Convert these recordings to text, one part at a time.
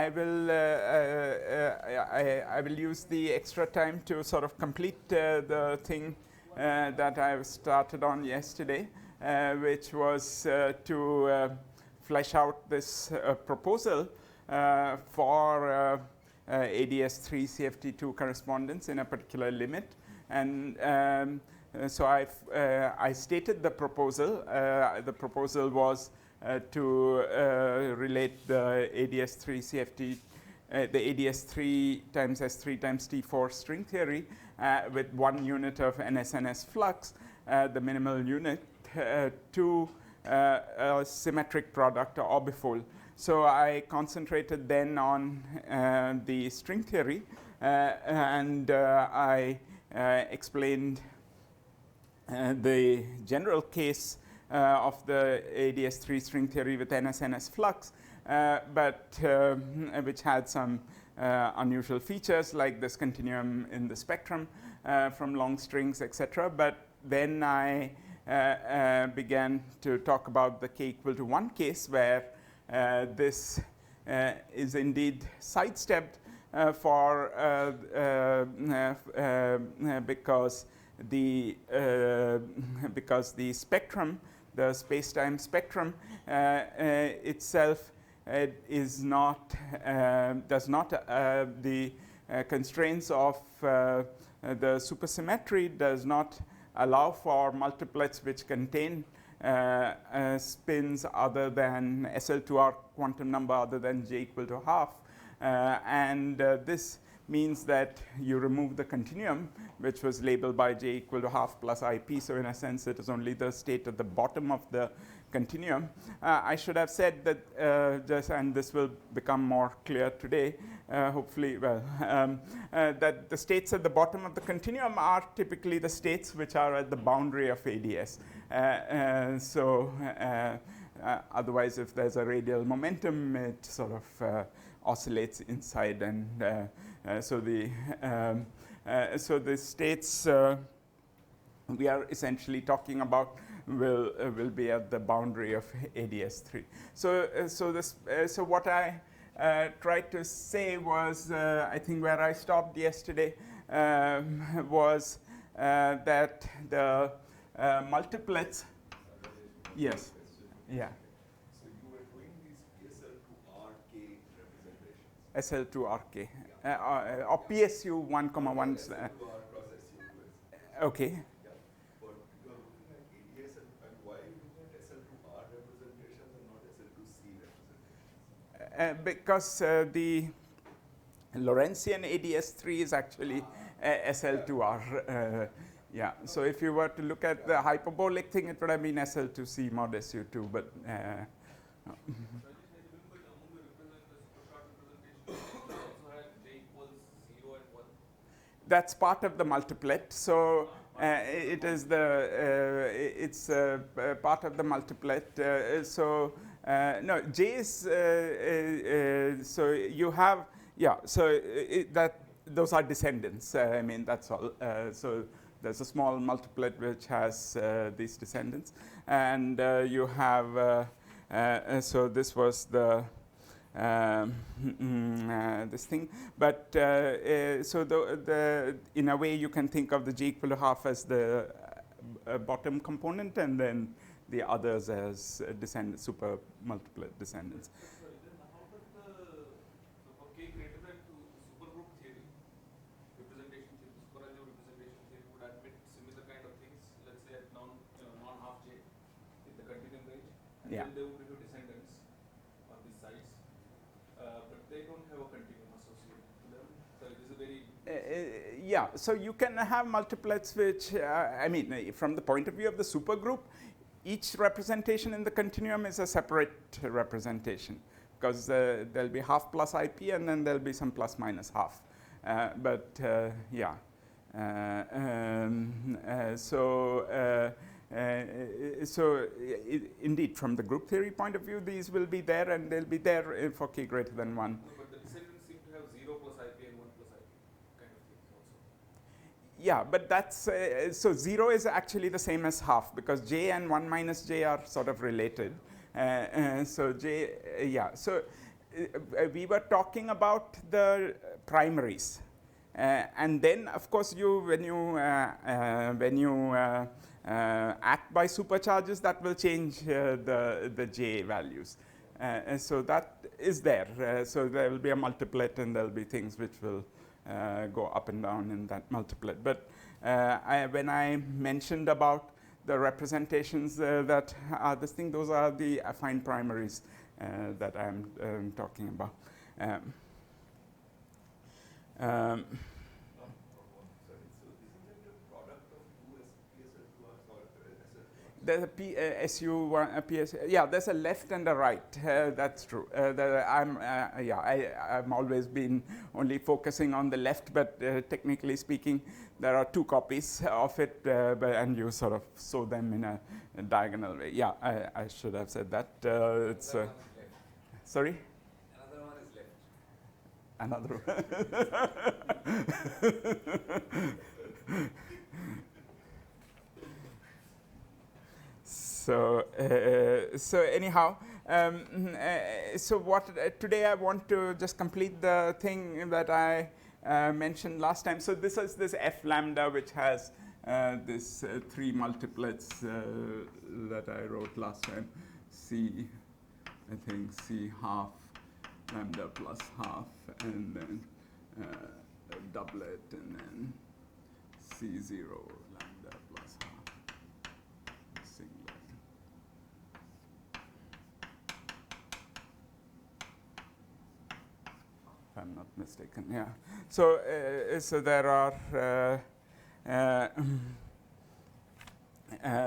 I will use the extra time to sort of complete the thing that I started on yesterday, which was to flesh out this proposal for AdS3 CFT2 correspondence in a particular limit. And so I stated the proposal. The proposal was to relate the AdS3 CFT, the AdS3 times S3 times T4 string theory with 1 unit of NSNS flux, the minimal unit, to a symmetric product or orbifold. So I concentrated then on the string theory, and I explained the general case of the AdS3 string theory with NSNS flux, but which had some unusual features like this continuum in the spectrum from long strings, etc. But then I began to talk about the k equal to 1 case where this is indeed sidestepped because the spectrum, the space-time spectrum itself is not does not the constraints of the supersymmetry does not allow for multiplets which contain spins other than SL2R quantum number other than j equal to half, and this means that you remove the continuum, which was labeled by j equal to half plus IP. So in a sense, it is only the state at the bottom of the continuum. I should have said that and this will become more clear today, hopefully, that the states at the bottom of the continuum are typically the states which are at the boundary of AdS. Otherwise, if there's a radial momentum, it sort of oscillates inside, and so the states we are essentially talking about will be at the boundary of AdS3. So what I tried to say was, I think where I stopped yesterday was that the multiplets. Yes. Yeah. So you were doing these SL2RK representations. SL2RK. Or PSU 1, 1. SL2R plus SU2S. Okay. Yeah. But you are looking at AdS and why are you looking at SL2R representations and not SL2C representations? Because the Lorentzian AdS3 is actually SL2R. Yeah, so if you were to look at the hyperbolic thing, it would have been SL2C mod SU2, but that's part of the multiplet. So it is it's part of the multiplet. So no, J is so you have so that those are descendants. I mean that's all. So there's a small multiplet which has these descendants, and you have so this was the this thing, but so the in a way you can think of the j equal to half as the bottom component, and then the others as descendants, super multiplet descendants. Sorry, then how does for k greater than 2 supergroup theory, representation theory, superalgebra representation theory would admit similar kind of things, let's say at non-half j in the continuum range, and Yeah. then they would be descendants on these sides, but they don't have a continuum associated to them. So this is a very Yeah, so you can have multiplets which, I mean, from the point of view of the supergroup, each representation in the continuum is a separate representation, because there'll be half plus IP and then there'll be some plus minus half. Yeah. Indeed, from the group theory point of view, these will be there, and they'll be there for k greater than 1. No, but the descendants seem to have 0 plus IP and 1 plus IP kind of things also. Yeah, but that's, so 0 is actually the same as half, because j and 1 minus j are sort of related. So j, yeah. So we were talking about the primaries. And then, of course, when you act by supercharges, that will change the J values. And so that is there. So there will be a multiplet, and there will be things which will go up and down in that multiplet. But when I mentioned about the representations that are this thing, those are the affine primaries that I'm talking about. Sorry, so isn't it the product of two PSL2Rs or SL2Rs? There's a SU1, a PS, yeah, there's a left and a right. That's true. I've always been only focusing on the left, but technically speaking, there are two copies of it, and you sort of sew them in a diagonal way. Yeah, I should have said that. It's sorry. Another one is left. Another one. So anyhow, so what today I want to just complete the thing that I mentioned last time. So this is this F lambda, which has this three multiplets that I wrote last time. C, I think C half lambda plus half, and then a doublet, and then C0 lambda plus half, singlet. If I'm not mistaken, yeah. So, so there are,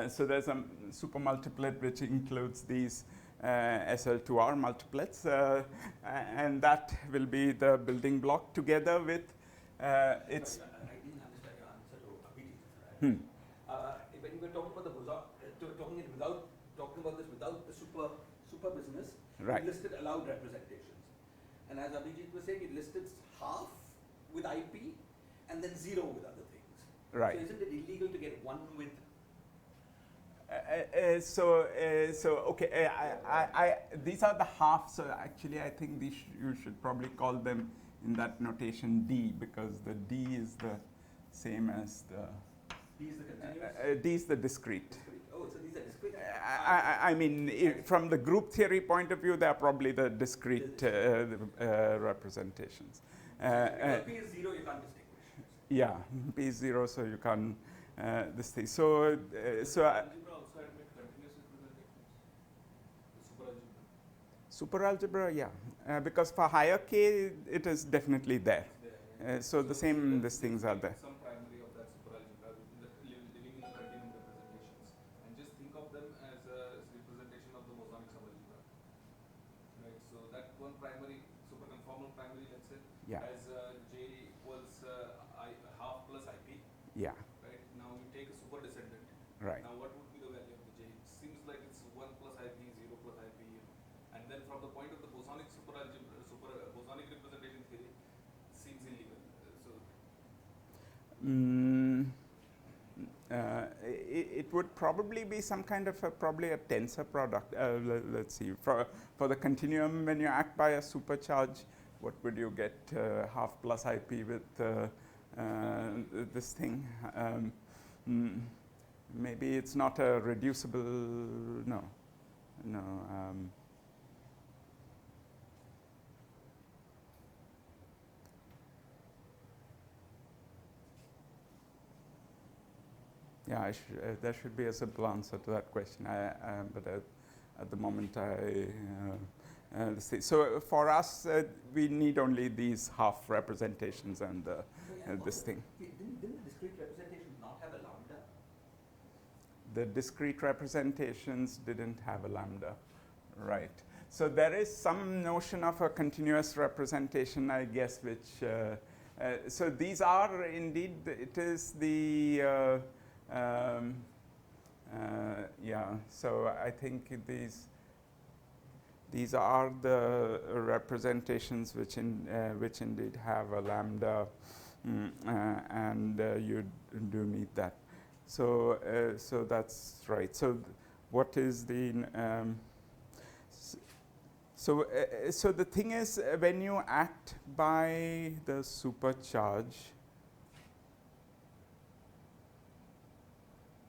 so there's a supermultiplet which includes these SL2R multiplets, and that will be the building block together with its. I didn't understand your answer to Abhijit. Hmm. When you were talking about the talking about this without the super business, Right. you listed allowed representations, and as Abhijit was saying, it listed half with IP and then 0 with other things. Right. So isn't it illegal to get one with? So okay, these are the halves. So actually, I think you should probably call them in that notation D, because the D is the same as the. D is the continuous. D is the discrete. Oh, so these are discrete. I mean, from the group theory point of view, they are probably the discrete representations. Because P is 0, you can't distinguish. Yeah, P is 0, so you can't this thing. So Algebra also admit continuous representations. superalgebra, yeah, because for higher K, it is definitely there. So the same these things are there. Some primary of that superalgebra living in the continuum representations, and just think of them as a representation of the Mosonic subalgebra. Right. So that one primary, superconformal primary, let's say, Yeah. has J equals half plus IP. Yeah, Right. Now we take a super descendant. right. Now what would be the value of the J? It seems like it's 1 plus IP, 0 plus IP, and then from the point of the Bosonic Bosonic representation theory, it seems illegal. It would probably be some kind of probably a tensor product. Let's see. For the continuum, when you act by a supercharge, what would you get? Half plus IP with this thing. Maybe it's not a reducible. No. Yeah, there should be a simple answer to that question. But at the moment, so for us, we need only these half representations and this thing. Didn't the discrete representation not have a lambda? The discrete representations didn't have a lambda, right? So there is some notion of a continuous representation, I guess, which. So these are indeed. It is the. Yeah, so I think these are the representations which indeed have a lambda, and you do need that. So that's right. So what is the So the thing is, when you act by the supercharge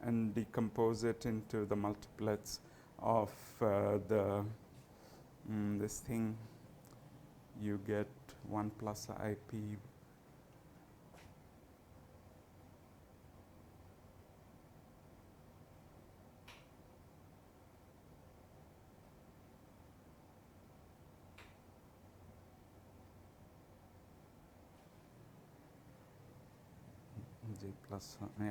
and decompose it into the multiplets of this thing, you get 1 plus IP. J plus, yeah. Is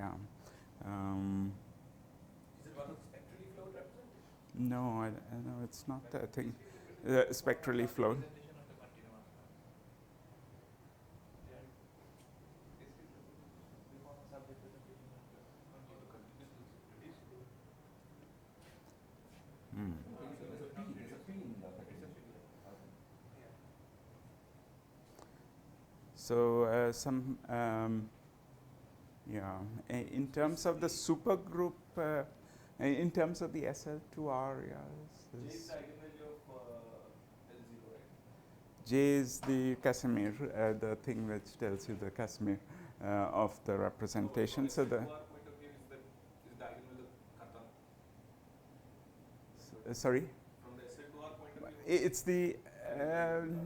it one of the spectrally flowed representation? No, I know it's not that thing. Spectrally flowed. Hmm. There's a P in the So yeah, in terms of the supergroup, in terms of the SL2R, yeah. J is the eigenvalue of L0, right? J is the Casimir, the thing which tells you the Casimir of the representation. So the point of view is the eigenvalue of Cartan. Sorry. From the SL2R point of view. It's the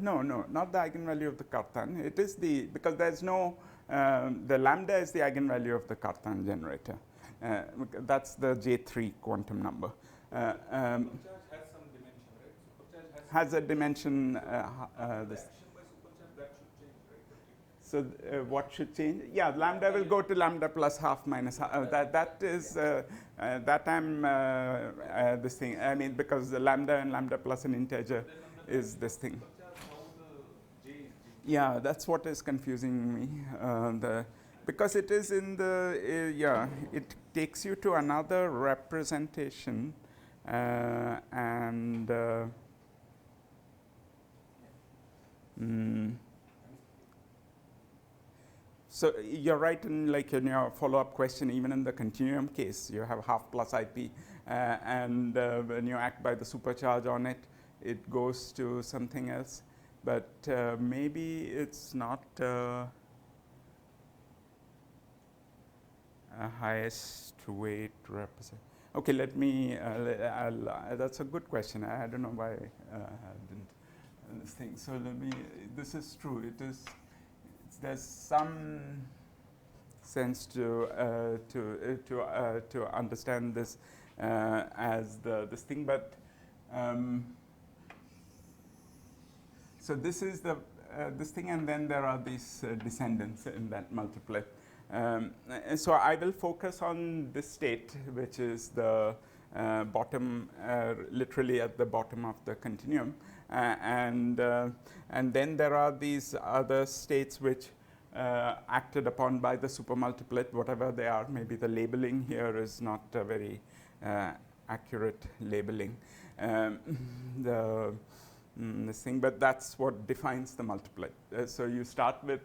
no, not the eigenvalue of the Cartan. It is the, because there's no the lambda is the eigenvalue of the Cartan generator. That's the J3 quantum number. Supercharge has some dimension, right? Supercharge Has a dimension. this. Action by supercharge, that should change, right? So what should change? Yeah, lambda will go to lambda plus half minus half. That is that I'm this thing. I mean, because the lambda and lambda plus an integer is this thing. Yeah, that's what is confusing me. Because it is in the yeah, it takes you to another representation, and so you're right in, like, in your follow-up question, even in the continuum case, you have half plus IP, and when you act by the supercharge on it, it goes to something else. But maybe it's not a highest weight represent. Okay, let me. That's a good question. I don't know why I didn't this thing. So let me. This is true. It is. There's some sense to understand this as this thing, but so this is the this thing, and then there are these descendants in that multiplet. And so I will focus on this state, which is the bottom, literally at the bottom of the continuum, and then there are these other states which acted upon by the supermultiplet, whatever they are. Maybe the labeling here is not a very accurate labeling. This thing, but that's what defines the multiplet. So you start with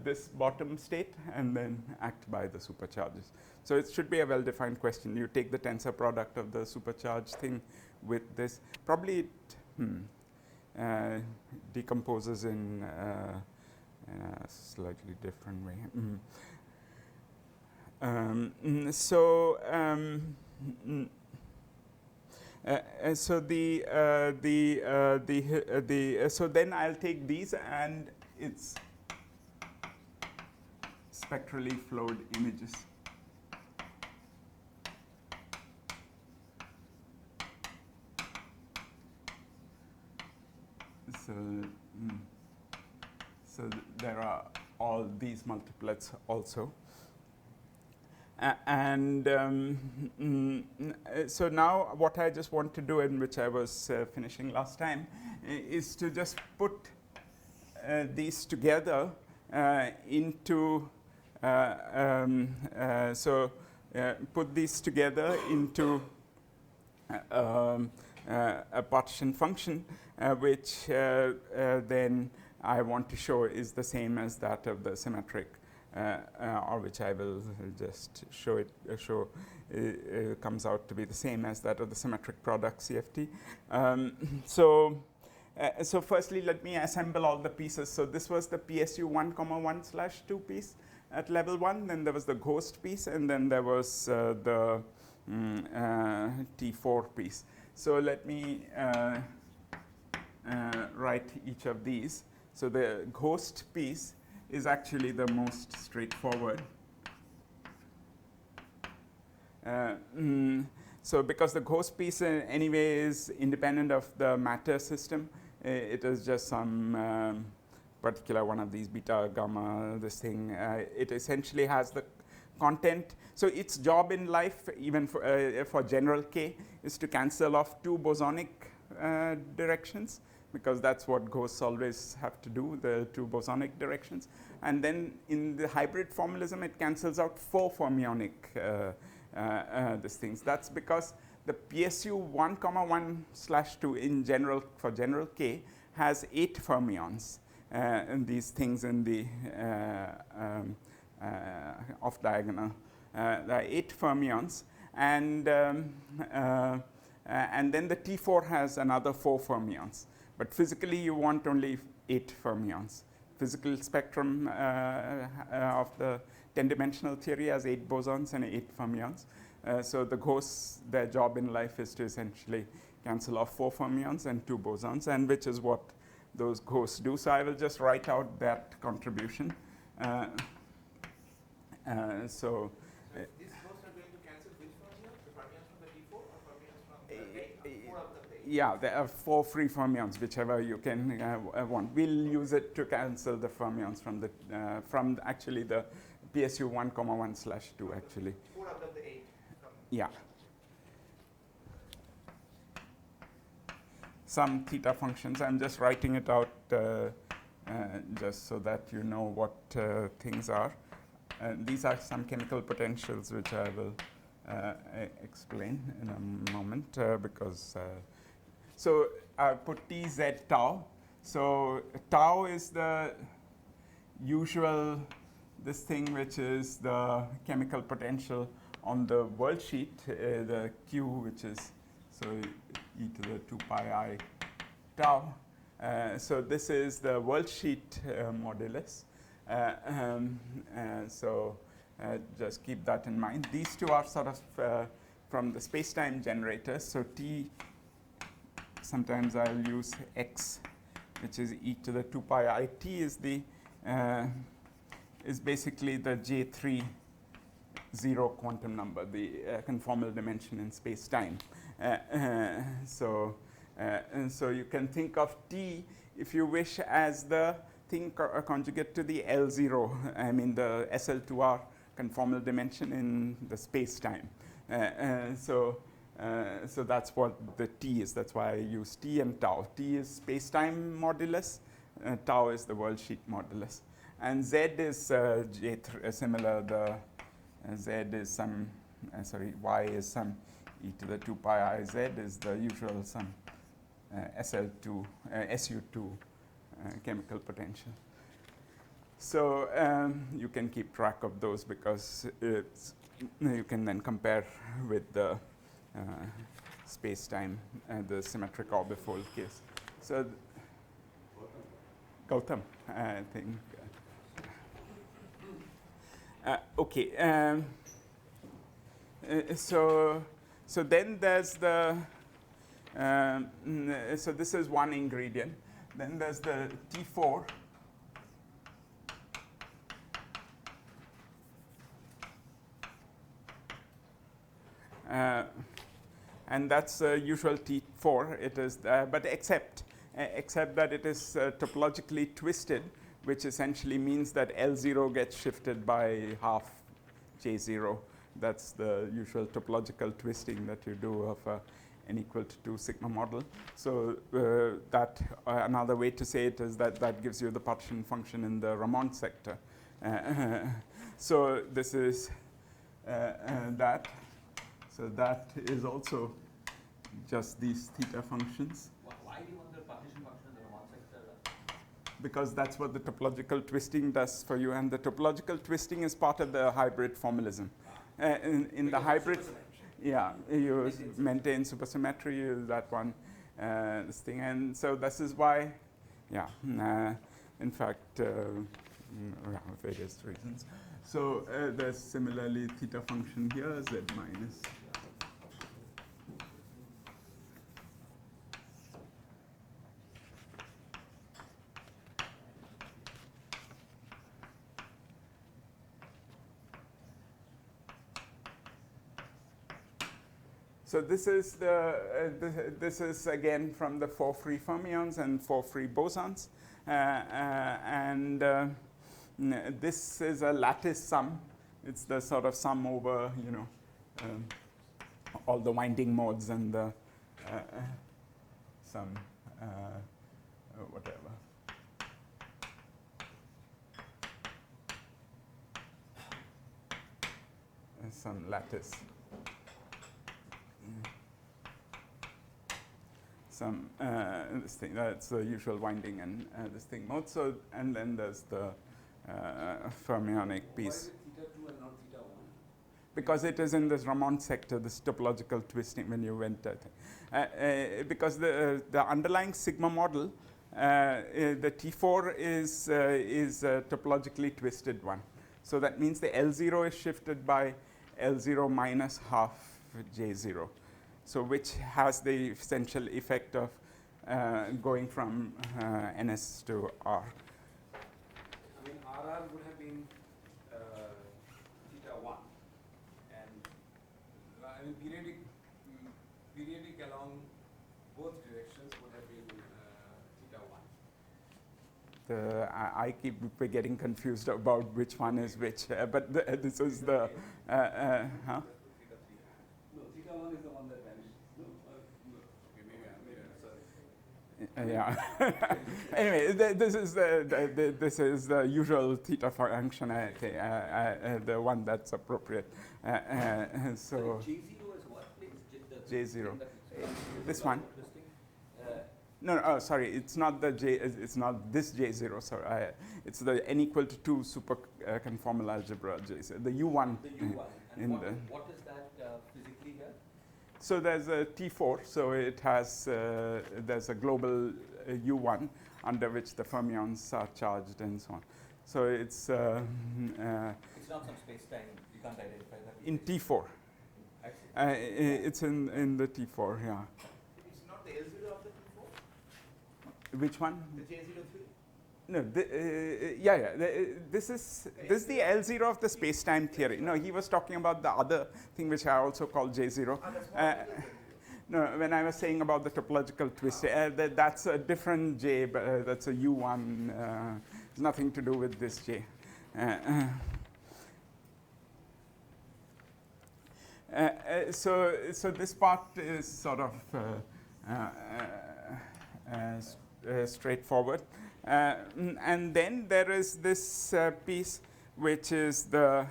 this bottom state and then act by the supercharges. So it should be a well-defined question. You take the tensor product of the supercharge thing with this. Probably it decomposes in a slightly different way. So then I'll take these, and it's spectrally flowed images. So there are all these multiplets also. So now what I just want to do, and which I was finishing last time, is to just put these together into put these together into a partition function, which then I want to show is the same as that of the symmetric, or which I will just show it. It comes out to be the same as that of the symmetric product CFT. So firstly, let me assemble all the pieces. So this was the PSU 1,1/2 piece at level 1. Then there was the ghost piece, and then there was the T4 piece. So let me write each of these. So the ghost piece is actually the most straightforward. So because the ghost piece anyway is independent of the matter system, it is just some particular one of these beta, gamma, this thing. It essentially has the content. So its job in life, even for general K, is to cancel off two bosonic directions, because that's what ghosts always have to do, the two bosonic directions. And then in the hybrid formalism, it cancels out four fermionic these things. That's because the PSU 1,1/2 in general, for general K, has 8 fermions, and these things in the off diagonal. There are 8 fermions, and then the T4 has another 4 fermions. But physically, you want only 8 fermions. Physical spectrum of the 10-dimensional theory has 8 bosons and 8 fermions. So the ghosts, their job in life is to essentially cancel off 4 fermions and 2 bosons, and which is what those ghosts do. So I will just write out that contribution. So these ghosts are going to cancel which fermions? The fermions from the T4 or fermions from the 4 of the 8? Yeah, there are 4 free fermions, whichever you can want. We'll use it to cancel the fermions from the actually the PSU 1,1/2 actually. 4 out of the 8. Yeah. Some theta functions. I'm just writing it out just so that you know what things are. These are some chemical potentials which I will explain in a moment because. So I put TZ tau. So tau is the usual, this thing which is the chemical potential on the world sheet, the Q, which is so e to the 2 pi I tau. So this is the world sheet modulus. So just keep that in mind. These two are sort of from the space-time generators. So T, sometimes I'll use X, which is e to the 2 pi I. T is the is basically the J3 zero quantum number, the conformal dimension in space-time. So you can think of T, if you wish, as the thing conjugate to the L0, I mean the SL2R conformal dimension in the space-time. So that's what the T is. That's why I use T and tau. T is space-time modulus, tau is the world sheet modulus. And Z is J3, similar, the Z is some, Y is some e to the 2 pi I. Z is the usual some SL2, SU2 chemical potential. So you can keep track of those because you can then compare with the space-time and the symmetric orbifold case. So Gautam, I think. Okay. So then there's the. So this is one ingredient. Then there's the T4. And that's usual T4. It is, but except that it is topologically twisted, which essentially means that L0 gets shifted by half J0. That's the usual topological twisting that you do of n equal to 2 sigma model. So that another way to say it is that gives you the partition function in the Ramond sector. So this is that. So that is also just these theta functions. Why do you want the partition function in the Ramond sector? Because that's what the topological twisting does for you, and the topological twisting is part of the hybrid formalism. In the hybrid, yeah, you maintain supersymmetry, you use that one. this thing. And so this is why, yeah, in fact, various reasons. So there's similarly theta function here, z minus. So this is this is again from the 4 free fermions and 4 free bosons, and this is a lattice sum. It's the sort of sum over all the winding modes and the some whatever. Some lattice. Some this thing, that's the usual winding and this thing mode. So, and then there's the fermionic piece. Why is it theta 2 and not theta 1? Because it is in this Ramon sector, this topological twisting when you went, I think. Because the underlying sigma model, the T4 is a topologically twisted one. So that means the L0 is shifted by L0 minus half J0. So which has the essential effect of going from NS to R. I mean, RR would have been theta 1, and I mean periodic along both directions would have been theta 1. I keep getting confused about which one is which, but this is the huh? No, theta 1 is the one that vanishes. No, okay, maybe I'm sorry. Yeah. Anyway, this is the usual theta function, the one that's appropriate. So J0 is what, please? J0. This one. No, oh, sorry, it's not the J. It's not this J0. Sorry, it's the n equal to 2 super conformal algebra J0. The U1. The U1. And what is that physically here? So there's a T4. So it has there's a global U1 under which the fermions are charged and so on. So it's it's not some space-time. You can't identify that. in T4. It's in the T4. Yeah. It's not the L0 of the T4? Which one? The J03? No, this is the L0 of the space-time theory. No, he was talking about the other thing which I also call J0. No, when I was saying about the topological twist, that's a different J, but that's a U1. It's nothing to do with this J. So this part is sort of straightforward. And then there is this piece, which is the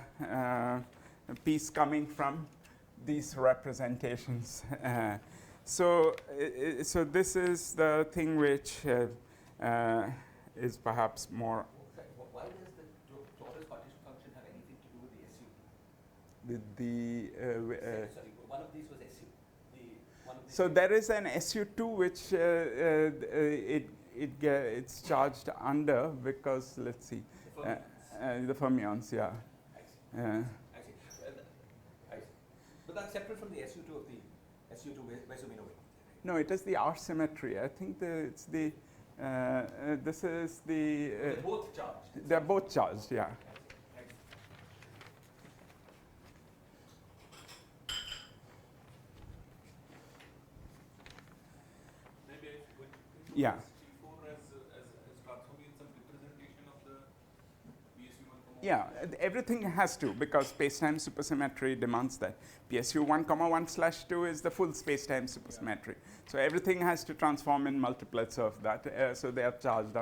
piece coming from these representations. So this is the thing which is perhaps more. Why does the torus partition function have anything to do with the SU? With the sorry, one of these was SU. So there is an SU2 which it's charged under because let's see the fermions, yeah. I see. But that's separate from the SU2 of the SU2 Weissomino. No, it is the R symmetry. I think it's the this is the. They're both charged. They're both charged, yeah. Maybe I should Yeah. T4 as transforming some representation of the PSU1. Yeah, everything has to because space-time supersymmetry demands that. PSU 1,1/2 is the full space-time supersymmetry. So everything has to transform in multiplets of that. So they are charged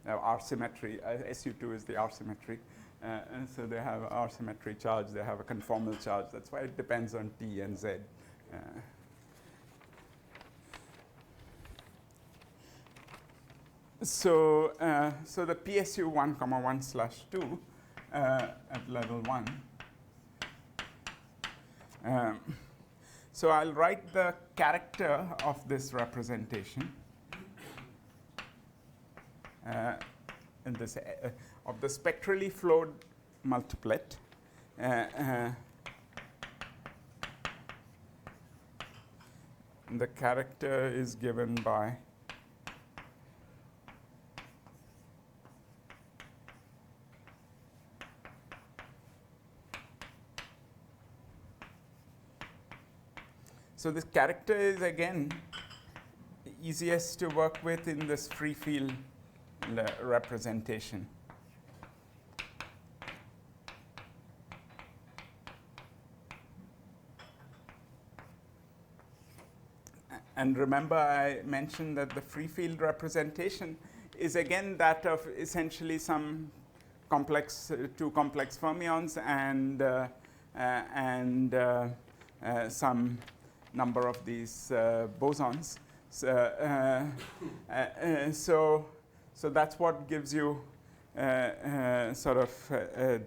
R symmetry. SU2 is the R symmetry. And so they have R symmetry charge. They have a conformal charge. That's why it depends on T and Z. So the PSU 1,1/2 at level 1. So I'll write the character of this representation. In this of the spectrally flowed multiplet. The character is given by so this character is again easiest to work with in this free field representation. And remember, I mentioned that the free field representation is again that of essentially some complex, two complex fermions and some number of these bosons. So that's what gives you sort of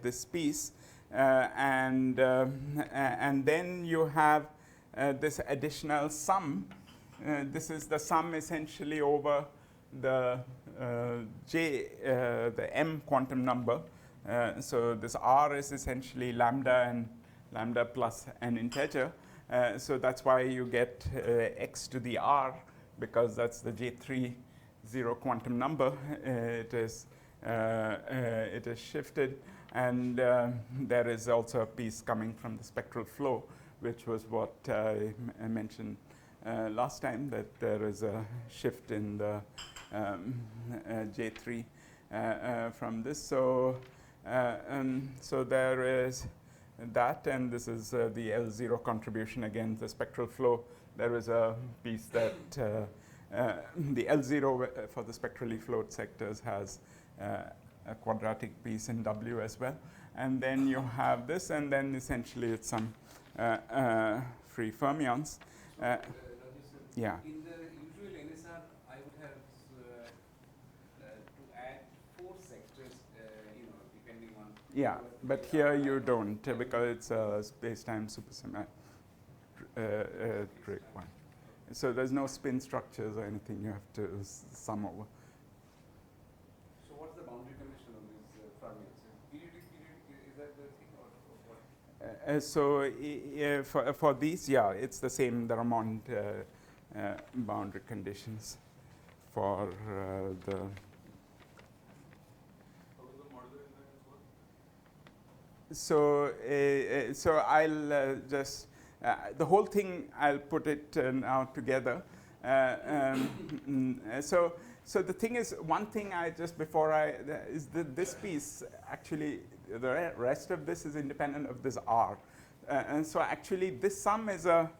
this piece, and then you have this additional sum. This is the sum essentially over the the m quantum number. So this r is essentially lambda and lambda plus an integer. So that's why you get x to the r, because that's the J3 zero quantum number. It is shifted, and there is also a piece coming from the spectral flow, which was what I mentioned last time, that there is a shift in the J3 from this. So there is that, and this is the L0 contribution. Again, the spectral flow, there is a piece that the L0 for the spectrally flowed sectors has a quadratic piece in W as well. And then you have this, and then essentially it's some free fermions. Yeah. In the usual NSR, I would have to add 4 sectors, depending on. Yeah, but here you don't, because it's a space-time supersymmetric one. So there's no spin structures or anything you have to sum over. So what's the boundary condition on these fermions? Periodic, is that the thing, or what? So for these, yeah, it's the same, the Ramond boundary conditions for the. How does the modular index work? So I'll just the whole thing, I'll put it now together. So the thing is, one thing I just before is this piece actually, the rest of this is independent of this R, and so actually this sum is a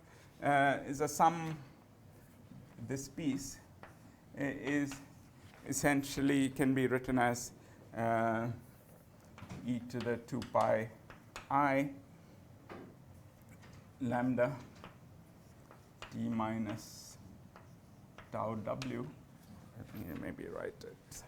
sum. This piece is essentially can be written as e to the 2 pi I lambda t minus tau w. Let me maybe write it.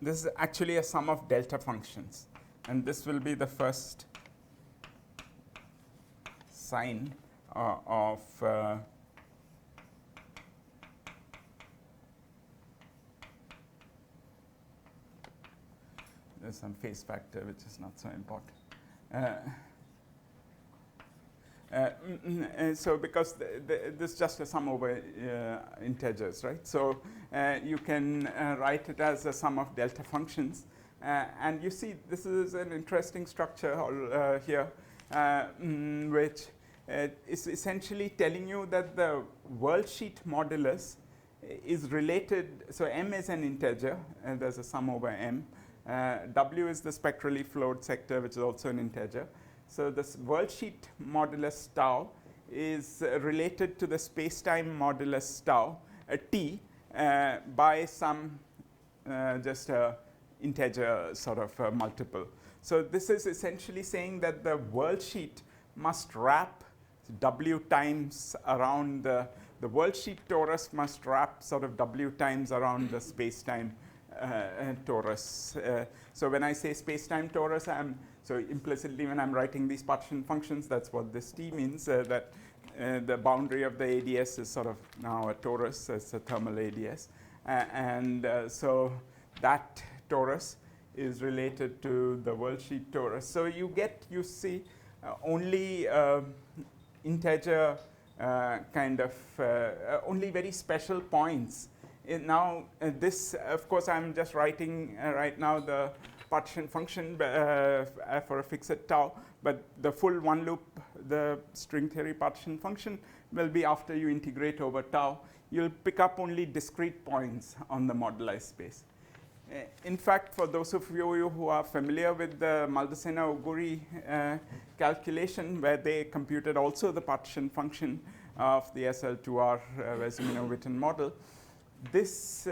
This is actually a sum of delta functions, and this will be the first sign of there's some phase factor which is not so important. So because this is just a sum over integers, right? So you can write it as a sum of delta functions. And you see this is an interesting structure here, which is essentially telling you that the worldsheet modulus is related. So m is an integer, and there's a sum over m. W is the spectrally flowed sector, which is also an integer. So this worldsheet modulus tau is related to the spacetime modulus tau, t, by some just a integer sort of multiple. So this is essentially saying that the worldsheet must wrap W times around the the world sheet torus must wrap sort of W times around the space-time torus. So when I say space-time torus, so implicitly when I'm writing these partition functions, that's what this T means, that the boundary of the AdS is sort of now a torus, it's a thermal AdS. So that torus is related to the world sheet torus. So you see only integer only very special points. This, of course, I'm just writing right now the partition function for a fixed tau, but the full one loop, the string theory partition function will be after you integrate over tau. You'll pick up only discrete points on the moduli space. In fact, for those of you who are familiar with the Maldacena-Oguri calculation, where they computed also the partition function of the SL2R Vesumino-Witten model, this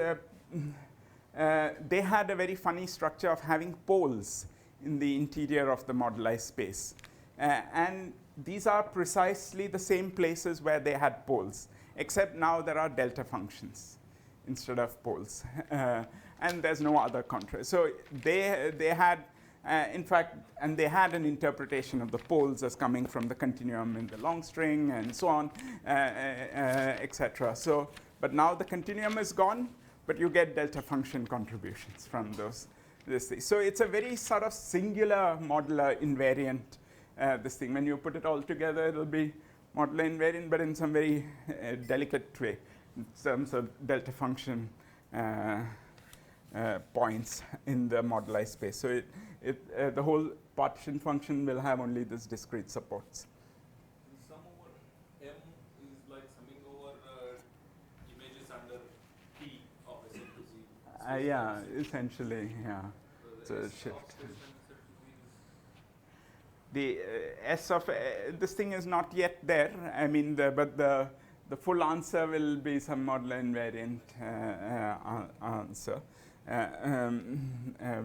they had a very funny structure of having poles in the interior of the moduli space. And these are precisely the same places where they had poles, except now there are delta functions instead of poles. And there's no other contrast. So they had, in fact, and they had an interpretation of the poles as coming from the continuum in the long string and so on, etc. So, but now the continuum is gone, but you get delta function contributions from this thing. So it's a very sort of singular modular invariant, this thing. When you put it all together, it'll be modular invariant, but in some very delicate way, in terms of delta function points in the moduli space. So the whole partition function will have only this discrete supports. Sum over M is like summing over images under T of SL2Z. Yeah, essentially, yeah. So It's a S shift. of space and SL2Z is The S of this thing is not yet there. I mean, but the full answer will be some modular invariant answer,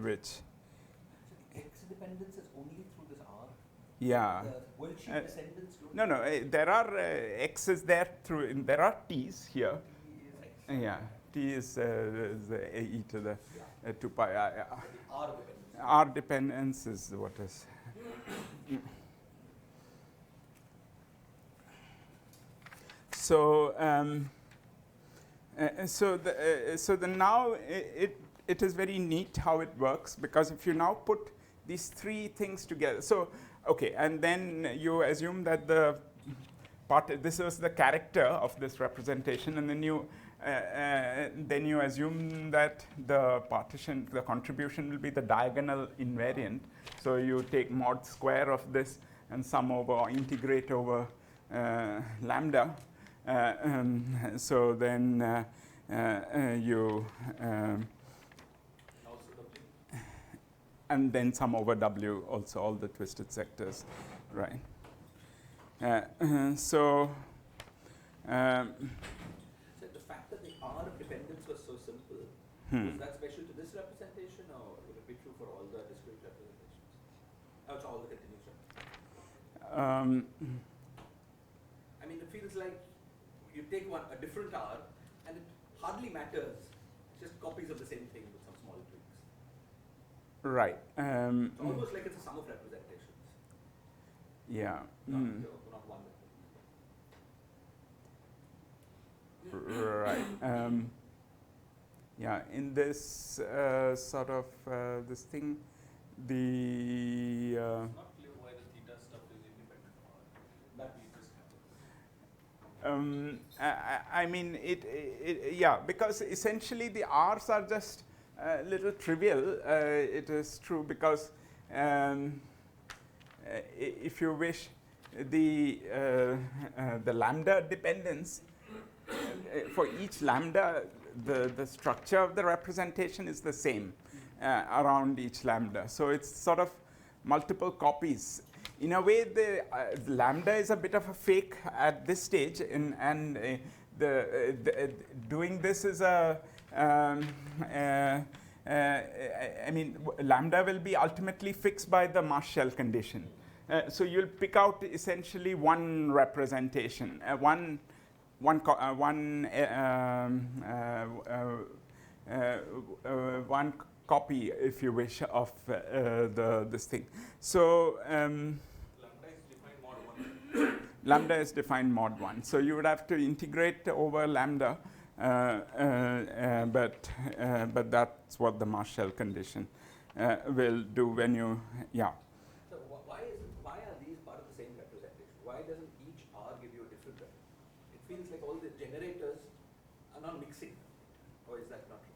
which. X dependence is only through this R. Yeah. The world sheet descendants don't. No. There are X's there through. There are T's here. Yeah. T is e to the 2 pi. R dependence. R dependence is what is. So now it is very neat how it works, because if you now put these three things together, so okay, and then you assume that this was the character of this representation, and then you assume that the contribution will be the diagonal invariant. So you take mod square of this and sum over or integrate over lambda. So then you and then sum over W also, all the twisted sectors, right? So the fact that the R dependence was so simple, is that special to this representation, or will it be true for all the discrete representations? Oh, it's all the continuous representations. I mean, it feels like you take a different R, and it hardly matters. It's just copies of the same thing with some small tweaks. Right. It's almost like it's a sum of representations. Yeah. Not one representation. Right. Yeah. In this sort of this thing, the It's not clear why the theta stuff is independent or that we just happen. I mean, yeah, because essentially the R's are just a little trivial. It is true because if you wish, the lambda dependence for each lambda, the structure of the representation is the same around each lambda. So it's sort of multiple copies. In a way, the lambda is a bit of a fake at this stage, and doing this is I mean, lambda will be ultimately fixed by the Marshall condition. So you'll pick out essentially one representation, one one copy, if you wish, of this thing. So Lambda is defined mod 1. lambda is defined mod 1. So you would have to integrate over lambda, but that's what the Marshall condition will do when you, yeah. So why are these part of the same representation? Why doesn't each R give you a different representation? It feels like all the generators are not mixing, or is that not true?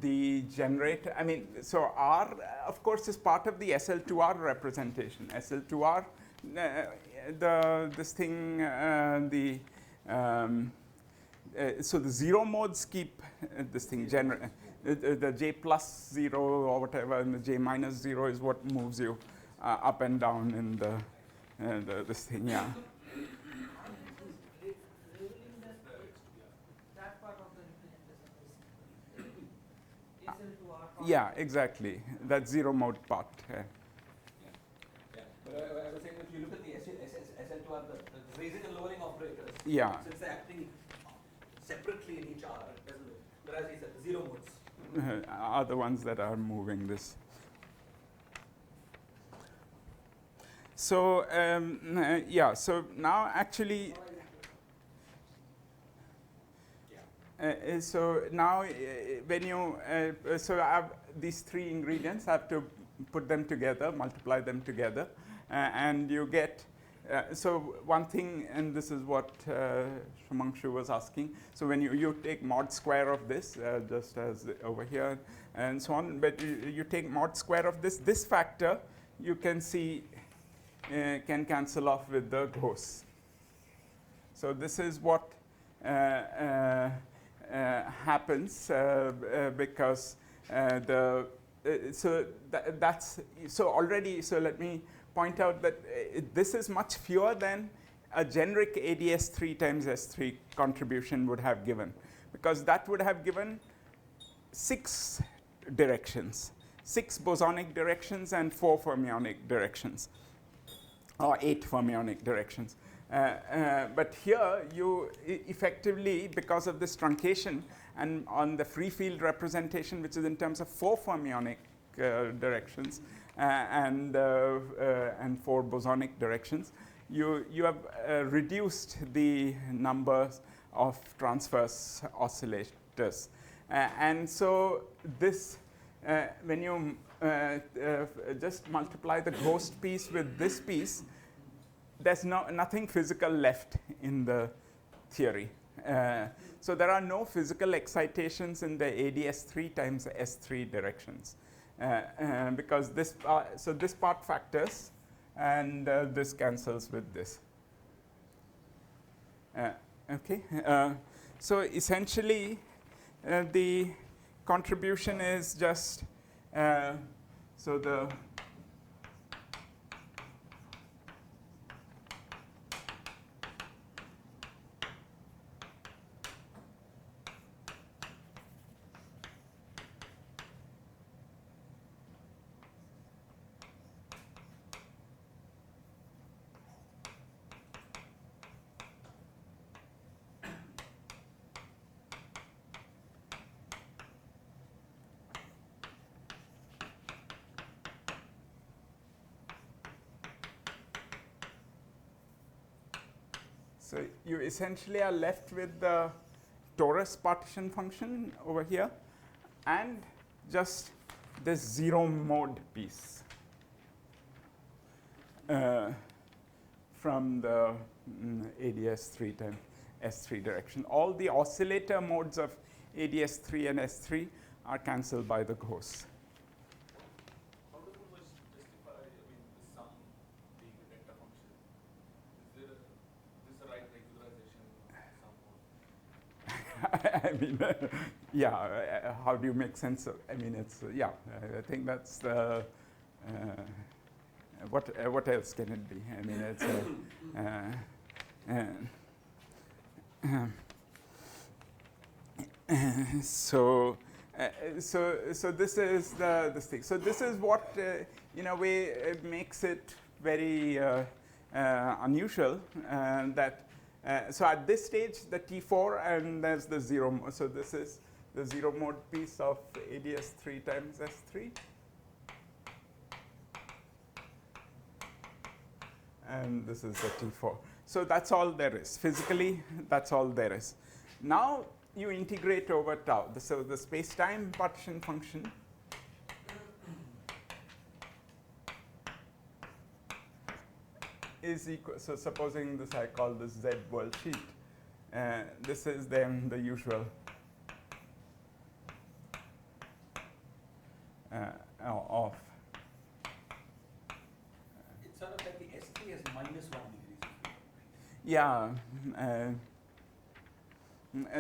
The generator, I mean, so R, of course, is part of the SL2R representation. SL2R, this thing, so the zero modes keep this thing, the J plus 0 or whatever, and the J minus 0 is what moves you up and down in this thing, yeah. That part of the representation is SL2R. Yeah, exactly. That zero mode part. Yeah. But I was saying, if you look at the SL2R, the raising and lowering operators, Yeah. since they're acting separately in each R, it doesn't. Whereas he said the zero modes. Are the ones that are moving this. So yeah, so now actually, so now when you, so I have these three ingredients, I have to put them together, multiply them together, and you get, so one thing, and this is what Shumangshu was asking, so when you take mod square of this, just as over here, and so on, but you take mod square of this factor, you can see can cancel off with the gross. So this is what happens because so already, so let me point out that this is much fewer than a generic AdS3 times S3 contribution would have given, because that would have given 6 directions, 6 bosonic directions and 4 fermionic directions, or 8 fermionic directions. But here you effectively, because of this truncation and on the free field representation, which is in terms of 4 fermionic directions and 4 bosonic directions, you have reduced the numbers of transverse oscillators. And so this, when you just multiply the ghost piece with this piece, there's nothing physical left in the theory. So there are no physical excitations in the AdS3 times S3 directions. Because this, so this part factors, and this cancels with this. Okay, so essentially the contribution is just, so the so you essentially are left with the torus partition function over here and just this zero mode piece from the AdS3 times S3 direction. All the oscillator modes of AdS3 and S3 are cancelled by the ghosts. How does one justify, I mean, the sum being a delta function? Is this the right regularization I sum? mean, yeah, how do you make sense of, I mean, it's, yeah, I think that's the, what else can it be? I mean, it's so this is this thing. So this is what, in a way, makes it very unusual that so at this stage the T4 and there's the 0 mode. So this is the 0 mode piece of AdS3 times S3. And this is the T4. So that's all there is. Physically, that's all there is. Now you integrate over tau. So the space-time partition function is equal. So supposing this I call this Z world sheet. This is then the usual of. It's sort of like the S3 is -1 degrees of freedom. Yeah.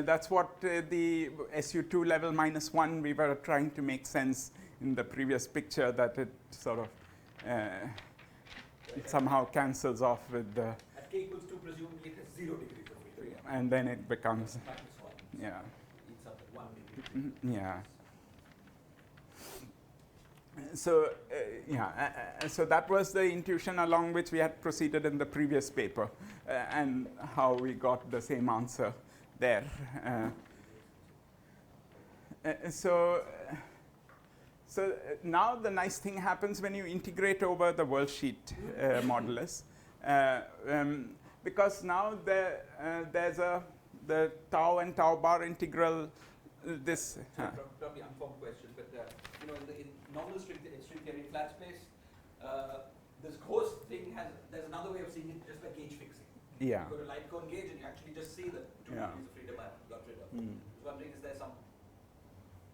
That's what the SU2 level -1 we were trying to make sense in the previous picture, that it sort of it somehow cancels off with the. At k equals 2, presumably it has 0 degrees of freedom. And then it becomes. -1. Yeah. Eats up at 1 degree. Yeah. So so that was the intuition along which we had proceeded in the previous paper, and how we got the same answer there. So now the nice thing happens when you integrate over the world sheet modulus, because now there's the tau and tau bar integral. This Probably unformed question, but you know, in normal string theory flat space, this ghost thing there's another way of seeing it, just by gauge fixing. Yeah. You go to light cone gauge and you actually just see the 2 Yeah. degrees of freedom I got rid of. Mm. I was wondering, is there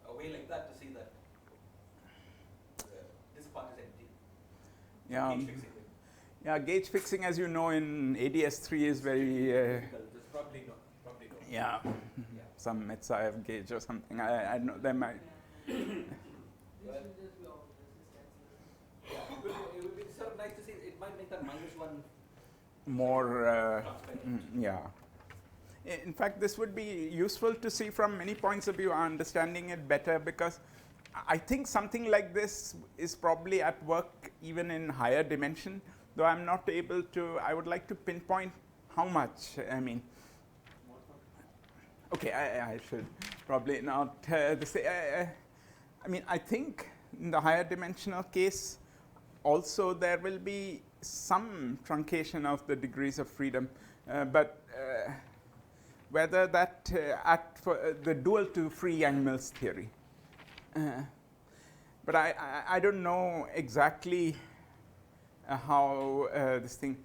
a way like that to see that this part is empty? Yeah. Gauge fixing. Yeah, gauge fixing, as you know, in AdS3 is very. There's probably not. Yeah. Some Metsayev gauge or something. I know they might. Well, it would be sort of nice to see. It might make that -1 more. transparent. Yeah. In fact, this would be useful to see from many points of view, understanding it better, because I think something like this is probably at work even in higher dimension, though I'm not able to. I would like to pinpoint how much. I mean. Okay, I should probably not say. I mean, I think in the higher dimensional case, also there will be some truncation of the degrees of freedom, but whether that act for the dual to free Yang-Mills theory. But I don't know exactly how this thing,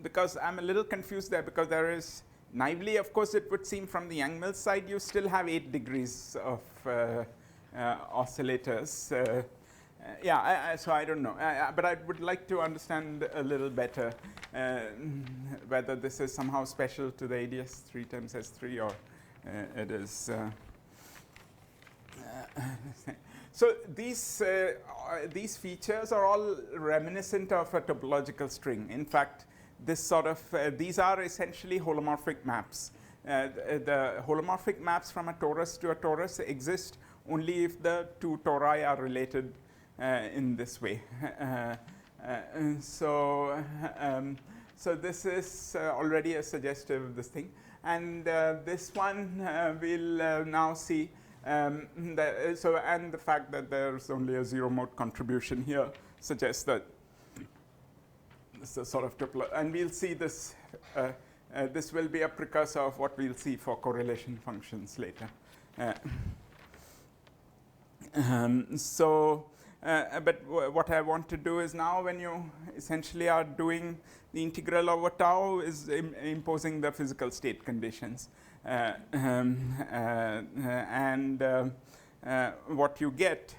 because I'm a little confused there, because there is. Naively, of course, it would seem from the Yang-Mills side, you still have 8 degrees of oscillators. So I don't know. But I would like to understand a little better whether this is somehow special to the AdS3 times S3 or it is. So these features are all reminiscent of a topological string. In fact, this sort of these are essentially holomorphic maps. The holomorphic maps from a torus to a torus exist only if the 2 tori are related in this way. So this is already a suggestive this thing, and this one we'll now see. And the fact that there's only a 0 mode contribution here suggests that. This is sort of and we'll see this. This will be a precursor of what we'll see for correlation functions later. But what I want to do is now, when you essentially are doing the integral over tau, is imposing the physical state conditions, and what you get.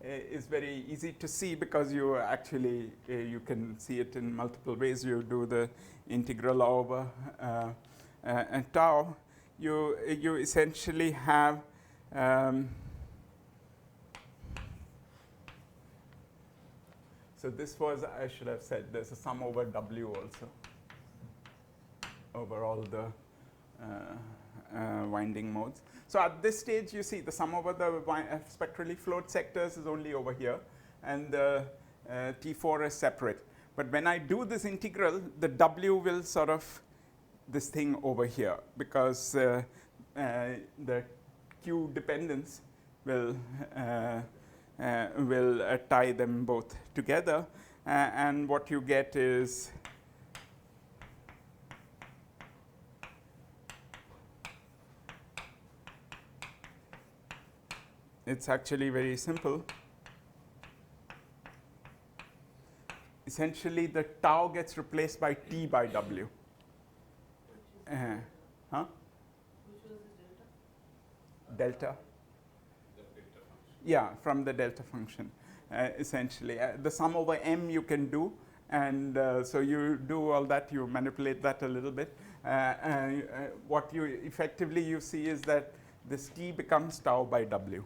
Is very easy to see, because you actually you can see it in multiple ways. You do the integral over tau. You essentially have so this was, I should have said, there's a sum over W also over all the winding modes. So at this stage, you see the sum over the spectrally flowed sectors is only over here, and the T4 is separate. But when I do this integral, the W will sort of this thing over here, because the Q dependence will tie them both together, and what you get is it's actually very simple. Essentially, the tau gets replaced by T by W. Which was Huh? the delta? Delta. Yeah, from the delta function, essentially. The sum over m you can do, and so you do all that, you manipulate that a little bit. What you effectively you see is that this T becomes tau by W.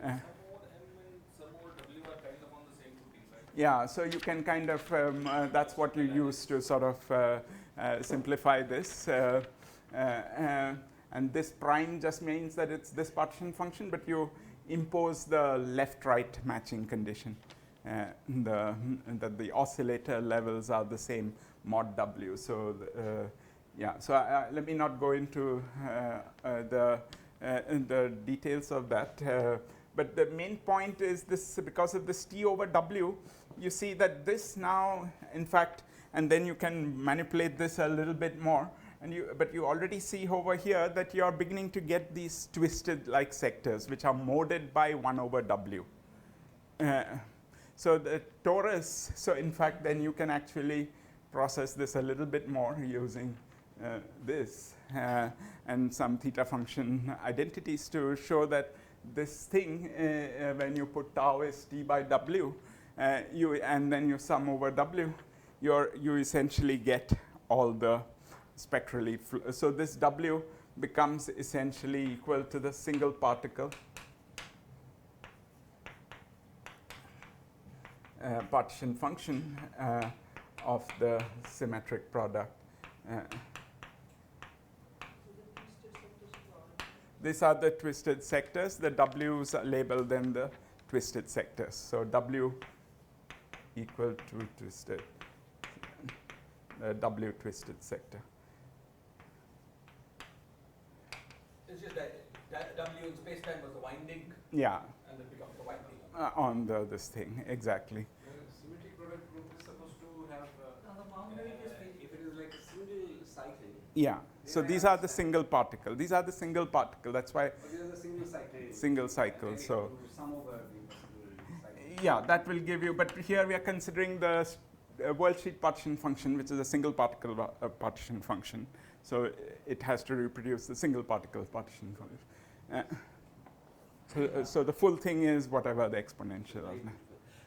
Some over M and some over W are kind of on the same routine, right? Yeah, so you can kind of, that's what you use to sort of simplify this. And this prime just means that it's this partition function, but you impose the left-right matching condition. That the oscillator levels are the same mod W. So, yeah, so let me not go into the details of that. But the main point is this, because of this T over W, you see that this now, in fact, and then you can manipulate this a little bit more. But you already see over here that you are beginning to get these twisted like sectors, which are moded by 1 over W. So the torus, so in fact, then you can actually process this a little bit more using this and some theta function identities to show that this thing, when you put tau is T by W, and then you sum over W, you essentially get all the spectrally. So this W becomes essentially equal to the single particle partition function of the symmetric product. These are the twisted sectors. The W's label then the twisted sectors. So W equal to twisted, W twisted sector. It's just that W in space-time was the winding, Yeah, and it becomes the winding. on this thing, exactly. Symmetric product group is supposed to have, Now the boundary is if it is like a single cycle, Yeah, so these are the single particle. These are the single particle. That's why these are the single cycle. single cycle. And then So you sum over the possible cycle. yeah, that will give you. But here we are considering the worldsheet partition function, which is a single particle partition function. So it has to reproduce the single particle partition function. So the full thing is whatever the exponential of that.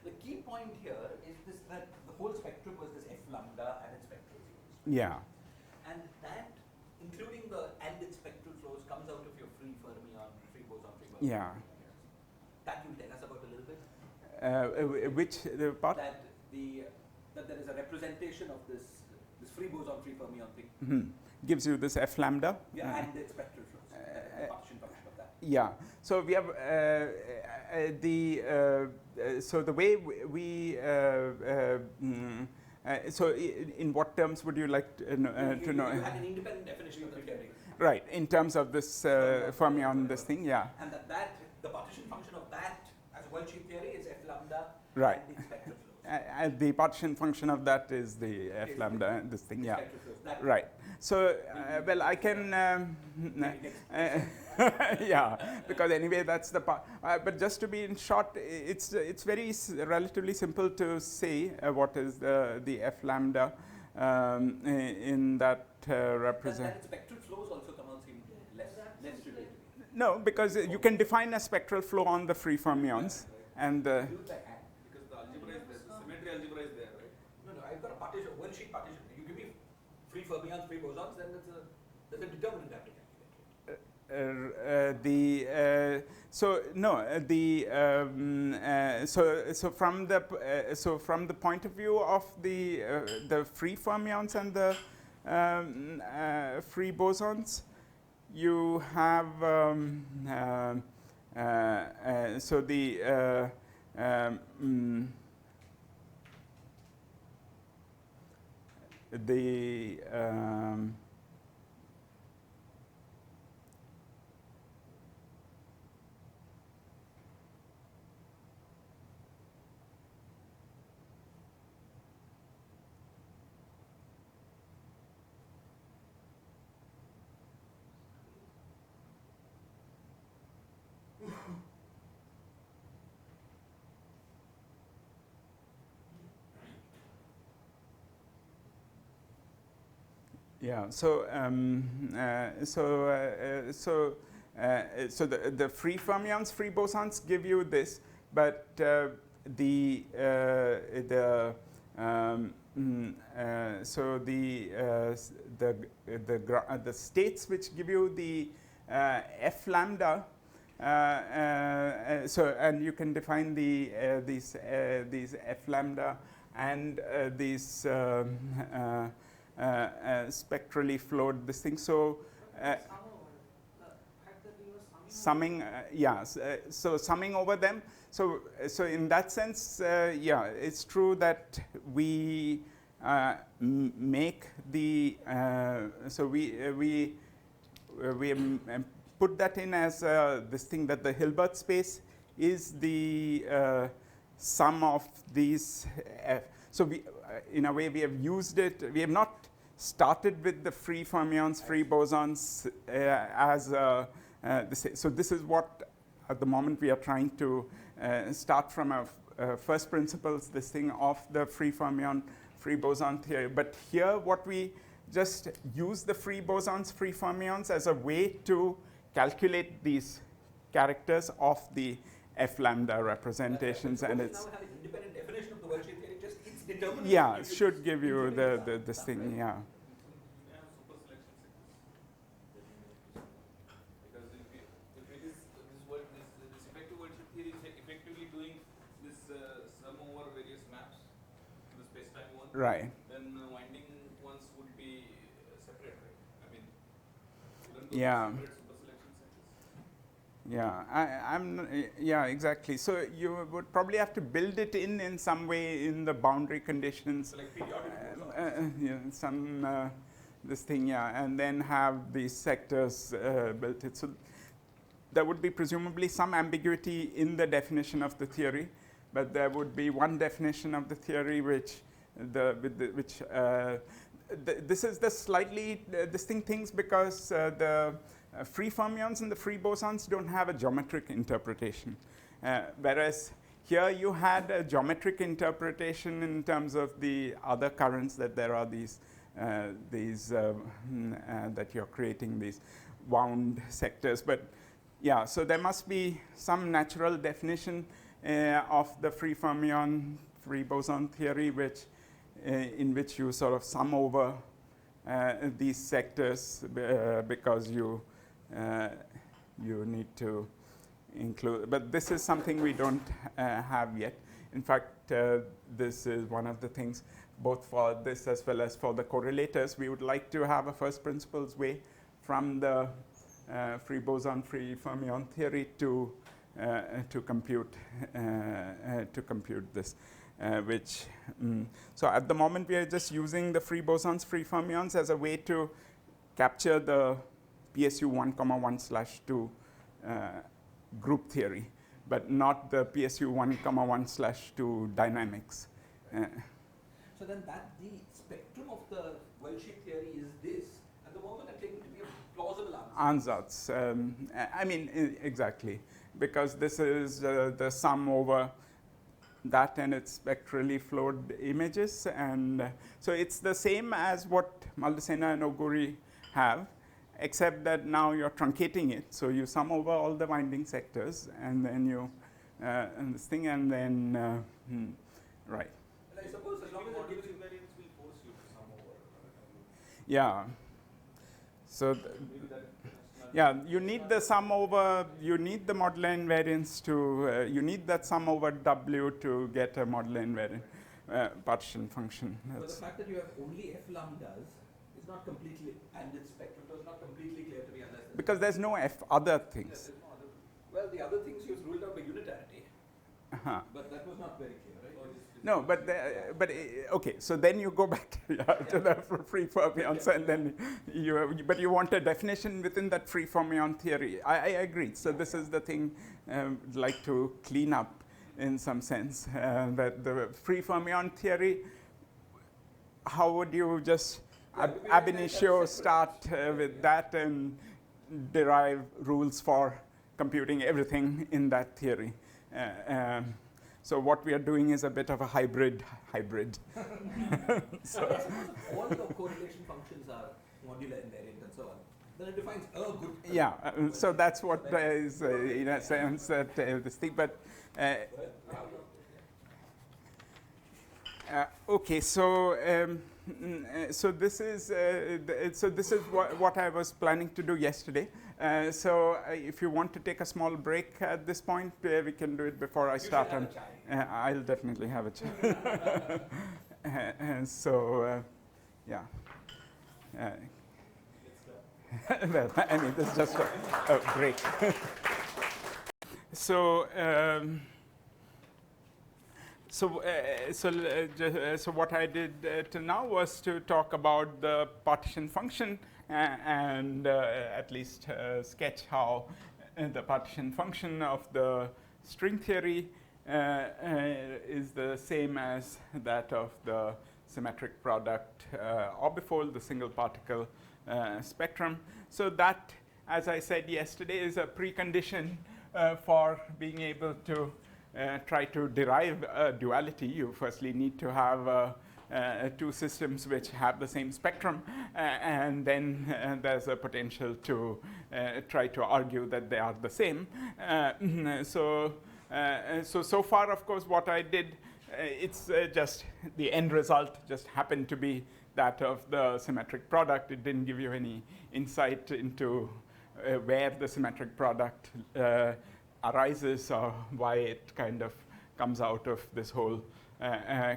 The key point here is this, that the whole spectrum was this F lambda and its spectral flows. Yeah. And that, including the and its spectral flows, comes out of your free fermion, free boson, free boson. Yeah. That you tell us about a little bit? Which part? That there is a representation of this free boson, free fermion thing. Mm-hmm. Gives you this F lambda. Yeah, and its spectral flows. The partition function of that. Yeah. So we have so the way we so in what terms would you like to know? You had an independent definition of the theory. Right. In terms of this fermion, this thing, yeah. And the partition function of that as a worldsheet theory is F lambda Right. and its spectral flows. The partition function of that is the F lambda and this thing, yeah. Spectral flows. That Right. So, well, I can, yeah, because anyway, that's the part. But just to be in short, it's very relatively simple to say what is the F lambda in that represent. That spectral flows also come out seem less trivial. No, because you can define a spectral flow on the free fermions, and Do it by hand, because the algebra is there, the symmetry algebra is there, right? No, I've got a partition, worldsheet partition. You give me free fermions, free bosons, then there's a determinant I have to calculate. So from the point of view of the free fermions and the free bosons, you have the yeah, so the free fermions, free bosons give you this, but the states which give you the f lambda. And you can define these f lambda and these spectrally flowed this thing. So summing, so summing over them. So in that sense, yeah, it's true that we make the we put that in as this thing that the Hilbert space is the sum of these. So we, in a way, we have used it. We have not started with the free fermions, free bosons as so this is what at the moment we are trying to start from a first principles, this thing of the free fermion, free boson theory. But here what we just use the free bosons, free fermions as a way to calculate these characters of the f lambda representations, and it's now have an independent definition of the world shape theory, just its determinant. yeah, it should give you this thing, yeah. Super selection because if it is this effective world shape theory is effectively doing this sum over various maps to the space-time one, Right. then winding ones would be separate, right? I mean, Yeah. separate super selection centers. Yeah, yeah, exactly. So you would probably have to build it in some way in the boundary conditions. So like periodic Yeah, some this thing, yeah, and then have these sectors built it. So there would be presumably some ambiguity in the definition of the theory, but there would be one definition of the theory which this is the slightly distinct things because the free fermions and the free bosons don't have a geometric interpretation, whereas here you had a geometric interpretation in terms of the other currents, that there are these that you're creating these wound sectors. But yeah, so there must be some natural definition of the free fermion, free boson theory, which in which you sort of sum over these sectors because you need to include. But this is something we don't have yet. In fact, this is one of the things, both for this as well as for the correlators, we would like to have a first principles way from the free boson, free fermion theory to compute this. So at the moment we are just using the free bosons, free fermions as a way to capture the PSU 1,1/2 group theory, but not the PSU 1,1/2 dynamics. So then the spectrum of the world shape theory is this. At the moment I'm taking it to be a plausible ansatz. I mean, exactly, because this is the sum over that and its spectrally flowed images, and so it's the same as what Maldacena and Oguri have, except that now you're truncating it. So you sum over all the winding sectors, and then you and this thing, and then right. And I suppose as long as it gives you Invariants will force you to sum over. Yeah. So yeah, you need the sum over. You need the modular invariance to. You need that sum over W to get a modular invariant partition function. but the fact that you have only f lambdas is not completely, and its spectrum was not completely clear to me unless because there's no f other yes, things. there's no other. Well, the other things you've ruled out by unitarity. But that was not very clear, right? No, but okay. So then you go back to the free fermions, and then but you want a definition within that free fermion theory. I agree. So this is the thing I'd like to clean up in some sense. That the free fermion theory. How would you just ab initio start with that and derive rules for computing everything in that theory? So what we are doing is a bit of a hybrid. So all the correlation functions are modular invariant and so on. Then it defines a good. Yeah, so that's what is in a sense that this thing. But okay, so so this is what I was planning to do yesterday. So if you want to take a small break at this point, we can do it before I start. And I'll definitely have a chat. And so yeah. Well, I mean, this is just a break. So. So what I did till now was to talk about the partition function and at least sketch how the partition function of the string theory is the same as that of the symmetric product orbifold, the single particle spectrum. So that, as I said yesterday, is a precondition for being able to try to derive a duality. You firstly need to have two systems which have the same spectrum, and then there's a potential to try to argue that they are the same. So far, of course, what I did, it's just the end result just happened to be that of the symmetric product. It didn't give you any insight into where the symmetric product arises or why it kind of comes out of this whole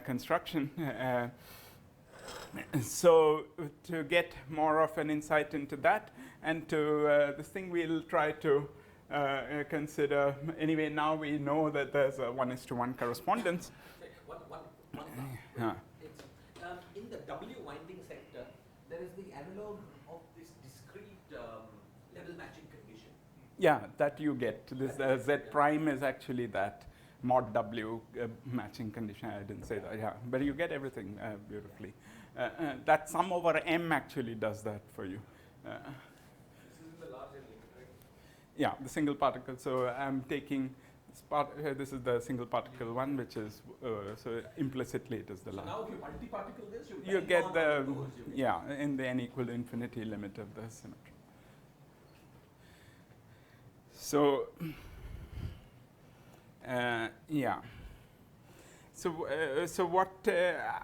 construction. So to get more of an insight into that and to this thing, we'll try to consider, anyway, now we know that there's a 1:1 correspondence. One it's, in the W winding sector, there is the analog of this discrete level matching condition. Yeah, that you get. This Z prime is actually that mod W matching condition. I didn't say that, yeah. But you get everything beautifully. That sum over M actually does that for you. This is in the large N limit, right? Yeah, the single particle. So I'm taking this part. This is the single particle one, which is so implicitly it is the large. Now, if you multi-particle this, You get the in the n equal to infinity limit of the symmetry. So yeah. So what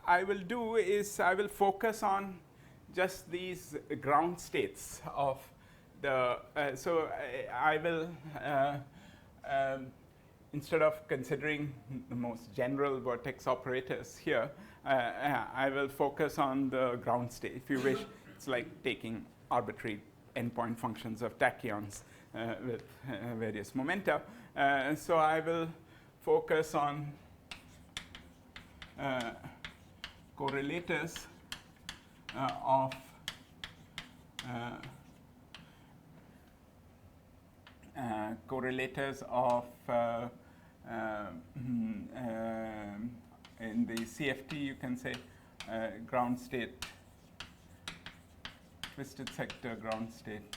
I will do is I will focus on just these ground states of the. So I will instead of considering the most general vertex operators here, I will focus on the ground state. If you wish, it's like taking arbitrary endpoint functions of tachyons with various momenta. So I will focus on correlators of in the CFT, you can say ground state, twisted sector ground state.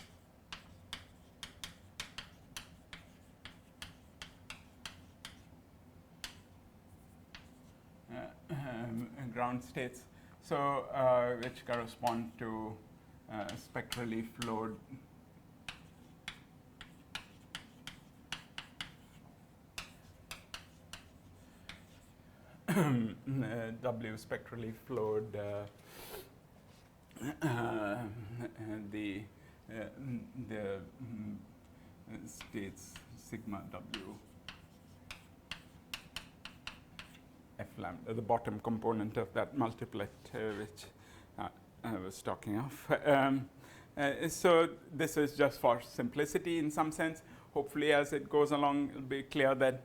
Ground states, so which correspond to spectrally flowed W spectrally flowed the states sigma W F lambda, the bottom component of that multiplet which I was talking of. So this is just for simplicity in some sense. Hopefully as it goes along, it'll be clear that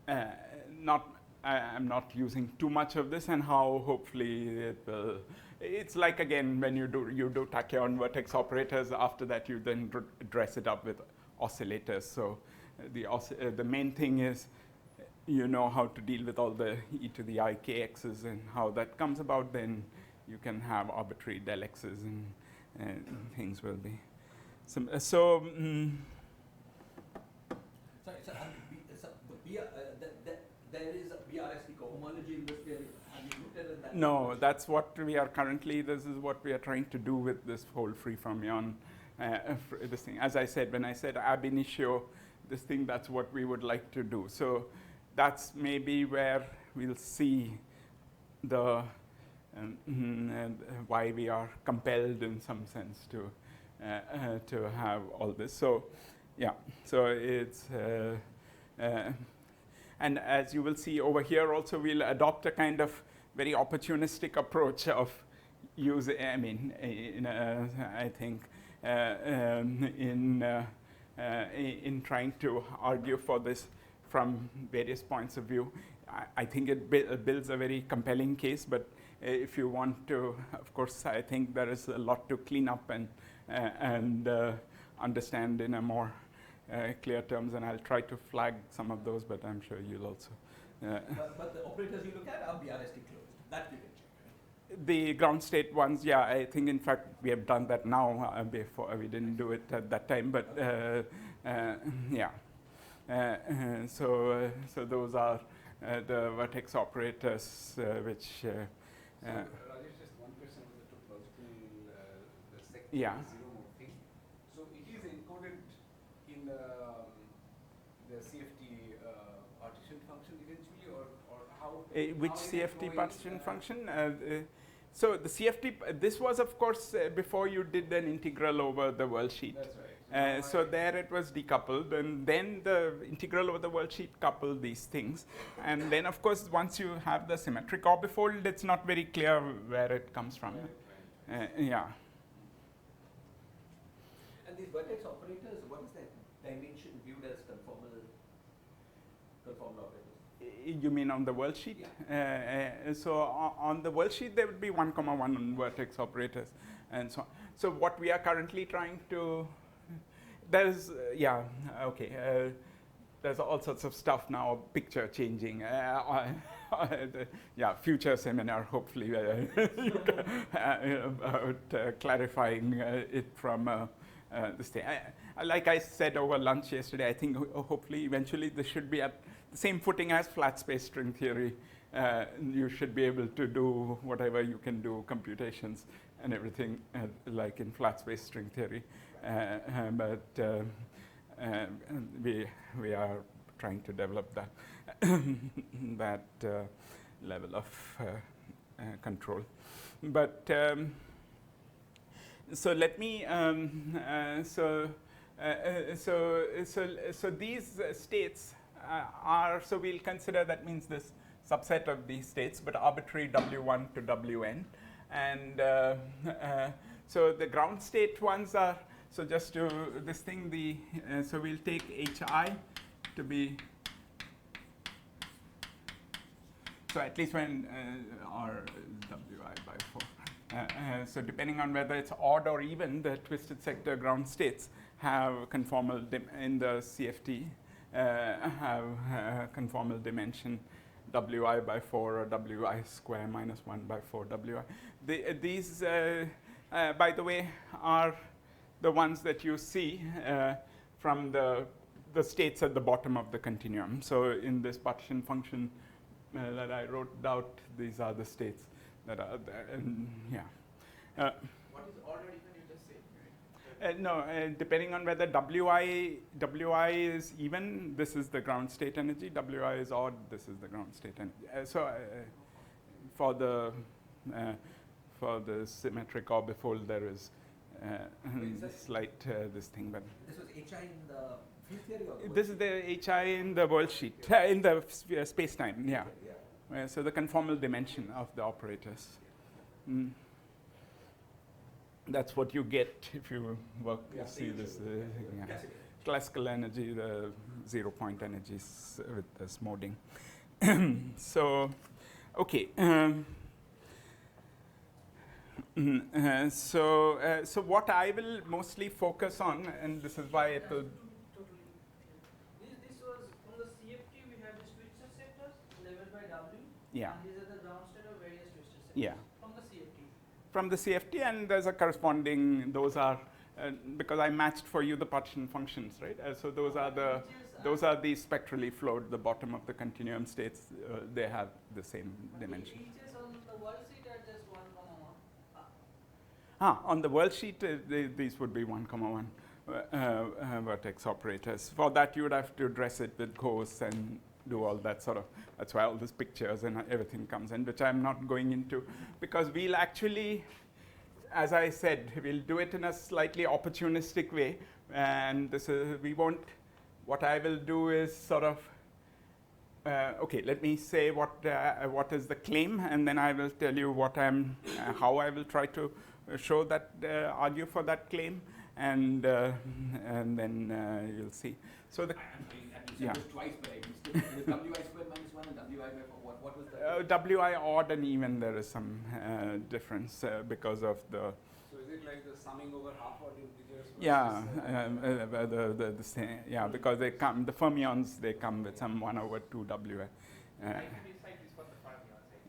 I'm not using too much of this, and how hopefully it will. It's like, again, when you do tachyon vertex operators. After that, you then dress it up with oscillators. So the main thing is you know how to deal with all the e to the I kx's and how that comes about. Then you can have arbitrary del x's and things will be. Sorry, so there is a BRST cohomology in this theory. Have you looked at that? no, that's what we are currently. This is what we are trying to do with this whole free fermion. This thing, as I said, when I said ab initio, this thing, that's what we would like to do. So that's maybe where we'll see the why we are compelled in some sense to have all this. So yeah, so it's and as you will see over here also, we'll adopt a kind of very opportunistic approach of using, I mean, I think in trying to argue for this from various points of view. I think it builds a very compelling case, but if you want to, of course, I think there is a lot to clean up and understand in a more clear terms, and I'll try to flag some of those, but I'm sure you'll also. But the operators you look at are BRST closed. That you can check, right? The ground state ones, yeah, I think in fact we have done that now. Before we didn't do it at that time, but yeah. So those are the vertex operators which. Rajesh, just one question on the topological, the sector Yeah. zero mode thing. So it is encoded in the CFT partition function eventually, or how? Which how is it CFT going, partition function? So the CFT, this was of course before you did an integral over the world sheet. That's right. So there it was decoupled, and then the integral over the world sheet coupled these things. And then of course once you have the symmetric orbifold, it's not very clear where it comes from. Yeah. And these vertex operators, what is their dimension viewed as conformal operators? You mean on the world sheet? Yeah. So on the world sheet there would be 1,1 vertex operators and so on. So what we are currently trying to, there's there's all sorts of stuff now, picture changing. Yeah, future seminar hopefully about clarifying it from this thing. Like I said over lunch yesterday, I think hopefully eventually this should be at the same footing as flat space string theory. You should be able to do whatever you can do, computations and everything like in flat space string theory. But we are trying to develop that that level of control. But so let me so these states are, so we'll consider, that means this subset of these states, but arbitrary W1 to Wn, and so the ground state ones are, so just to this thing, so we'll take Hi to be, so at least when or Wi by 4. So depending on whether it's odd or even, the twisted sector ground states have conformal in the CFT have conformal dimension Wi by 4 or Wi square minus 1 by 4 Wi. These, by the way, are the ones that you see from the states at the bottom of the continuum. So in this partition function that I wrote out, these are the states that are there. And yeah. What is already when you just say? No, depending on whether Wi is even, this is the ground state energy. Wi is odd, this is the ground state energy. So for the symmetric orbifold, there is slight this thing, but This was Hi in the field theory or the this is the Hi in the world sheet, in the space-time. Yeah. So the conformal dimension of the operators. That's what you get if you work. Yeah, See this. Yeah. classical energy, the 0-point energies with this moding. So, okay. So what I will mostly focus on, and this is why it will. Totally clear. This was from the CFT. We have these twistor sectors leveled by W. Yeah. And these are the ground state of various twistor sectors. Yeah. From the CFT. From the CFT, and there's a corresponding. Those are because I matched for you the partition functions, right? So those are the spectrally flowed. The bottom of the continuum states they have the same dimension. Eaches on the world sheet are just 1, 1. On the world sheet, these would be 1, 1 vertex operators. For that, you would have to address it with ghosts and do all that sort of. That's why all these pictures and everything comes in, which I'm not going into, because we'll actually, as I said, we'll do it in a slightly opportunistic way, and this is, we won't. What I will do is sort of. Okay, let me say what is the claim, and then I will tell you what how I will try to show that, argue for that claim, and then you'll see. So the You said this twice, but I missed it. It was WI squared minus 1 and WI by 4. What was that? WI odd and even, there is some difference because of the. So is it like the summing over half-odd integers? Yeah, the same. Yeah, because they come, the fermions, they come with some 1/2 WI.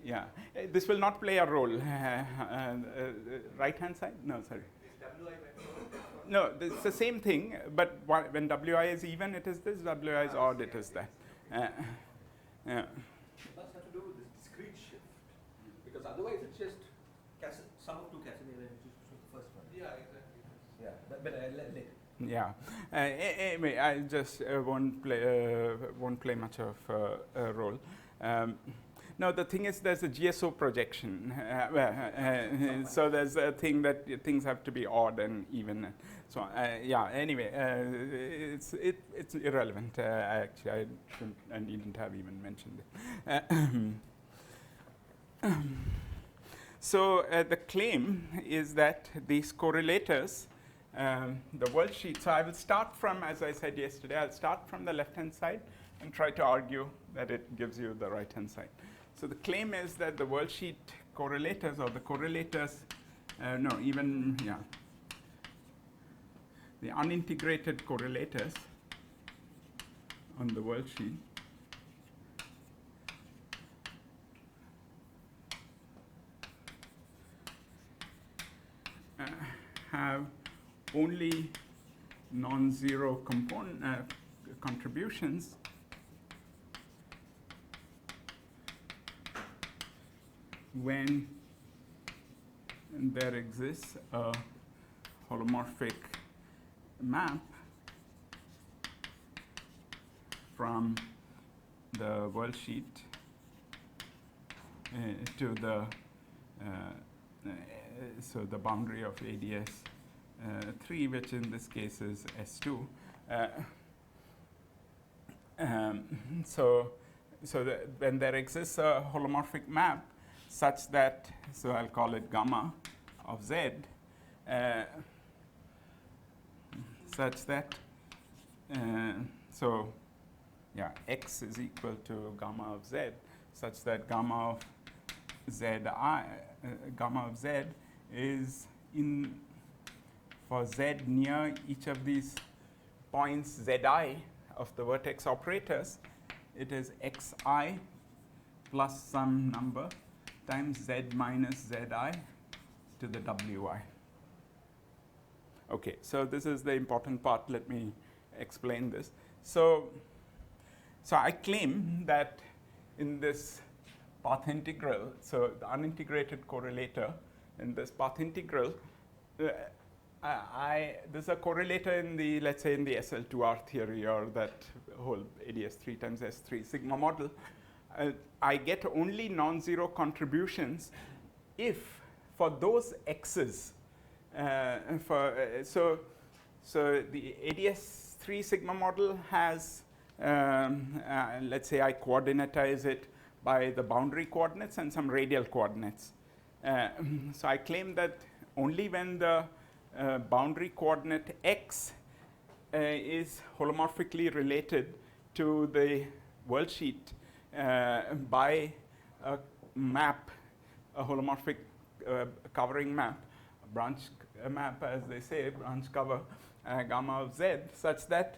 Yeah, this will not play a role. Right hand side? No, sorry. No, it's the same thing, but when WI is even, it is this, WI is odd, it is that. Yeah. It must have to do with this discrete shift, because otherwise it's just sum of two Casimir energies, which was the first one. Yeah, exactly. Yeah, but later. Yeah. Anyway, I just won't play much of a role. No, the thing is, there's a GSO projection. So there's a thing that things have to be odd and even. So yeah. Anyway, it's irrelevant. Actually, I needn't have even mentioned it. So the claim is that these correlators, the world sheet. So I will start from, as I said yesterday, I'll start from the left-hand side and try to argue that it gives you the right-hand side. So the claim is that the world sheet correlators, or the correlators, the unintegrated correlators on the world sheet have only non-zero contributions when there exists a holomorphic map from the world sheet to the so the boundary of AdS3, which in this case is S2. So when there exists a holomorphic map such that, so I'll call it gamma of Z, such that, so yeah, X is equal to gamma of Z, such that gamma of Z is in, for Z near each of these points Zi of the vertex operators, it is Xi plus some number times Z minus Zi to the Wi. Okay, so this is the important part. Let me explain this. So I claim that in this path integral, so the unintegrated correlator in this path integral, there's a correlator in the, let's say in the SL2R theory, or that whole AdS3 times S3 sigma model. I get only non-zero contributions if for those x's, so the AdS3 sigma model has, let's say I coordinatize it by the boundary coordinates and some radial coordinates. So I claim that only when the boundary coordinate x is holomorphically related to the world sheet by a map, a holomorphic covering map, a branch map, as they say, branch cover, gamma of z, such that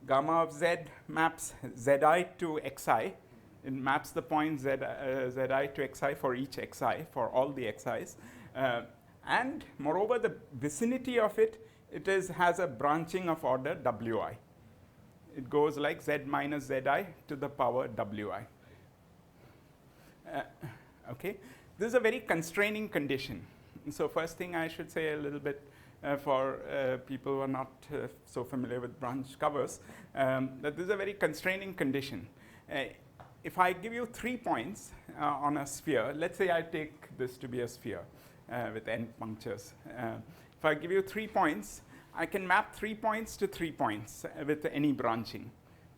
gamma of z maps zi to xi. It maps the point zi to xi for each xi, for all the xi's. And moreover, the vicinity of it, has a branching of order wi. It goes like z minus zi to the power wi. Okay, this is a very constraining condition. So first thing I should say a little bit for people who are not so familiar with branch covers, that this is a very constraining condition. If I give you 3 points on a sphere, let's say I take this to be a sphere with n punctures. If I give you 3 points, I can map 3 points to 3 points with any branching.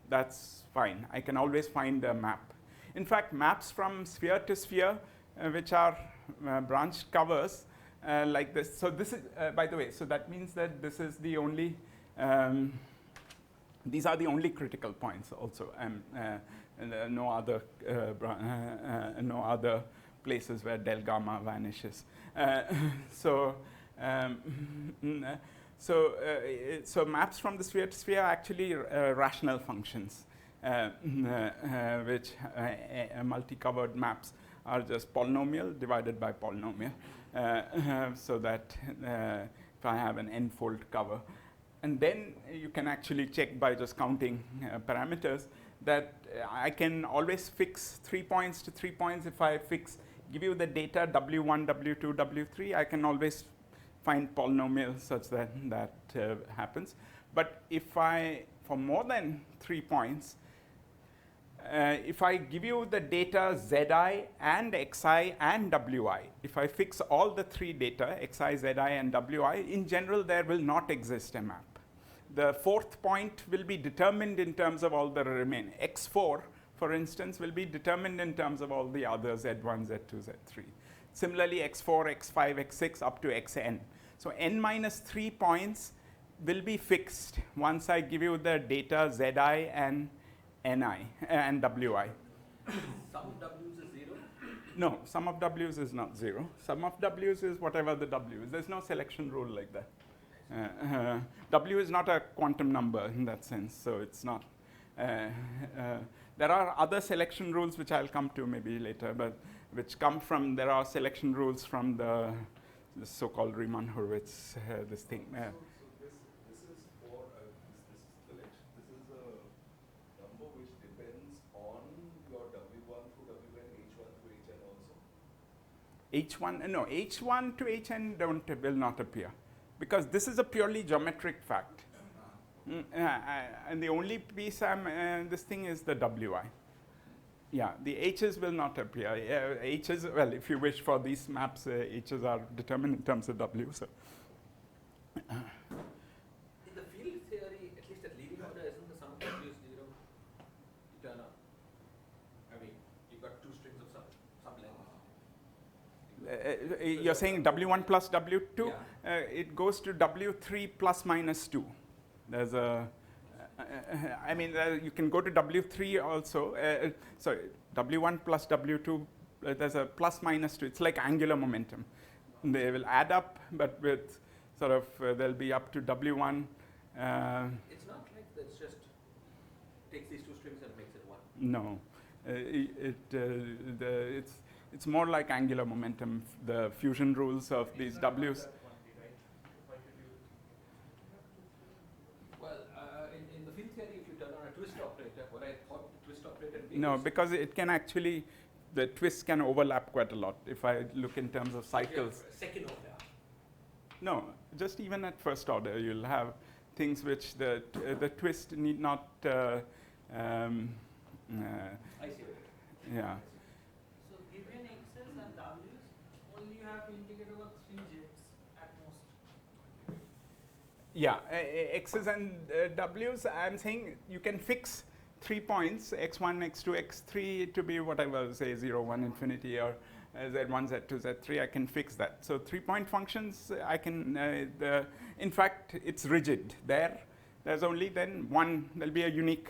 That's fine. I can always find a map. In fact, maps from sphere to sphere, which are branched covers like this. So this is, by the way, so that means that this is the only, these are the only critical points also. No other places where del gamma vanishes. So maps from the sphere to sphere are actually rational functions, which multi-covered maps are just polynomial divided by polynomial, so that if I have an n-fold cover. And then you can actually check by just counting parameters that I can always fix 3 points to 3 points. If I give you the data W1, W2, W3, I can always find polynomials such that that happens. But if for more than 3 points, if I give you the data Zi and Xi and Wi, if I fix all the 3 data, Xi, Zi, and Wi, in general, there will not exist a map. The 4th point will be determined in terms of all the remaining. X4, for instance, will be determined in terms of all the other Z1, Z2, Z3. Similarly, X4, X5, X6 up to Xn. So n minus 3 points will be fixed once I give you the data Zi and Ni and Wi. Sum of W's is 0? No, sum of W's is not 0. Sum of W's is whatever the W is. There's no selection rule like that. W is not a quantum number in that sense, so it's not. There are other selection rules which I'll come to maybe later, but which come from, there are selection rules from the so-called Riemann-Hurwitz, this thing. So this is for this selection. This is a number which depends on your W1 through Wn, H1 through Hn also? H1, no, H1 to Hn will not appear, because this is a purely geometric fact. And the only piece this thing is the Wi. Yeah, the H's will not appear. H's, well, if you wish for these maps, H's are determined in terms of W. So. In the field theory, at least at leading order, isn't the sum of W 0? Eternal. I mean, you've got 2 strings of sublength. You're saying W1 plus W2? Yeah. It goes to W3 plus minus 2. There's a, I mean, you can go to W3 also. Sorry, W1 plus W2, there's a plus minus 2. It's like angular momentum. They will add up, but with sort of, they'll be up to W1. It's not like it's just takes these 2 strings and makes it 1. No. It's more like angular momentum, the fusion rules of these W's. Well, in the field theory, if you turn on a twist operator, what I thought the twist operator means. No, because it can actually, the twists can overlap quite a lot if I look in terms of cycles. Second order. No, just even at first order, you'll have things which the twist need not. I see. Yeah. So given X's and W's, only you have to integrate over 3 Z's at most. Yeah, X's and W's, I'm saying you can fix 3 points, X1, X2, X3 to be whatever, say 0, 1, infinity, or Z1, Z2, Z3, I can fix that. So 3-point functions, I can, in fact, it's rigid. There, there's only then one, there'll be a unique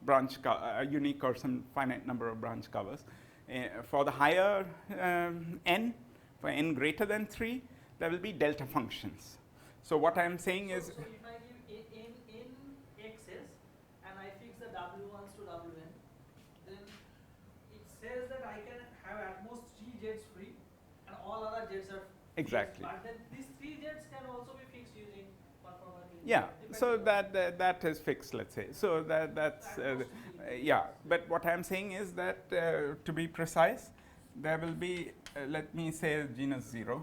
branch, a unique or some finite number of branch covers. For the higher n, for n greater than 3, there will be delta functions. So what I'm saying is, So if I give n x's and I fix the w1s to wn, then it says that I can have at most 3 jets free and all other jets are exactly. fixed. But then these 3 jets can also be fixed using conformal. Yeah, so that is fixed, let's say. So that's, yeah. But what I'm saying is that, to be precise, there will be, let me say genus 0.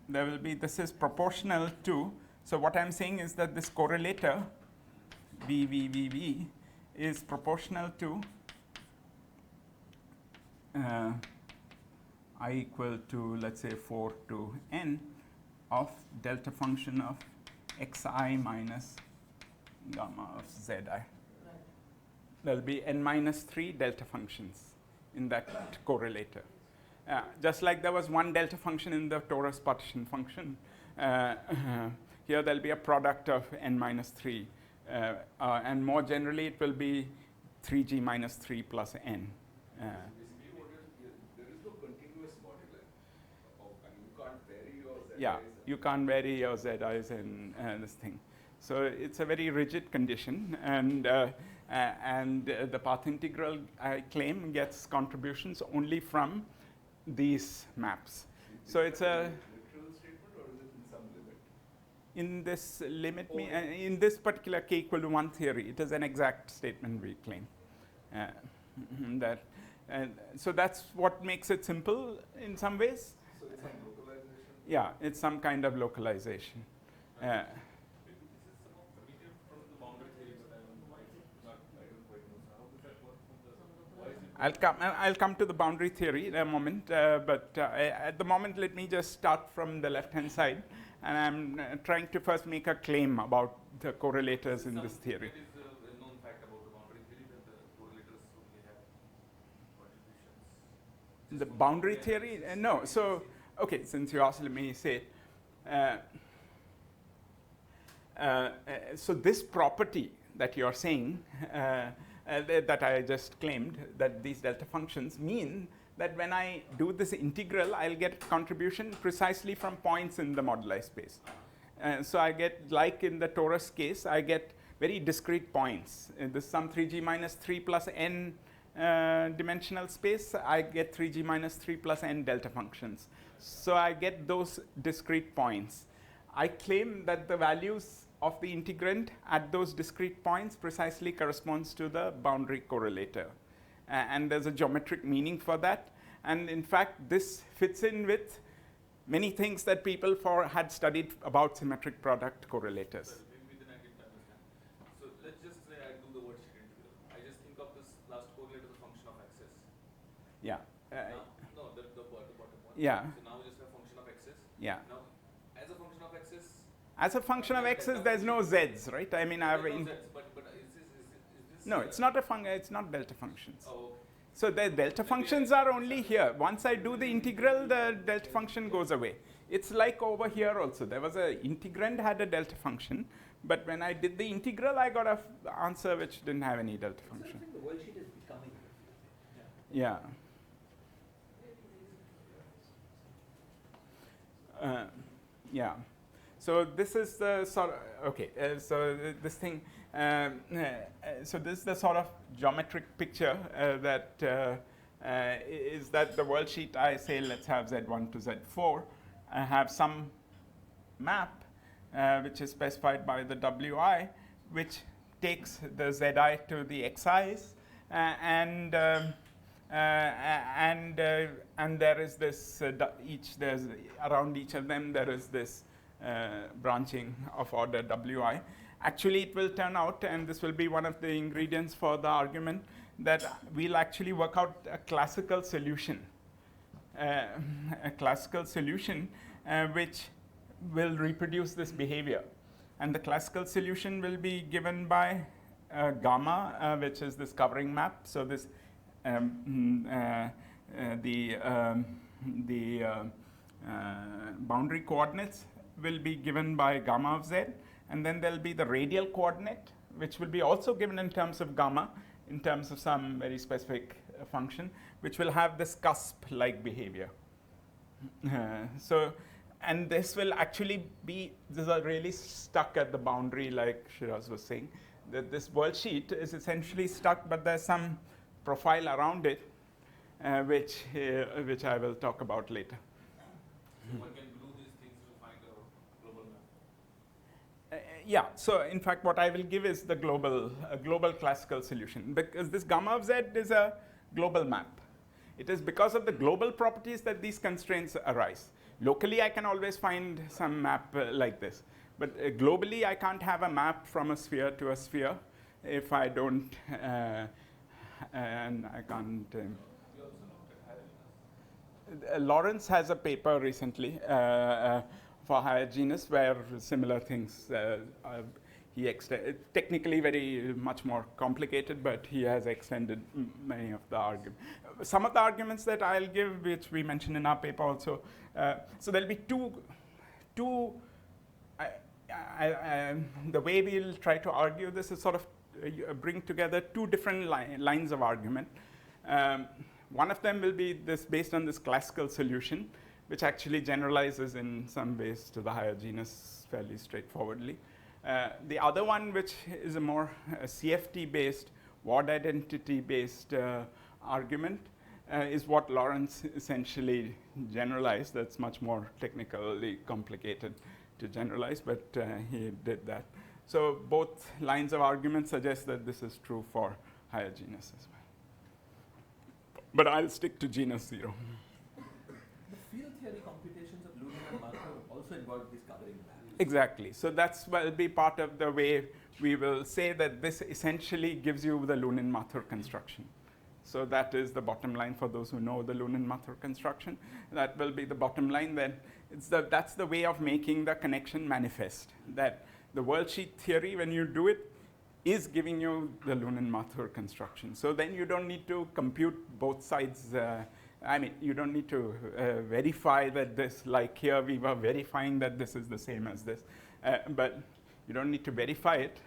There will be, this is proportional to, so what I'm saying is that this correlator, V is proportional to I equal to, let's say, 4 to n of delta function of xi minus gamma of zi. There will be n minus 3 delta functions in that correlator. Just like there was one delta function in the torus partition function, here there will be a product of n minus 3. And more generally, it will be 3g minus 3 plus n. Basically, what there is no continuous modular. You can't vary your z. Yeah, you can't vary your zi's in this thing. So it's a very rigid condition, and the path integral, I claim, gets contributions only from these maps. So it's a literal statement, or is it in some limit? in this limit, in this particular k equal to 1 theory, it is an exact statement we claim. So that's what makes it simple in some ways. So it's some localization? Yeah, it's some kind of localization. Maybe this is somehow permitted from the boundary theory, but I don't quite know. So how does that work from the, why is it? I'll come to the boundary theory in a moment, but at the moment, let me just start from the left-hand side, and I'm trying to first make a claim about the correlators in this theory. There is a well-known fact about the boundary theory that the correlators only have contributions. The boundary theory? No. So, okay, since you asked, let me say it. So this property that you're saying, that I just claimed, that these delta functions mean that when I do this integral, I'll get contribution precisely from points in the moduli space. So I get, like in the torus case, I get very discrete points. In this some 3g minus 3 plus n dimensional space, I get 3g minus 3 plus n delta functions. So I get those discrete points. I claim that the values of the integrand at those discrete points precisely corresponds to the boundary correlator. And there's a geometric meaning for that. And in fact, this fits in with many things that people had studied about symmetric product correlators. So maybe then I didn't understand. So let's just say I do the wordsheet integral. I just think of this last correlator as a function of axis. Yeah. No, the bottom one. Yeah. So now just a function of axis. Yeah. Now, as a function of axis. As a function of x's, there's no z's, right? I mean, I've There's no z's, but is this? no, it's not a function. It's not delta functions. Oh, okay. So the delta functions are only here. Once I do the integral, the delta function goes away. It's like over here also. There was a integrand had a delta function, but when I did the integral, I got an answer which didn't have any delta function. I think the worldsheet is becoming. Yeah. Yeah. So this is the sort of, okay, this thing, so this is the sort of geometric picture that is that the worldsheet, I say let's have Z1 to Z4, I have some map which is specified by the WI, which takes the Zi to the Xi's, and there is this, there's around each of them there is this branching of order Wi. Actually, it will turn out, and this will be one of the ingredients for the argument, that we'll actually work out a classical solution, which will reproduce this behavior. And the classical solution will be given by gamma, which is this covering map. So this boundary coordinates will be given by gamma of z, And then there'll be the radial coordinate, which will be also given in terms of gamma, in terms of some very specific function, which will have this cusp-like behavior. And this will actually be, these are really stuck at the boundary, like Shiraz was saying. That this world sheet is essentially stuck, but there's some profile around it, which I will talk about later. So one can glue these things to find a global map. Yeah, so in fact what I will give is the global classical solution, because this gamma of z is a global map. It is because of the global properties that these constraints arise. Locally I can always find some map like this, but globally I can't have a map from a sphere to a sphere if I don't, and I can't. Lawrence has a paper recently for higher genus where similar things, technically very much more complicated, but he has extended many of the arguments. Some of the arguments that I'll give, which we mentioned in our paper also, so there'll be the way we'll try to argue this is sort of bring together two different lines of argument. One of them will be this based on this classical solution, which actually generalizes in some ways to the higher genus fairly straightforwardly. The other one, which is a more CFT-based, word identity-based argument, is what Lawrence essentially generalized. That's much more technically complicated to generalize, but he did that. So both lines of argument suggest that this is true for higher genus as well. But I'll stick to genus 0. The field theory computations of Lunin and Markov also involve this covering map. Exactly. So that's will be part of the way we will say that this essentially gives you the Lunin-Mathur construction. So that is the bottom line for those who know the Lunin-Mathur construction. That will be the bottom line. Then that's the way of making the connection manifest. That the world sheet theory, when you do it, is giving you the Lunin-Mathur construction. So then you don't need to compute both sides. You don't need to verify that this, like here we were verifying that this is the same as this. But you don't need to verify it.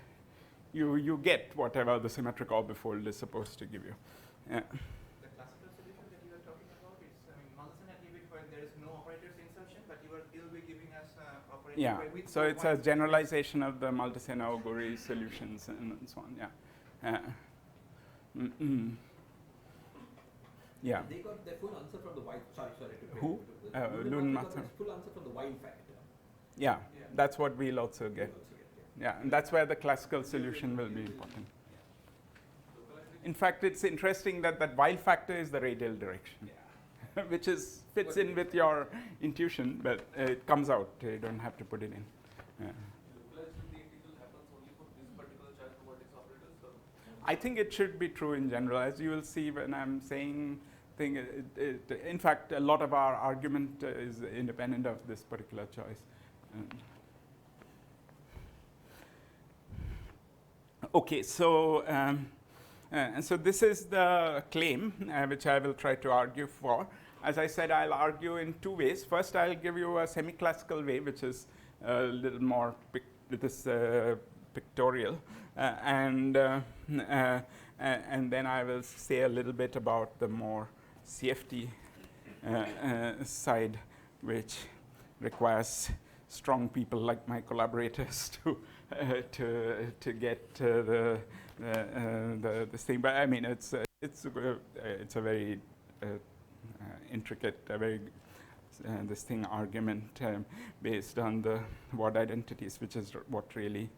You get whatever the symmetric orbifold is supposed to give you. The classical solution that you are talking about is, Malthouse and Leavitt, where there is no operators insertion, but you'll be giving us operators. Yeah, so it's a generalization of the Malthouse-Oguri solutions and so on, yeah. Yeah. They got their full answer from the Wien. Sorry. Who? Lunin-Mathur. Full answer from the Wien factor. Yeah, that's what we'll also get. Yeah, and that's where the classical solution will be important. In fact, it's interesting that that Wien factor is the radial direction, which fits in with your intuition, but it comes out. You don't have to put it in. Yeah. Localization, the integral happens only for this particular child vertex operators? Or? I think it should be true in general. As you will see when I'm saying thing, in fact, a lot of our argument is independent of this particular choice. Okay, so and so this is the claim which I will try to argue for. As I said, I'll argue in two ways. First, I'll give you a semi-classical way, which is a little more pictorial, and then I will say a little bit about the more CFT side, which requires strong people like my collaborators to get this thing. But I mean, it's a very intricate, this thing argument based on the word identities, which is what really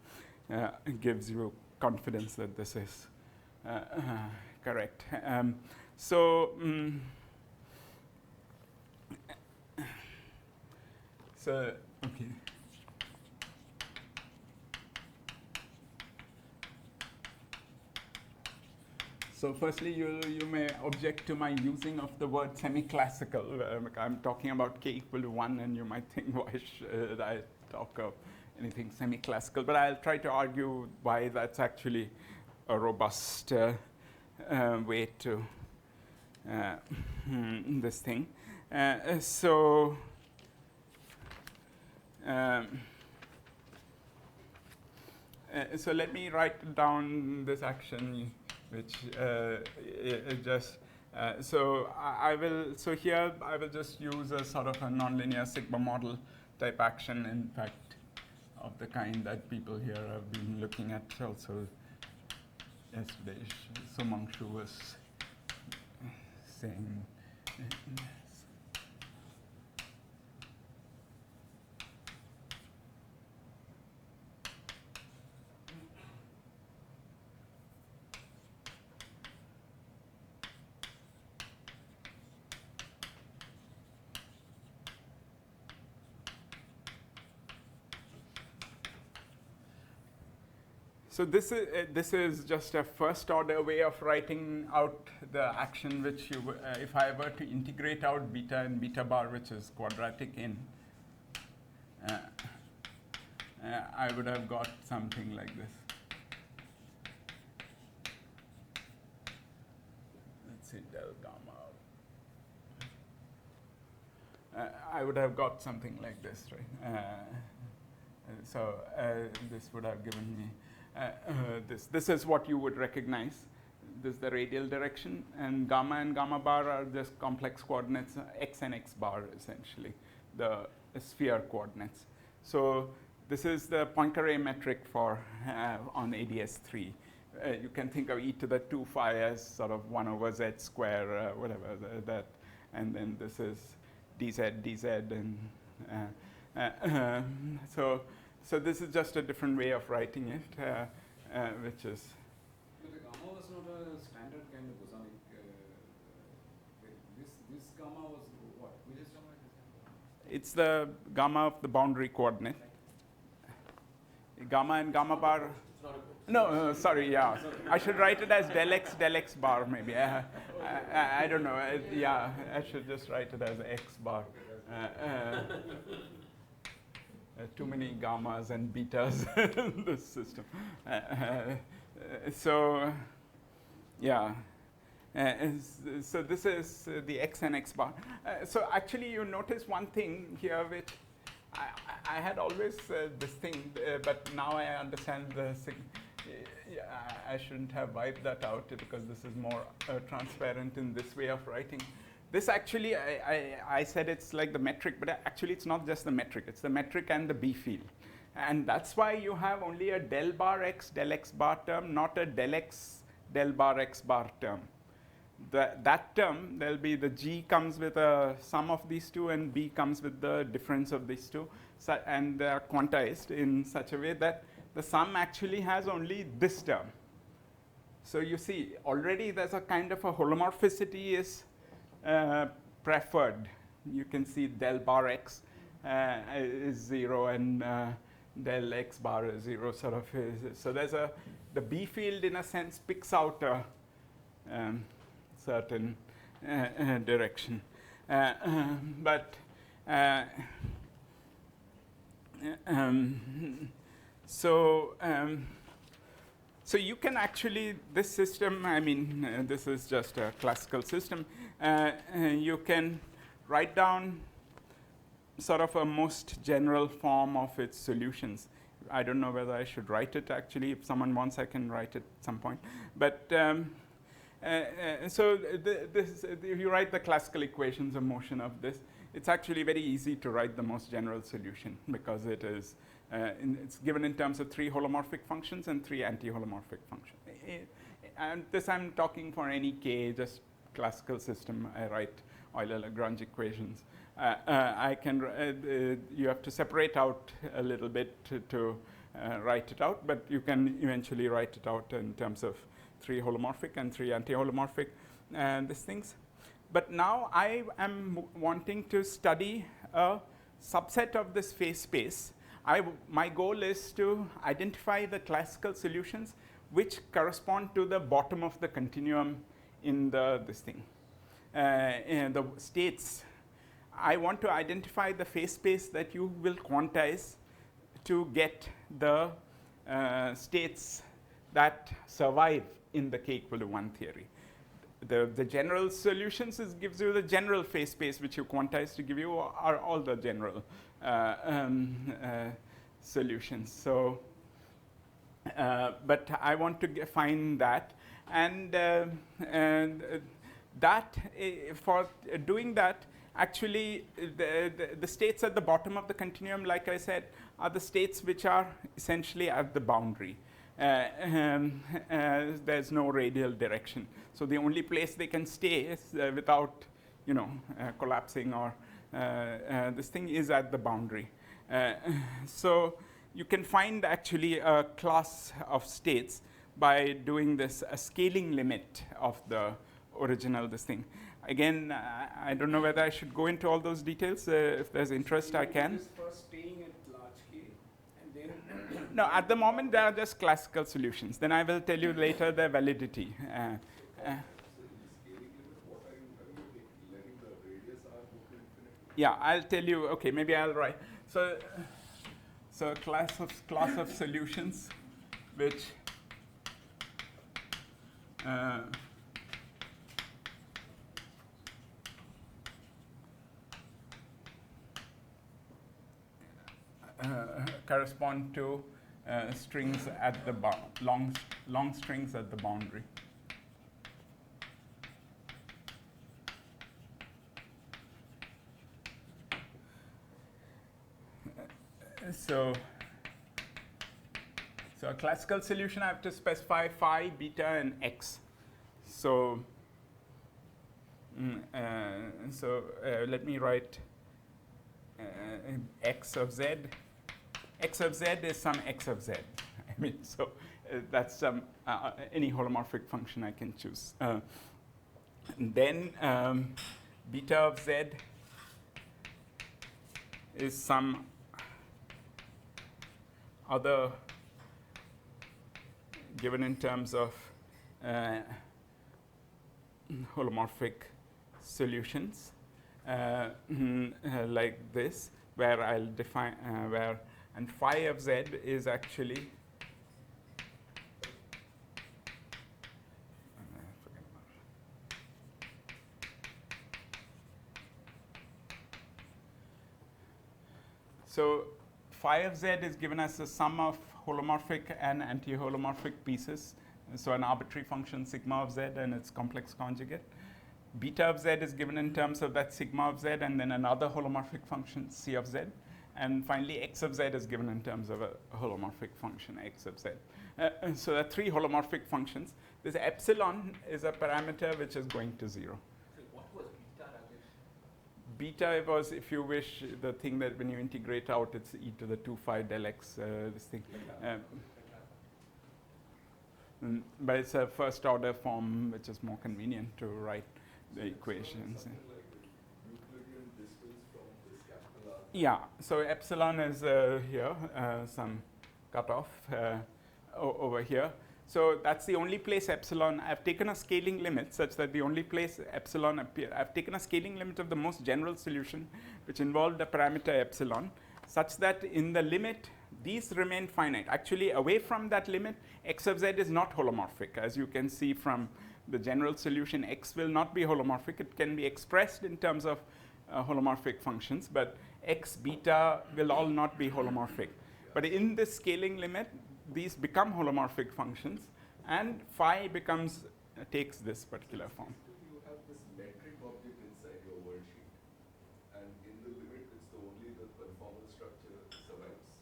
gives you confidence that this is correct. So okay. So firstly, you may object to my using of the word semi-classical. I'm talking about k equal to 1, and you might think, why should I talk of anything semi-classical? But I'll try to argue why that's actually a robust way to this thing. So let me write down this action, which it just. I will. So here I will just use a sort of a nonlinear sigma model type action. In fact, of the kind that people here have been looking at also yesterday. Sumangshu was saying. So this is just a first order way of writing out the action which you, if I were to integrate out beta and beta bar, which is quadratic in, I would have got something like this. Let's see, del gamma. I would have got something like this, right? This would have given me this is what you would recognize. This is the radial direction, and gamma bar are just complex coordinates, x and x bar essentially, the sphere coordinates. So this is the Poincare metric for on AdS3. You can think of e to the 2 phi as sort of 1 over z square, whatever that, and then this is dz, and so this is just a different way of writing it, which is. But the gamma was not a standard kind of bosonic. This gamma was what? Which is gamma? It's the gamma of the boundary coordinate. Gamma and gamma bar. No, sorry, yeah. I should write it as del x bar maybe. I don't know. Yeah, I should just write it as x bar. Too many gammas and betas in this system. Yeah. So this is the x and x bar. So actually you notice one thing here which I had always this thing, but now I understand the I shouldn't have wiped that out because this is more transparent in this way of writing. This actually, I said it's like the metric, but actually it's not just the metric. It's the metric and the B field. And that's why you have only a del bar x, del x bar term, not a del x, del bar x bar term. That term, there'll be the G comes with a sum of these two and B comes with the difference of these two. So, and they are quantized in such a way that the sum actually has only this term. So you see, already there's a kind of a holomorphicity is preferred. You can see del bar x is 0 and del x bar is 0 sort of is. So there's the B field in a sense picks out a certain direction. So you can actually, this system, I mean, this is just a classical system. You can write down sort of a most general form of its solutions. I don't know whether I should write it actually. If someone wants, I can write it at some point. But if you write the classical equations of motion of this, it's actually very easy to write the most general solution because it is it's given in terms of 3 holomorphic functions and 3 anti-holomorphic functions. And this I'm talking for any k, just classical system. I write Euler-Lagrange equations. I can you have to separate out a little bit to write it out, but you can eventually write it out in terms of 3 holomorphic and 3 anti-holomorphic these things. But now I am wanting to study a subset of this phase space. My goal is to identify the classical solutions which correspond to the bottom of the continuum in this thing. In the states, I want to identify the phase space that you will quantize to get the states that survive in the k equal to 1 theory. The general solutions gives you the general phase space which you quantize to give you are all the general solutions. So But I want to find that, and that for doing that, actually the states at the bottom of the continuum, like I said, are the states which are essentially at the boundary. There's no radial direction, so the only place they can stay is without, collapsing or this thing is at the boundary. So you can find actually a class of states by doing this scaling limit of the original this thing. Again, I don't know whether I should go into all those details. If there's interest, I can. Just for staying at large K, and then No, at the moment they are just classical solutions. Then I will tell you later their validity. So in the scaling limit, what are you letting the radius R go to infinity? Yeah, I'll tell you. Okay, maybe I'll write. So class of solutions, which correspond to strings at the long strings at the boundary. So a classical solution, I have to specify phi, beta, and x. So let me write x of z. X of z is some x of z. I mean, so that's some any holomorphic function I can choose. Then beta of z is some other given in terms of holomorphic solutions like this, where I'll define and phi of z is actually so phi of z is given as a sum of holomorphic and anti-holomorphic pieces. So an arbitrary function sigma of z and its complex conjugate. Beta of z is given in terms of that sigma of z and then another holomorphic function c of z. And finally, x of z is given in terms of a holomorphic function x of z. So there are three holomorphic functions. This epsilon is a parameter which is going to 0. So what was beta, Rajesh? Beta was, if you wish, the thing that when you integrate out, it's e to the 2 phi del x, this thing. But it's a first order form which is more convenient to write the equations. Something like Euclidean distance from this capital R. Yeah, so epsilon is here, some cutoff over here. So that's the only place epsilon. I've taken a scaling limit such that the only place epsilon appears. I've taken a scaling limit of the most general solution, which involved a parameter epsilon, such that in the limit, these remain finite. Actually, away from that limit, x of z is not holomorphic. As you can see from the general solution, x will not be holomorphic. It can be expressed in terms of holomorphic functions, but x, beta will all not be holomorphic. But in this scaling limit, these become holomorphic functions, and phi becomes takes this particular form. You have this metric object inside your worldsheet, and in the limit, it's only the conformal structure survives.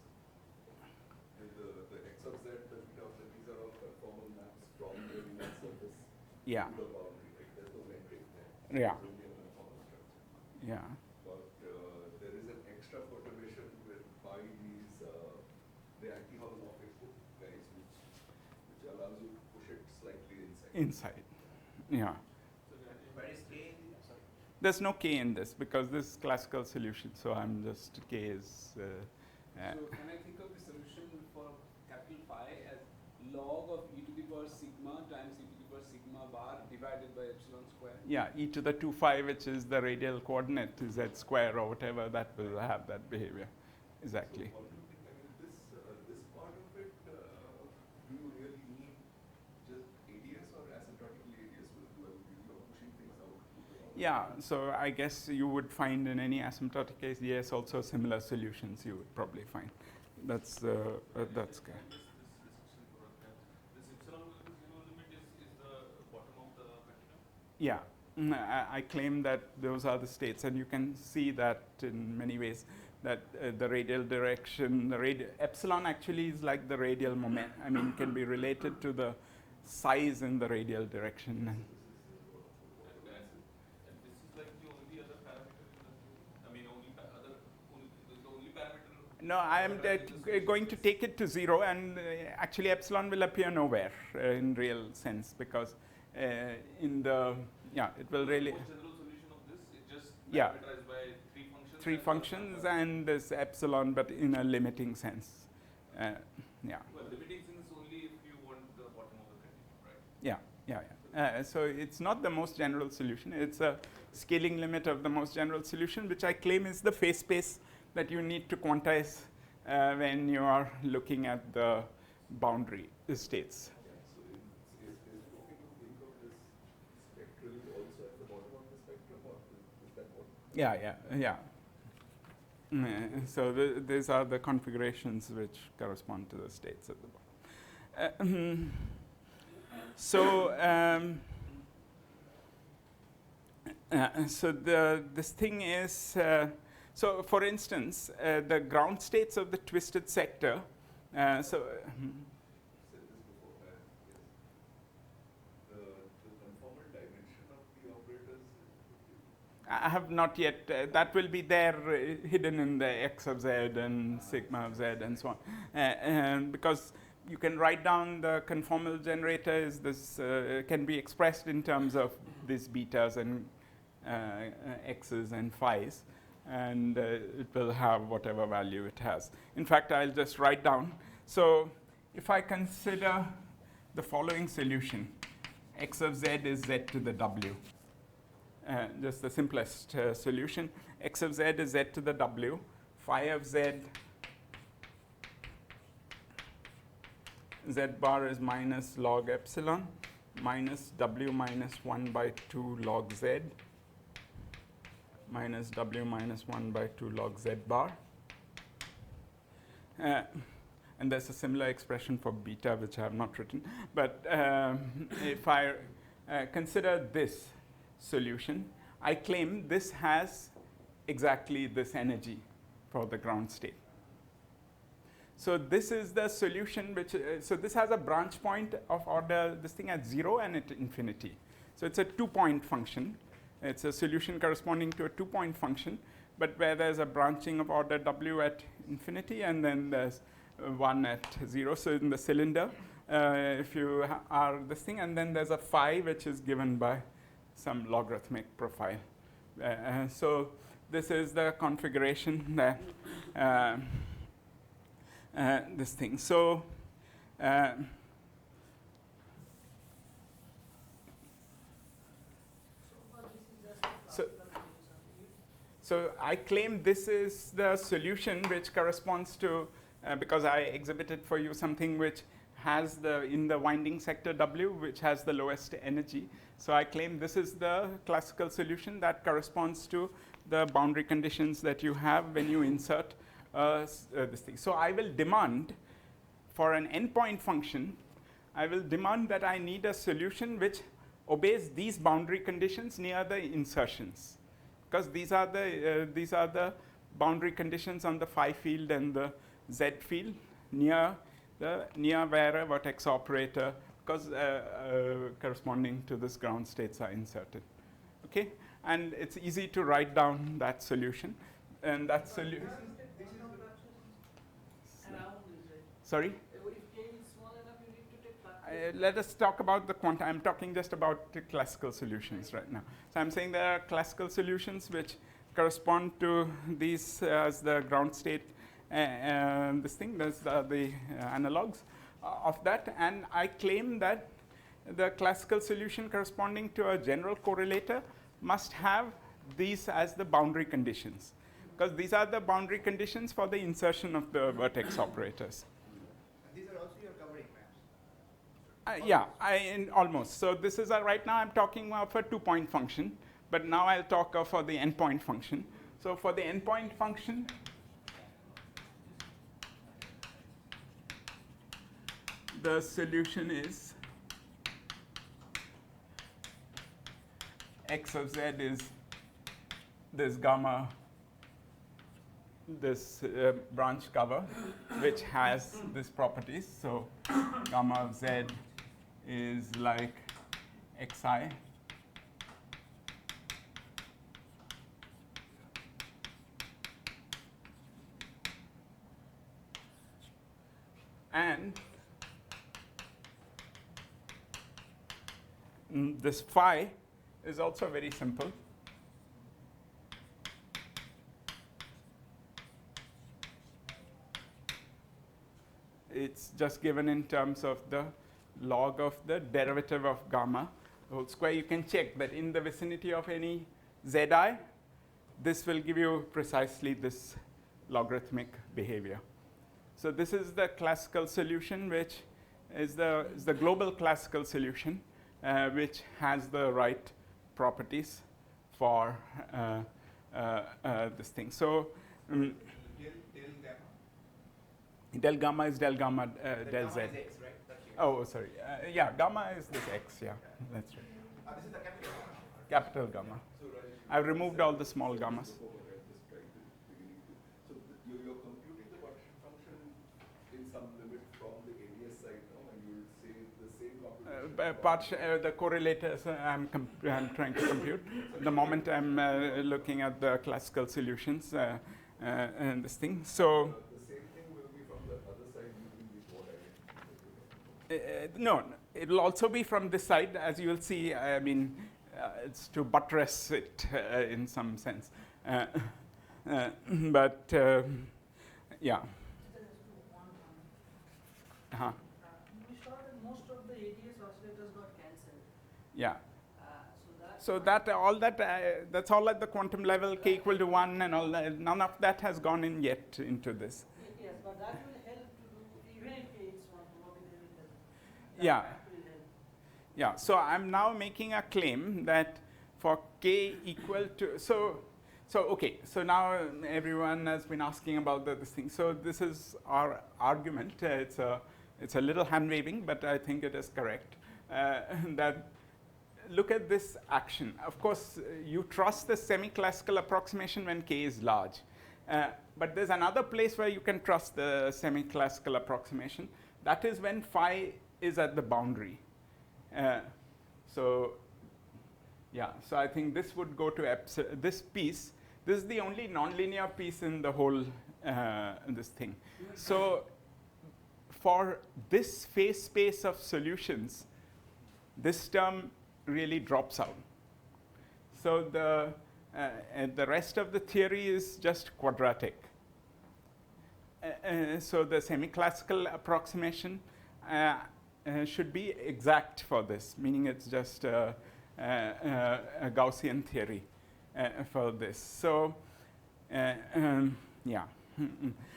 And the x of z, the beta of z, these are all conformal maps from the Riemann surface Yeah. to the boundary. Like there's no metric there. Yeah. It's only a conformal structure. Yeah. But there is an extra perturbation by these the anti-holomorphic guys, which allows you to push it slightly inside. Inside. Yeah. So where is K? Sorry. There's no k in this because this is classical solution. So I'm just k is. So can I think of the solution for capital phi as log of e to the power sigma times e to the power sigma bar divided by epsilon square? Yeah, e to the 2 phi, which is the radial coordinate, z square or whatever, that will have that behavior. Exactly. So what do you think? I mean, this part of it, do you really need just AdS or asymptotically AdS will you're pushing things out? Yeah, so I guess you would find in any asymptotic case, yes, also similar solutions you would probably find. That's good. This restriction Yeah, I claim that those are the states, and you can see that in many ways. That the radial direction, epsilon actually is like the radial moment. I mean, can be related to the size in the radial direction. And this is like the only other parameter in the, I mean, the only parameter. No, I am going to take it to 0, and actually epsilon will appear nowhere in real sense, because in the, it will really. The general solution of this is just Yeah. parameterized by Three functions and this epsilon, but in a limiting sense. Yeah. Well, limiting sense only if you want the bottom of the continuum, right? Yeah. So it's not the most general solution. It's a scaling limit of the most general solution, which I claim is the phase space that you need to quantize when you are looking at the boundary states. So is it okay to think of this spectrally also at the bottom of the spectrum, or is that what? Yeah. So these are the configurations which correspond to the states at the bottom. So this thing is, so for instance, the ground states of the twisted sector. Said this before, yes. The conformal dimension of the operators. I have not yet, that will be there hidden in the x of z and sigma of z and so on. Because you can write down the conformal generator is this, can be expressed in terms of these betas and x's and phi's, and it will have whatever value it has. In fact, I'll just write down. So if I consider the following solution, x of z is z to the w. Just the simplest solution. X of z is z to the w. Phi of z, z bar is minus log epsilon, minus w minus 1 by 2 log z, minus w minus 1 by 2 log z bar. And there's a similar expression for beta, which I have not written. But if I consider this solution, I claim this has exactly this energy for the ground state. So this is the solution which, so this has a branch point of order, this thing at 0 and at infinity. So it's a 2-point function. It's a solution corresponding to a 2-point function, but where there's a branching of order w at infinity, and then there's 1 at 0. So in the cylinder, if you are this thing, and then there's a phi which is given by some logarithmic profile. So this is the configuration that this thing. So so I claim this is the solution which corresponds to, because I exhibited for you something which has the, in the winding sector W, which has the lowest energy. So I claim this is the classical solution that corresponds to the boundary conditions that you have when you insert this thing. So I will demand for an endpoint function, I will demand that I need a solution which obeys these boundary conditions near the insertions. Because these are the boundary conditions on the phi field and the z field near where a vertex operator, because corresponding to this ground states are inserted. Okay, and it's easy to write down that solution, and that solution. Sorry. If k is small enough, you need to take Let us talk about the quanta. I'm talking just about the classical solutions right now. So I'm saying there are classical solutions which correspond to these as the ground state. This thing, there's the analogs of that, and I claim that the classical solution corresponding to a general correlator must have these as the boundary conditions, because these are the boundary conditions for the insertion of the vertex operators. And these are also your covering maps? Almost. So this is right now I'm talking of a 2-point function, but now I'll talk for the endpoint function. So for the endpoint function, the solution is x of z is this gamma, this branch cover, which has these properties. So gamma of z is like xi. And this phi is also very simple. It's just given in terms of the log of the derivative of gamma whole square. You can check that in the vicinity of any zi, this will give you precisely this logarithmic behavior. So this is the classical solution, which is the global classical solution, which has the right properties for this thing. So del gamma is del gamma del z. Gamma is x, right? That's here. Oh, sorry. Yeah, gamma is this x. Yeah, that's right. This is the capital gamma. Capital gamma. So Rajesh, I've removed all the small gammas. So you're computing the partition function in some limit from the AdS side now, and you'll say the same computation. The correlators I'm trying to compute. The moment I'm looking at the classical solutions and this thing. So The same thing will be from the other side using the coordinate. no, it'll also be from this side, as you will see. I mean, it's to buttress it in some sense. But yeah. Uh-huh. We saw that most of the AdS oscillators got cancelled. Yeah. So That's all at the quantum level, k equal to 1 and all that. None of that has gone in yet into this. yes, but that will help to do, even if k is 1, probably they will help. Yeah. That will help. Yeah, so I'm now making a claim that for k equal to, so now everyone has been asking about this thing. So this is our argument. It's a little hand waving, but I think it is correct. That look at this action. Of course, you trust the semi-classical approximation when k is large. But there's another place where you can trust the semi-classical approximation. That is when phi is at the boundary. So I think this would go to this piece. This is the only nonlinear piece in the whole this thing. So for this phase space of solutions, this term really drops out. So the rest of the theory is just quadratic. So the semi-classical approximation should be exact for this, meaning it's just a Gaussian theory for this. So yeah,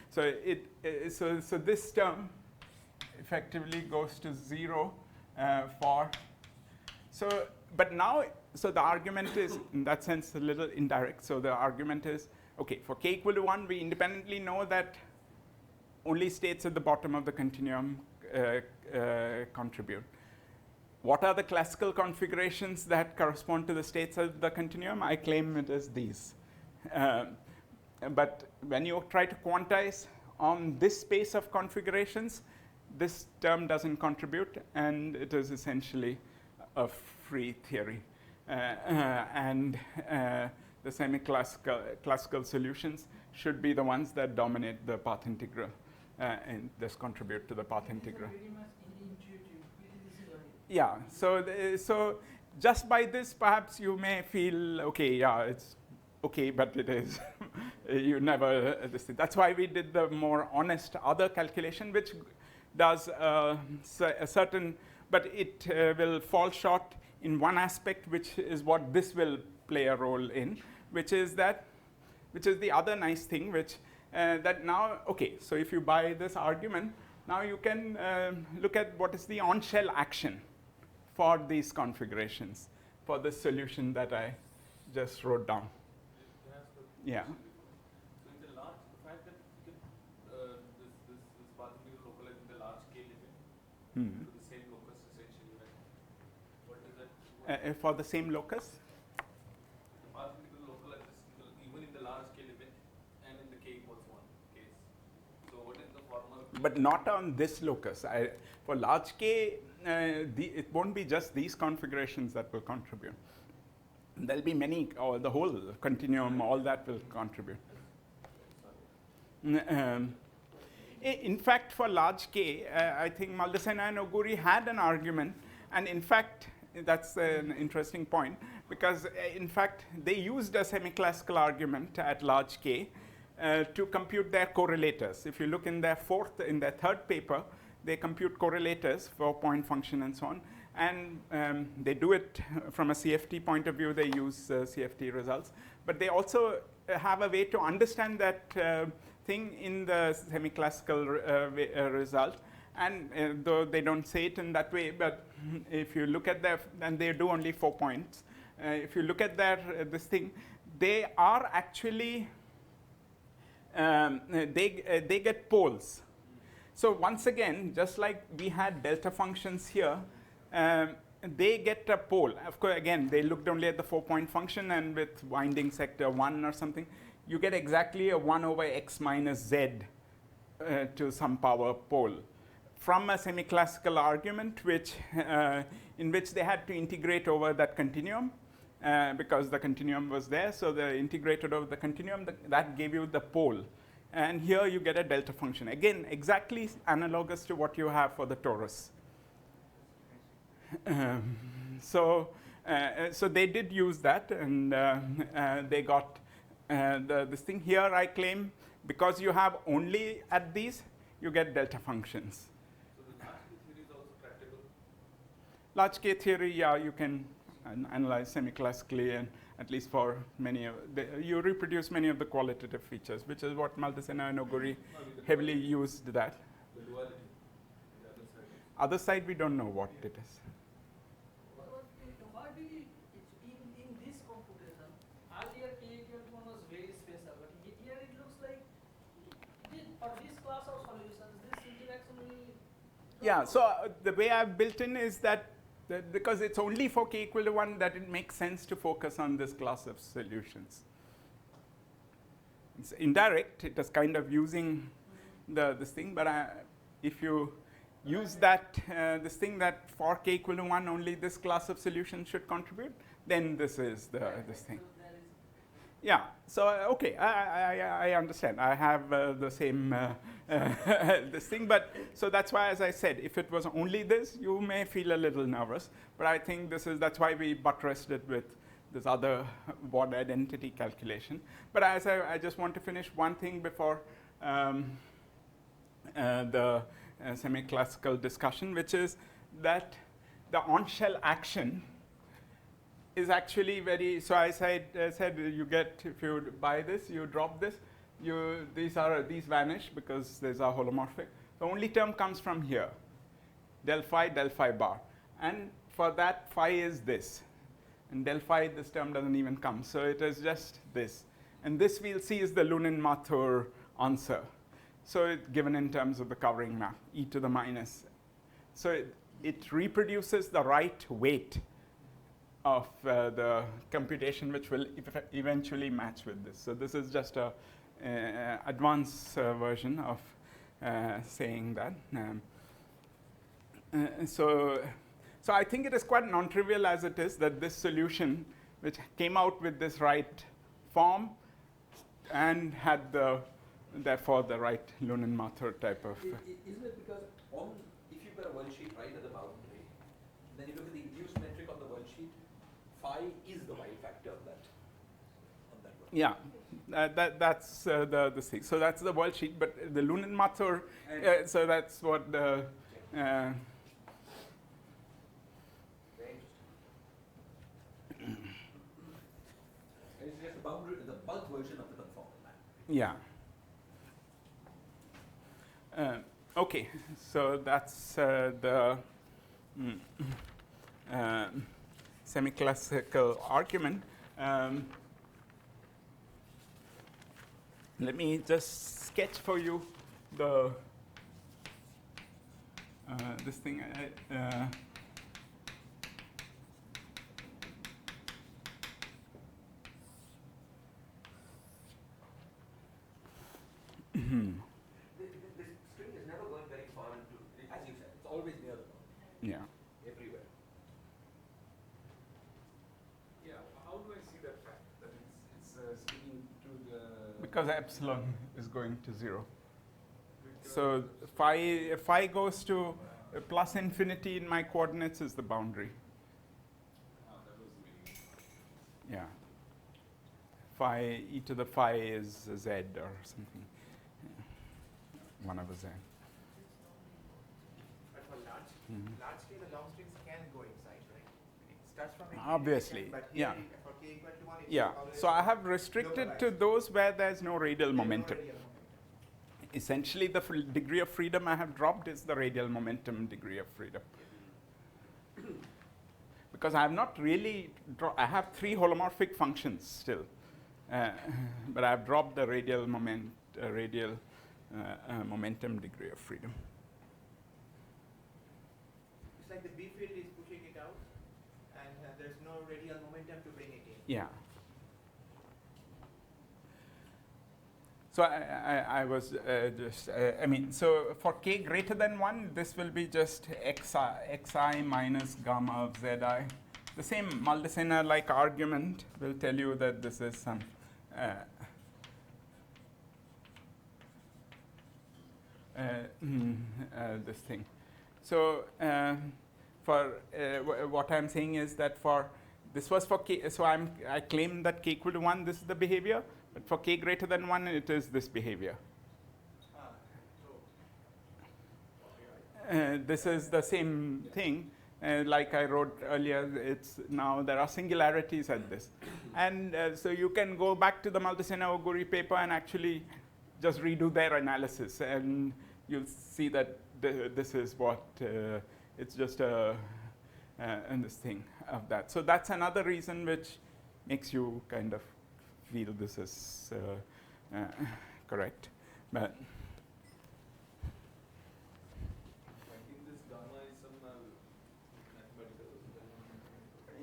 so this term effectively goes to 0 for. But now, so the argument is in that sense a little indirect. So the argument is, okay, for k equal to 1, we independently know that only states at the bottom of the continuum contribute. What are the classical configurations that correspond to the states of the continuum? I claim it is these. But when you try to quantize on this space of configurations, this term doesn't contribute, and it is essentially a free theory. And the semi-classical solutions should be the ones that dominate the path integral and thus contribute to the path integral. Very much intuitive. This is Yeah, so just by this, perhaps you may feel, okay, yeah, it's okay, but it is. You never, that's why we did the more honest other calculation, which does a certain, but it will fall short in one aspect, which is what this will play a role in, which is the other nice thing, which that now, okay, so if you buy this argument, now you can look at what is the on-shell action for these configurations, for the solution that I just wrote down. Yeah. So in the large, the fact that you can, this path integral localizing the large k limit to the same locus essentially, right? What is that? For the same locus? but not on this locus. For large K, it won't be just these configurations that will contribute. There'll be many, or the whole continuum, all that will contribute. In fact, for large K, I think Maldacena and Oguri had an argument, and in fact, that's an interesting point, because in fact, they used a semi-classical argument at large K to compute their correlators. If you look in their third paper, they compute correlators for point function and so on, and they do it from a CFT point of view. They use CFT results, but they also have a way to understand that thing in the semi-classical result, and though they don't say it in that way, but if you look at and they do only 4 points, if you look at this thing, they are actually, they get poles. So once again, just like we had delta functions here, they get a pole. Of course, again, they looked only at the 4-point function, and with winding sector 1 or something, you get exactly a 1 over x minus z to some power pole from a semi-classical argument, in which they had to integrate over that continuum because the continuum was there. So they integrated over the continuum. That gave you the pole. And here you get a delta function. Again, exactly analogous to what you have for the torus. So they did use that, and they got this thing here. I claim because you have only at these, you get delta functions. So the large K theory is also practical. Large K theory, yeah, you can analyze semi-classically, and at least for many of you reproduce many of the qualitative features, which is what Maldacena and Oguri heavily used that. The duality, the other side. Other side, we don't know what it is. Why did in this computation, earlier K1 was very special, but here it looks like for this class of solutions, this interaction will. Yeah, so the way I've built in is that because it's only for k equal to 1 that it makes sense to focus on this class of solutions. It's indirect, it is kind of using this thing, but if you use that, this thing that for k equal to 1 only this class of solutions should contribute, then this is this thing. Yeah, so okay, I understand. I have the same this thing, but so that's why, as I said, if it was only this, you may feel a little nervous. But I think that's why we buttressed it with this other word identity calculation. But as I just want to finish one thing before the semi-classical discussion, which is that the on-shell action is actually very, so I said you get, if you buy this, you drop this, these vanish because these are holomorphic. The only term comes from here, del phi bar. And for that, phi is this. And del phi, this term doesn't even come. So it is just this. And this we'll see is the Lunin-Mathur answer. So it's given in terms of the covering map, e to the minus. So it reproduces the right weight of the computation, which will eventually match with this. So this is just a advanced version of saying that. So I think it is quite non-trivial as it is that this solution, which came out with this right form and had therefore the right Lunin-Mathur type of. Isn't it because if you've got a world sheet right at the boundary, then you look at the induced metric on the world sheet, phi is the y factor of that. On that world. Yeah. That's the thing. So that's the world sheet, but the Lunin-Mathur, so that's what the. Very interesting. It's just the boundary, the bulk version of the conformal map. Yeah. Okay, so that's the semi-classical argument. Let me just sketch for you the this thing. This string is never going because epsilon is going to 0. So phi goes to plus infinity in my coordinates is the boundary. That was the meaning. Yeah. Phi e to the phi is z or something. Yeah. 1 over z. But for large scale, the long strings can go inside, right? It starts from infinity, Obviously, but yeah. for k equal to 1, it's Yeah. always So I have restricted to localized. those where there's no radial There's no momentum. radial momentum. Essentially, the degree of freedom I have dropped is the radial momentum degree of freedom. Because I have not really, I have 3 holomorphic functions still. But I have dropped the radial momentum degree of freedom. It's like the B field is pushing it out, and there's no radial momentum to bring it in. Yeah. So I was just, I mean, so for k greater than 1, this will be just xi minus gamma of zi. The same Maldacena-like argument will tell you that this is some this thing. So for what I'm saying is that for this was for k, so I claim that k equal to 1, this is the behavior, but for k greater than 1, it is this behavior. This is the same thing. Like I wrote earlier, it's now there are singularities at this. And so you can go back to the Maldacena-Oguri paper and actually just redo their analysis, and you'll see that this is what, it's just and this thing of that. So that's another reason which makes you kind of feel this is correct. But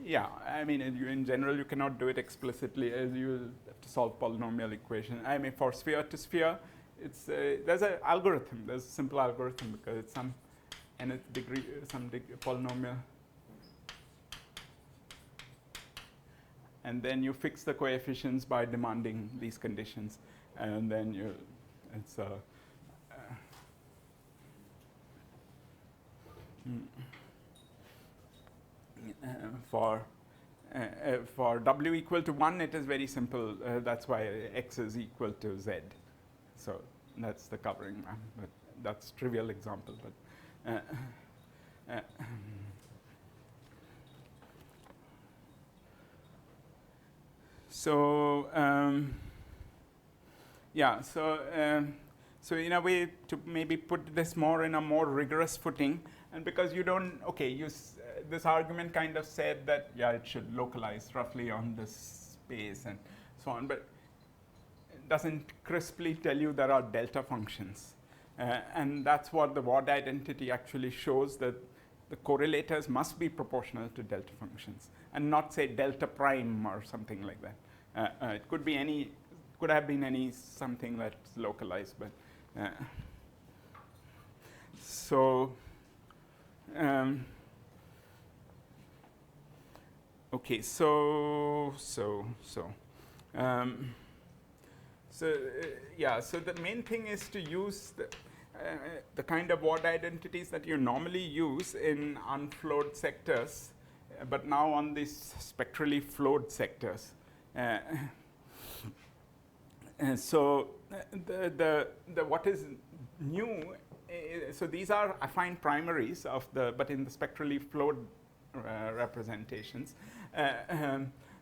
yeah, I mean, in general, you cannot do it explicitly, as you have to solve polynomial equation. I mean, for sphere to sphere, it's there's an algorithm. There's a simple algorithm because it's some nth degree, polynomial, and then you fix the coefficients by demanding these conditions, and then it's for w equal to 1, it is very simple. That's why x is equal to z. So that's the covering, but that's a trivial example. But so yeah, so in a way to maybe put this more in a more rigorous footing, and because you don't, okay, this argument kind of said that, yeah, it should localize roughly on this space and so on, but it doesn't crisply tell you there are delta functions. And that's what the Ward identity actually shows, that the correlators must be proportional to delta functions and not say delta prime or something like that. It could be any, could have been any something that's localized, but so okay, yeah, so the main thing is to use the kind of Ward identities that you normally use in unflowed sectors, but now on these spectrally flowed sectors. So the what is new, so these are affine primaries of the, but in the spectrally flowed representations.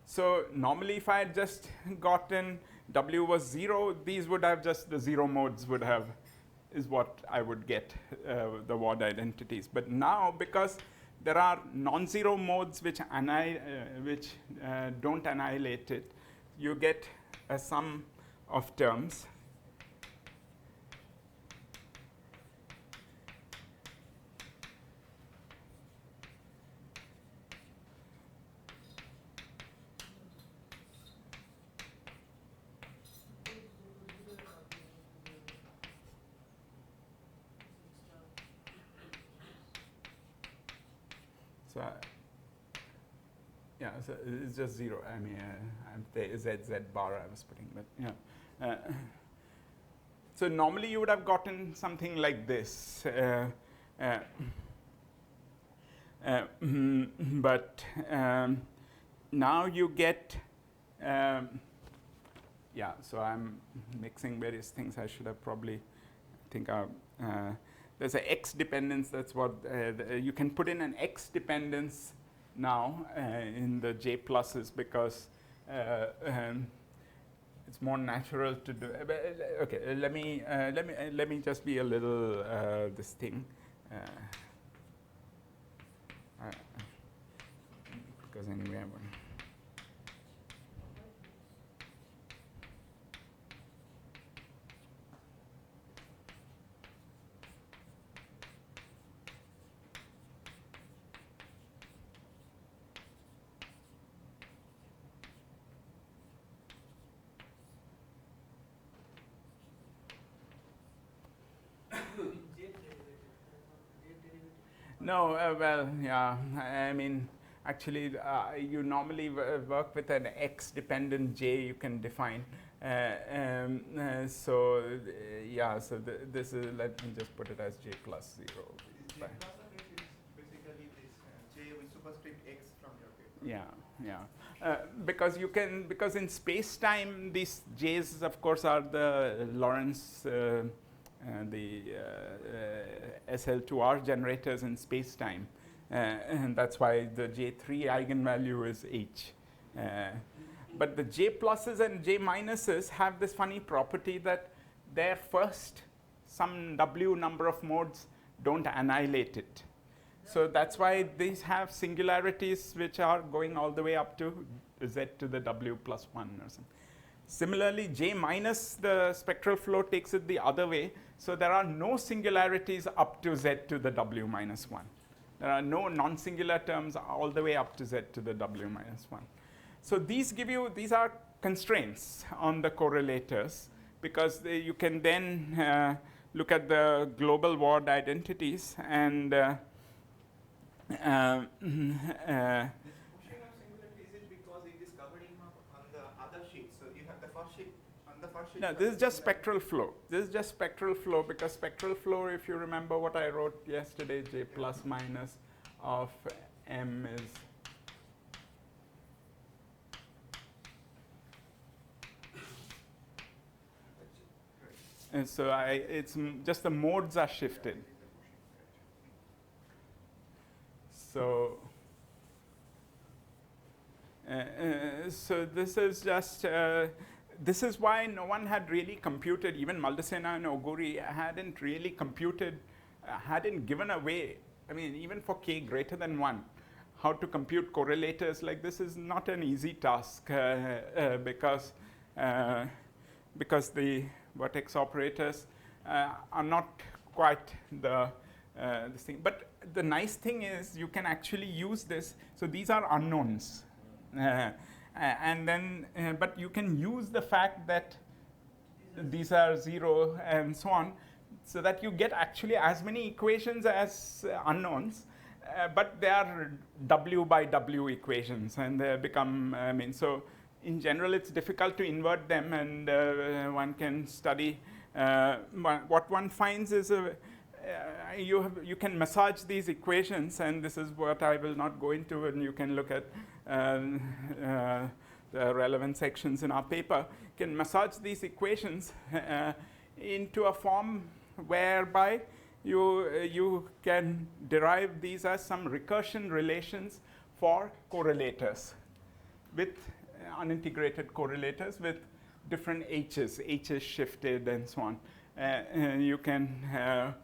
So normally if I had just gotten W was 0, these would have just, the 0 modes would have, is what I would get, the Ward identities. But now, because there are non-zero modes which don't annihilate it, you get a sum of terms. So yeah, so it's just 0. I mean, the ZZ bar I was putting, but yeah. So normally you would have gotten something like this. But now you get, yeah, so I'm mixing various things. I should have probably, there's an X dependence, that's what, you can put in an X dependence now in the J pluses because it's more natural to do. Okay, let me just be a little this thing. Because anyway, I want. No, well, yeah, I mean, actually, you normally work with an X-dependent J you can define. So, yeah, so this is, let me just put it as J plus 0. J plus of X is basically this J with superscript X from your paper. Yeah. Because you can, because in space-time, these J's, of course, are the Lorentz, the SL2R generators in space-time. And that's why the J3 eigenvalue is H. But the J pluses and J minuses have this funny property that their first, some W number of modes don't annihilate it. So that's why these have singularities which are going all the way up to Z to the W plus 1 or something. Similarly, J minus, the spectral flow takes it the other way. So there are no singularities up to Z to the W minus 1. There are no non-singular terms all the way up to Z to the W minus 1. So these give you, these are constraints on the correlators because you can then look at the global ward identities and This pushing of singularity, is it because it is covered in on the other sheet? So you have the first sheet, on the first sheet. no, this is just spectral flow. This is just spectral flow because spectral flow, if you remember what I wrote yesterday, J plus minus of M is and so it's just the modes are shifted. So, so this is just, this is why no one had really computed, even Maldacena and Oguri hadn't really computed, hadn't given away, I mean, even for k greater than 1, how to compute correlators like this is not an easy task because the vertex operators are not quite the this thing. But the nice thing is you can actually use this. So these are unknowns. And then, but you can use the fact that these are 0 and so on, so that you get actually as many equations as unknowns, but they are W by W equations, and they become, I mean, so in general it's difficult to invert them, and one can study. What one finds is you can massage these equations, and this is what I will not go into, and you can look at the relevant sections in our paper. You can massage these equations into a form whereby you can derive these as some recursion relations for correlators with unintegrated correlators with different H's shifted and so on. You can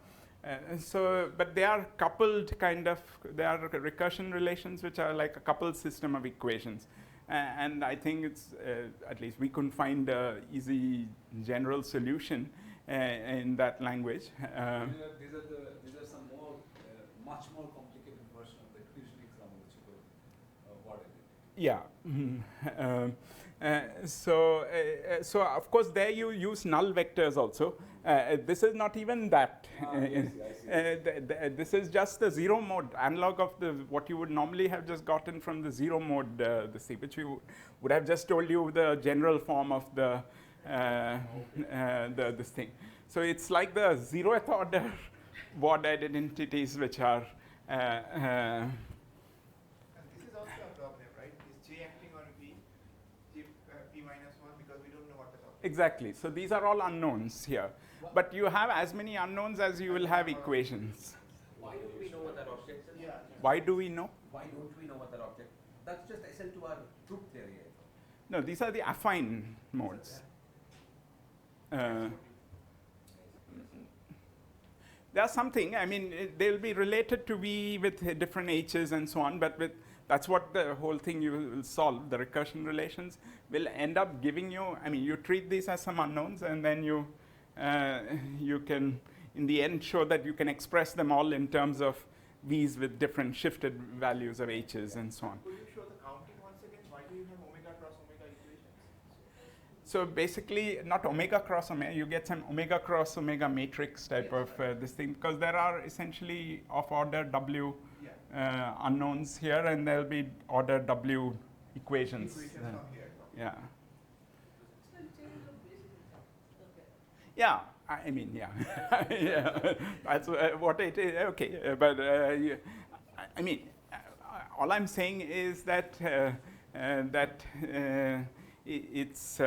so, but they are coupled kind of, they are recursion relations which are like a coupled system of equations. And I think it's, at least we couldn't find an easy general solution in that language. These are some more, much more complicated version of the equation example which you could word it. Yeah. So of course there you use null vectors also. This is not even that. This is just the 0 mode analog of the what you would normally have just gotten from the 0 mode, which we would have just told you the general form of the this thing. So it's like the 0th order word identities which are And this is also a problem, right? Is J acting on P, P minus 1, because we don't know what the topic is. exactly. So these are all unknowns here. But you have as many unknowns as you will have equations. Why don't we know what that object is? Yeah. Why do we know? Why don't we know what that object? That's just SL2R truth theory. I thought. No, these are the affine modes. There's something, I mean, they'll be related to V with different H's and so on, but that's what the whole thing you will solve. The recursion relations will end up giving you, I mean, you treat these as some unknowns and then you can, in the end, show that you can express them all in terms of V's with different shifted values of H's and so on. Could you show the counting once again? Why do you have omega cross omega equations? So basically, not omega cross omega, you get some omega cross omega matrix type of this thing, because there are essentially of order W unknowns here, and there'll be order W equations. Equations from here. Yeah. Still change the basic. Okay. Yeah, I mean, yeah. Yeah. That's what it is. Okay, but I mean, all I'm saying is that it's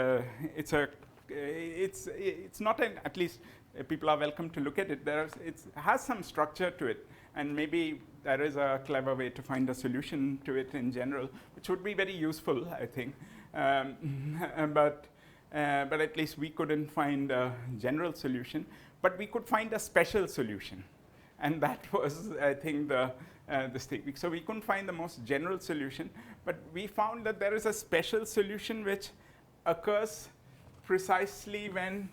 not an, at least people are welcome to look at it. It has some structure to it, and maybe there is a clever way to find a solution to it in general, which would be very useful, I think. But at least we couldn't find a general solution, but we could find a special solution, and that was, I think, this thing. So we couldn't find the most general solution, but we found that there is a special solution which occurs precisely when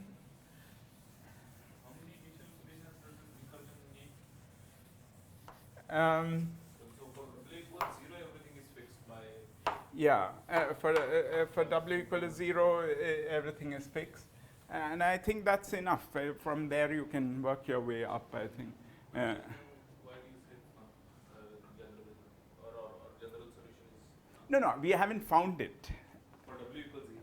How many initial solutions does this recursion need? So for W equals 0, everything is fixed by. Yeah, for W equal to 0, everything is fixed. And I think that's enough. From there, you can work your way up, I think. Why do you say general or general solution is No, we haven't found it. for W equals 0?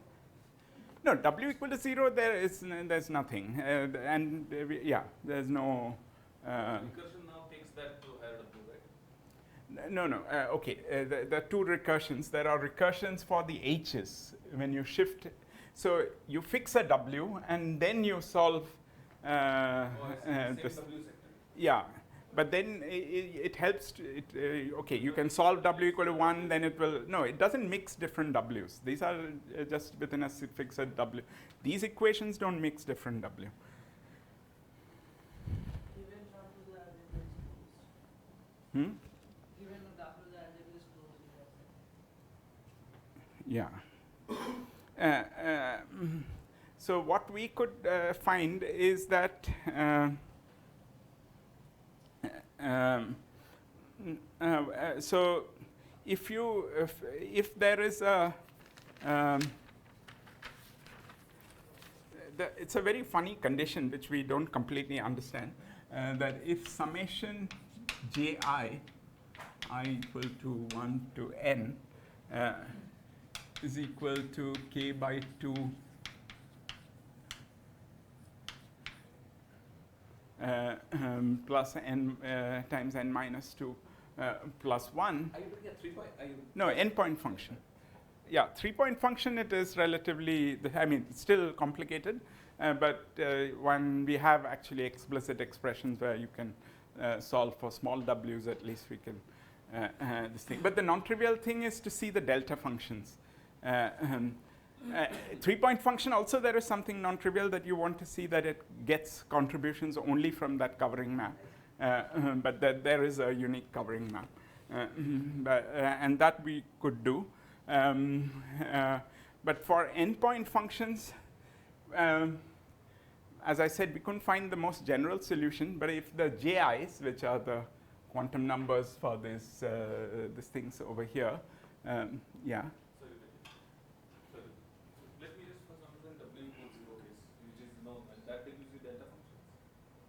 No, W equal to 0, there's nothing. Yeah, there's no. Recursion now takes that to higher W, right? No. Okay, there are two recursions. There are recursions for the H's when you shift. So you fix a W and then you solve this. W sector. Yeah, but then it helps. Okay, you can solve W equal to 1, then it will. No, it doesn't mix different W's. These are just within a fixed W. These equations don't mix different W. Even W the algebra is closed. Hmm? Even W the algebra is closed. Yeah. So what we could find is that so if there is a it's a very funny condition which we don't completely understand, that if summation ji I equal to 1 to n is equal to k by 2 plus n times n minus 2 plus 1. Are you doing a 3 point? No, n-point function. Yeah, 3-point function, it is relatively, I mean, it's still complicated, but when we have actually explicit expressions where you can solve for small w's, at least we can this thing. But the non-trivial thing is to see the delta functions. 3-point function also, there is something non-trivial that you want to see that it gets contributions only from that covering map, but that there is a unique covering map, and that we could do. But for endpoint functions, as I said, we couldn't find the most general solution, but if the ji's, which are the quantum numbers for this these things over here, yeah. Sorry. Let me just for some reason W equals 0 case, which is known, and that gives you delta functions.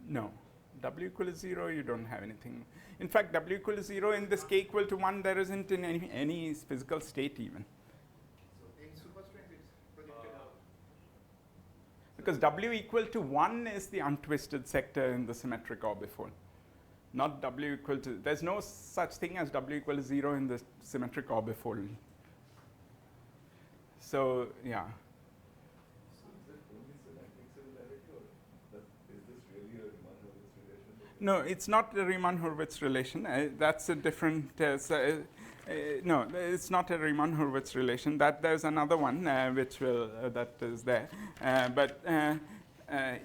No. W equal to 0, you don't have anything. In fact, W equal to 0 in this k equal to 1, there isn't in any physical state even. So in superstrings, it's projected out. because W equal to 1 is the untwisted sector in the symmetric orbifold. Not W equal to, there's no such thing as W equal to 0 in the symmetric orbifold. So, yeah. So is it only semantic similarity, or is this really a Riemann-Hurwitz relation? No, it's not the Riemann-Hurwitz relation. That's a different, no, it's not a Riemann-Hurwitz relation. That there's another one which will, that is there.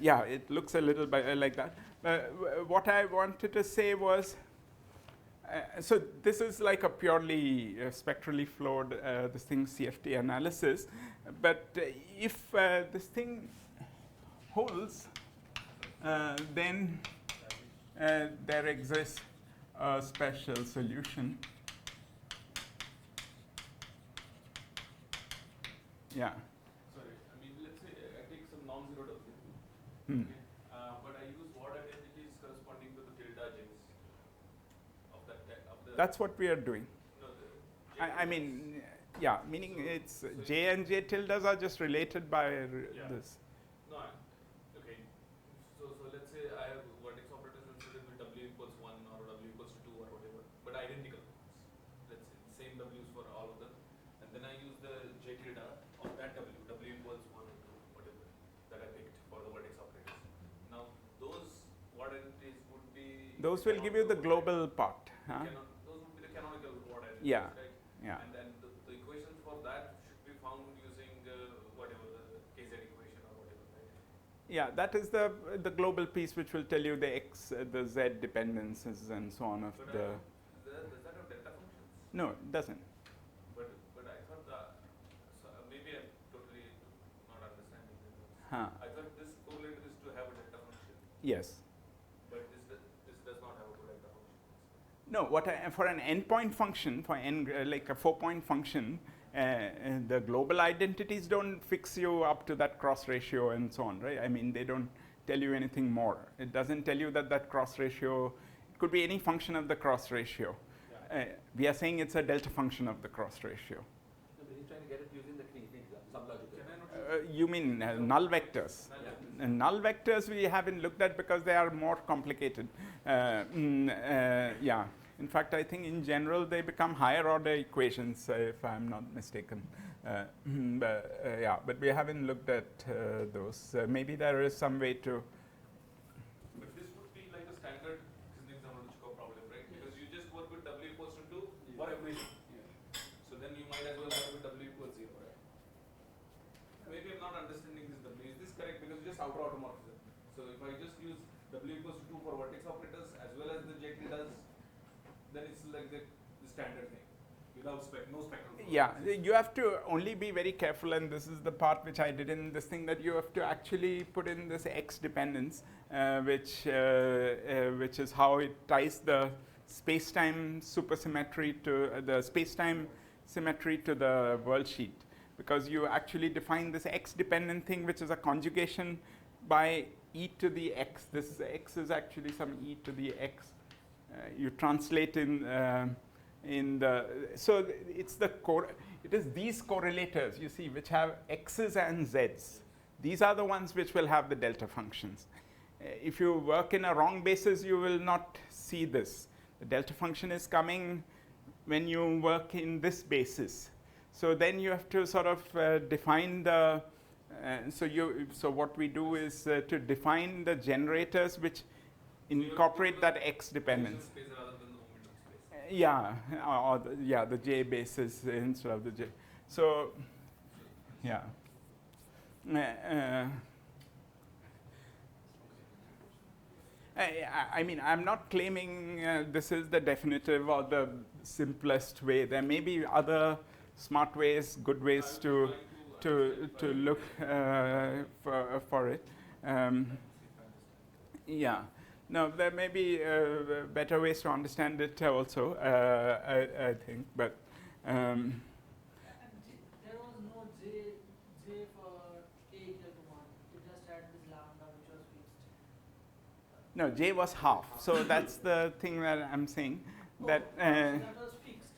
Yeah, it looks a little bit like that. What I wanted to say was, so this is like a purely spectrally flowed this thing CFT analysis, but if this thing holds, then there exists a special solution. Yeah. Sorry, I mean, let's say I take some non-zero W, Hmm. okay, but I use word identities corresponding to the tilde j's of that of the. That's what we are doing. No, the I mean, yeah, meaning it's J and J tildes are just related by Yeah. this. No, okay. So let's say I have vertex operators considered with W equals 1 or W equals to 2 or whatever, but identical. Let's say same W's for all of them, and then I use the J tilde of that W equals 1 or 2, whatever that I picked for the vertex operators. Now those word identities would be. Those will give you the global part. Huh? Those would be the canonical word identities, Yeah. right? Yeah. And then the equations for that should be found using whatever the KZ equation or whatever, right? Yeah, that is the global piece which will tell you the X, the Z dependencies and so on of But the. does that have delta functions? No, it doesn't. But I thought that, so maybe I'm totally not understanding this. Huh. I thought this correlator is to have a delta function, Yes. but this does not have a delta function. No, for an endpoint function, for like a 4-point function, the global identities don't fix you up to that cross ratio and so on, right? I mean, they don't tell you anything more. It doesn't tell you that cross ratio, it could be any function of the cross ratio. We are saying it's a delta function of the cross ratio. No, but he's trying to get it using the sublogical. Can I not You mean null vectors? Null vectors we haven't looked at because they are more complicated. Yeah. In fact, I think in general they become higher order equations, if I'm not mistaken. But we haven't looked at those. Maybe there is some way to. But this would be like a standard Kuznets-Zamorodchikov problem, right? Because you just work with W equals to 2 for everything. So then you might as well work with W equals 0, right? Maybe I'm not understanding this W. Is this correct? Because it's just outer automorphism. So if I just use W equals to 2 for vertex operators as well as the J tildes, then it's like the standard thing without no spectral. Yeah, you have to only be very careful, and this is the part which I did in this thing, that you have to actually put in this X dependence, which is how it ties the space-time supersymmetry to the space-time symmetry to the world sheet, because you actually define this X-dependent thing, which is a conjugation by e to the X. This X is actually some e to the X. You translate in the, so it's it is these correlators, you see, which have X's and Z's. These are the ones which will have the delta functions. If you work in a wrong basis, you will not see this. The delta function is coming when you work in this basis. So then you have to sort of define the, so what we do is to define the generators which incorporate that X dependence. Space rather than the momentum space. Yeah, the J basis instead of the J. So, yeah. I mean, I'm not claiming this is the definitive or the simplest way. There may be other smart ways, good ways to look for it. Yeah. No, there may be better ways to understand it also, I think, but. And there was no J for k equal to 1. It just had this lambda which was fixed. No, J was half. So that's the thing that I'm saying. That that was fixed.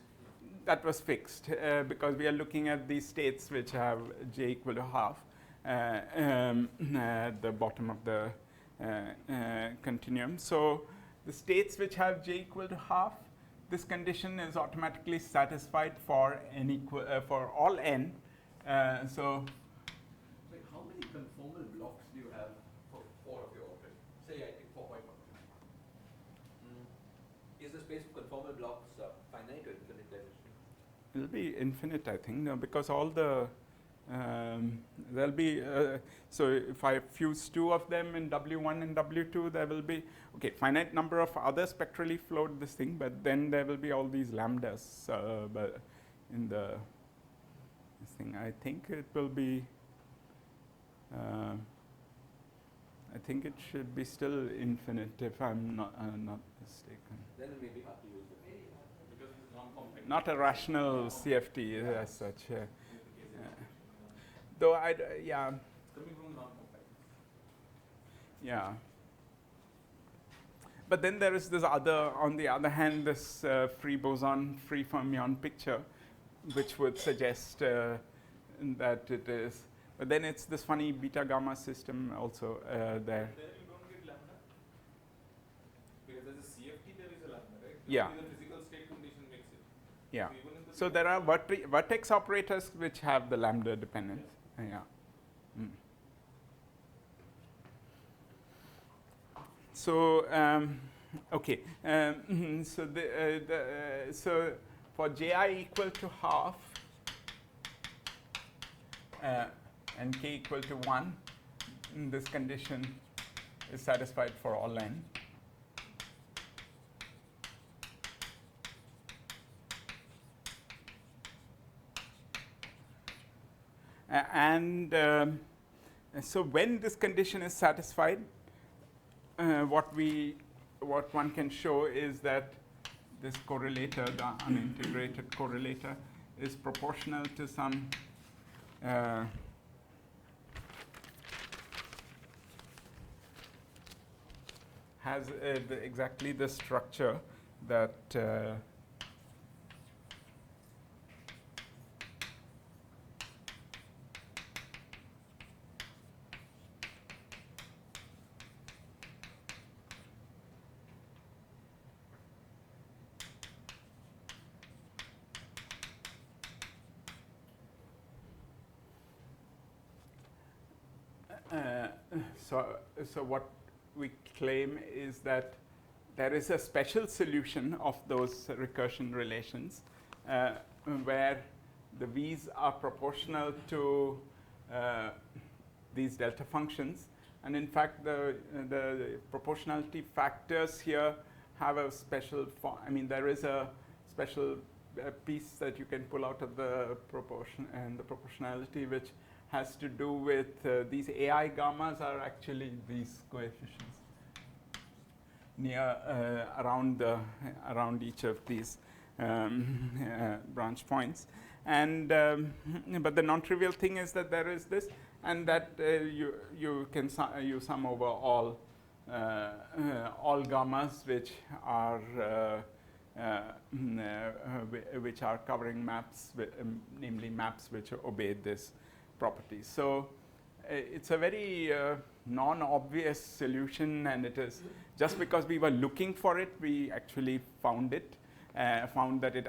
that was fixed because we are looking at these states which have J equal to half. at the bottom of the continuum. So the states which have j equal to half, this condition is automatically satisfied for n for all n. So Wait, how many conformal blocks do you have for 4 of your objects? Say I take 4.1. Is the space of conformal blocks finite or infinite dimensional? it'll be infinite, I think, no, because all the there'll be so if I fuse 2 of them in W1 and W2, there will be finite number of other spectrally flowed this thing, but then there will be all these lambdas but in the this thing. I think it will be I think it should be still infinite if I'm not mistaken. Then it may be hard to use it. Because it's non-compact. Not a rational CFT as such. Though yeah. It's coming from non-compact. Yeah. But then there is this other, on the other hand, this free boson, free fermion picture, which would suggest that it is. But then it's this funny beta gamma system also there. There you don't get lambda. Because as a CFT there is a lambda, right? Yeah. Only the physical state condition makes it. Yeah. So even in the So there are vertex operators which have the lambda dependence. Yeah. Mm. So okay. So so for ji equal to half and k equal to 1, this condition is satisfied for all n. And so when this condition is satisfied, what one can show is that this correlator, the unintegrated correlator, is proportional to some has exactly the structure that so what we claim is that there is a special solution of those recursion relations where the v's are proportional to these delta functions, and in fact the proportionality factors here have a special there is a special piece that you can pull out of the proportion and the proportionality, which has to do with these AI gammas are actually these coefficients near around each of these branch points. And but the non-trivial thing is that there is this, and that you can you sum over all gammas which are covering maps, namely maps which obey this property. So it's a very non-obvious solution, and it is just because we were looking for it, we actually found it, found that it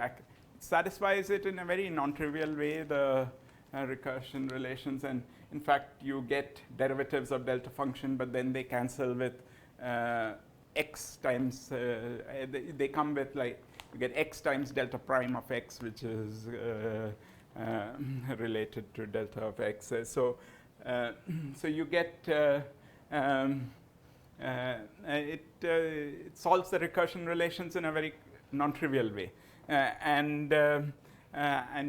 satisfies it in a very non-trivial way, the recursion relations. And in fact, you get derivatives of delta function, but then they cancel with x times, they come with like, you get x times delta prime of x, which is related to delta of x. So you get it solves the recursion relations in a very non-trivial way, and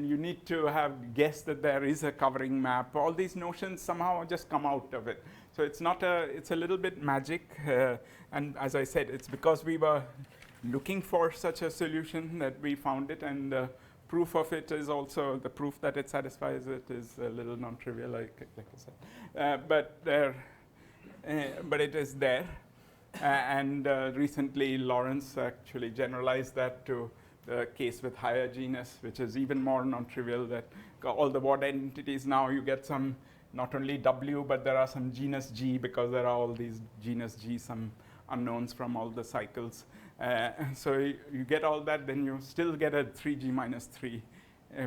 you need to have guessed that there is a covering map. All these notions somehow just come out of it. So it's not it's a little bit magic, and as I said, it's because we were looking for such a solution that we found it, and proof of it is also the proof that it satisfies it is a little non-trivial, like I said, but it is there, and recently Lawrence actually generalized that to the case with higher genus, which is even more non-trivial. That all the word entities now you get some not only W, but there are some genus G, because there are all these genus G, some unknowns from all the cycles. So you get all that, then you still get a 3G minus 3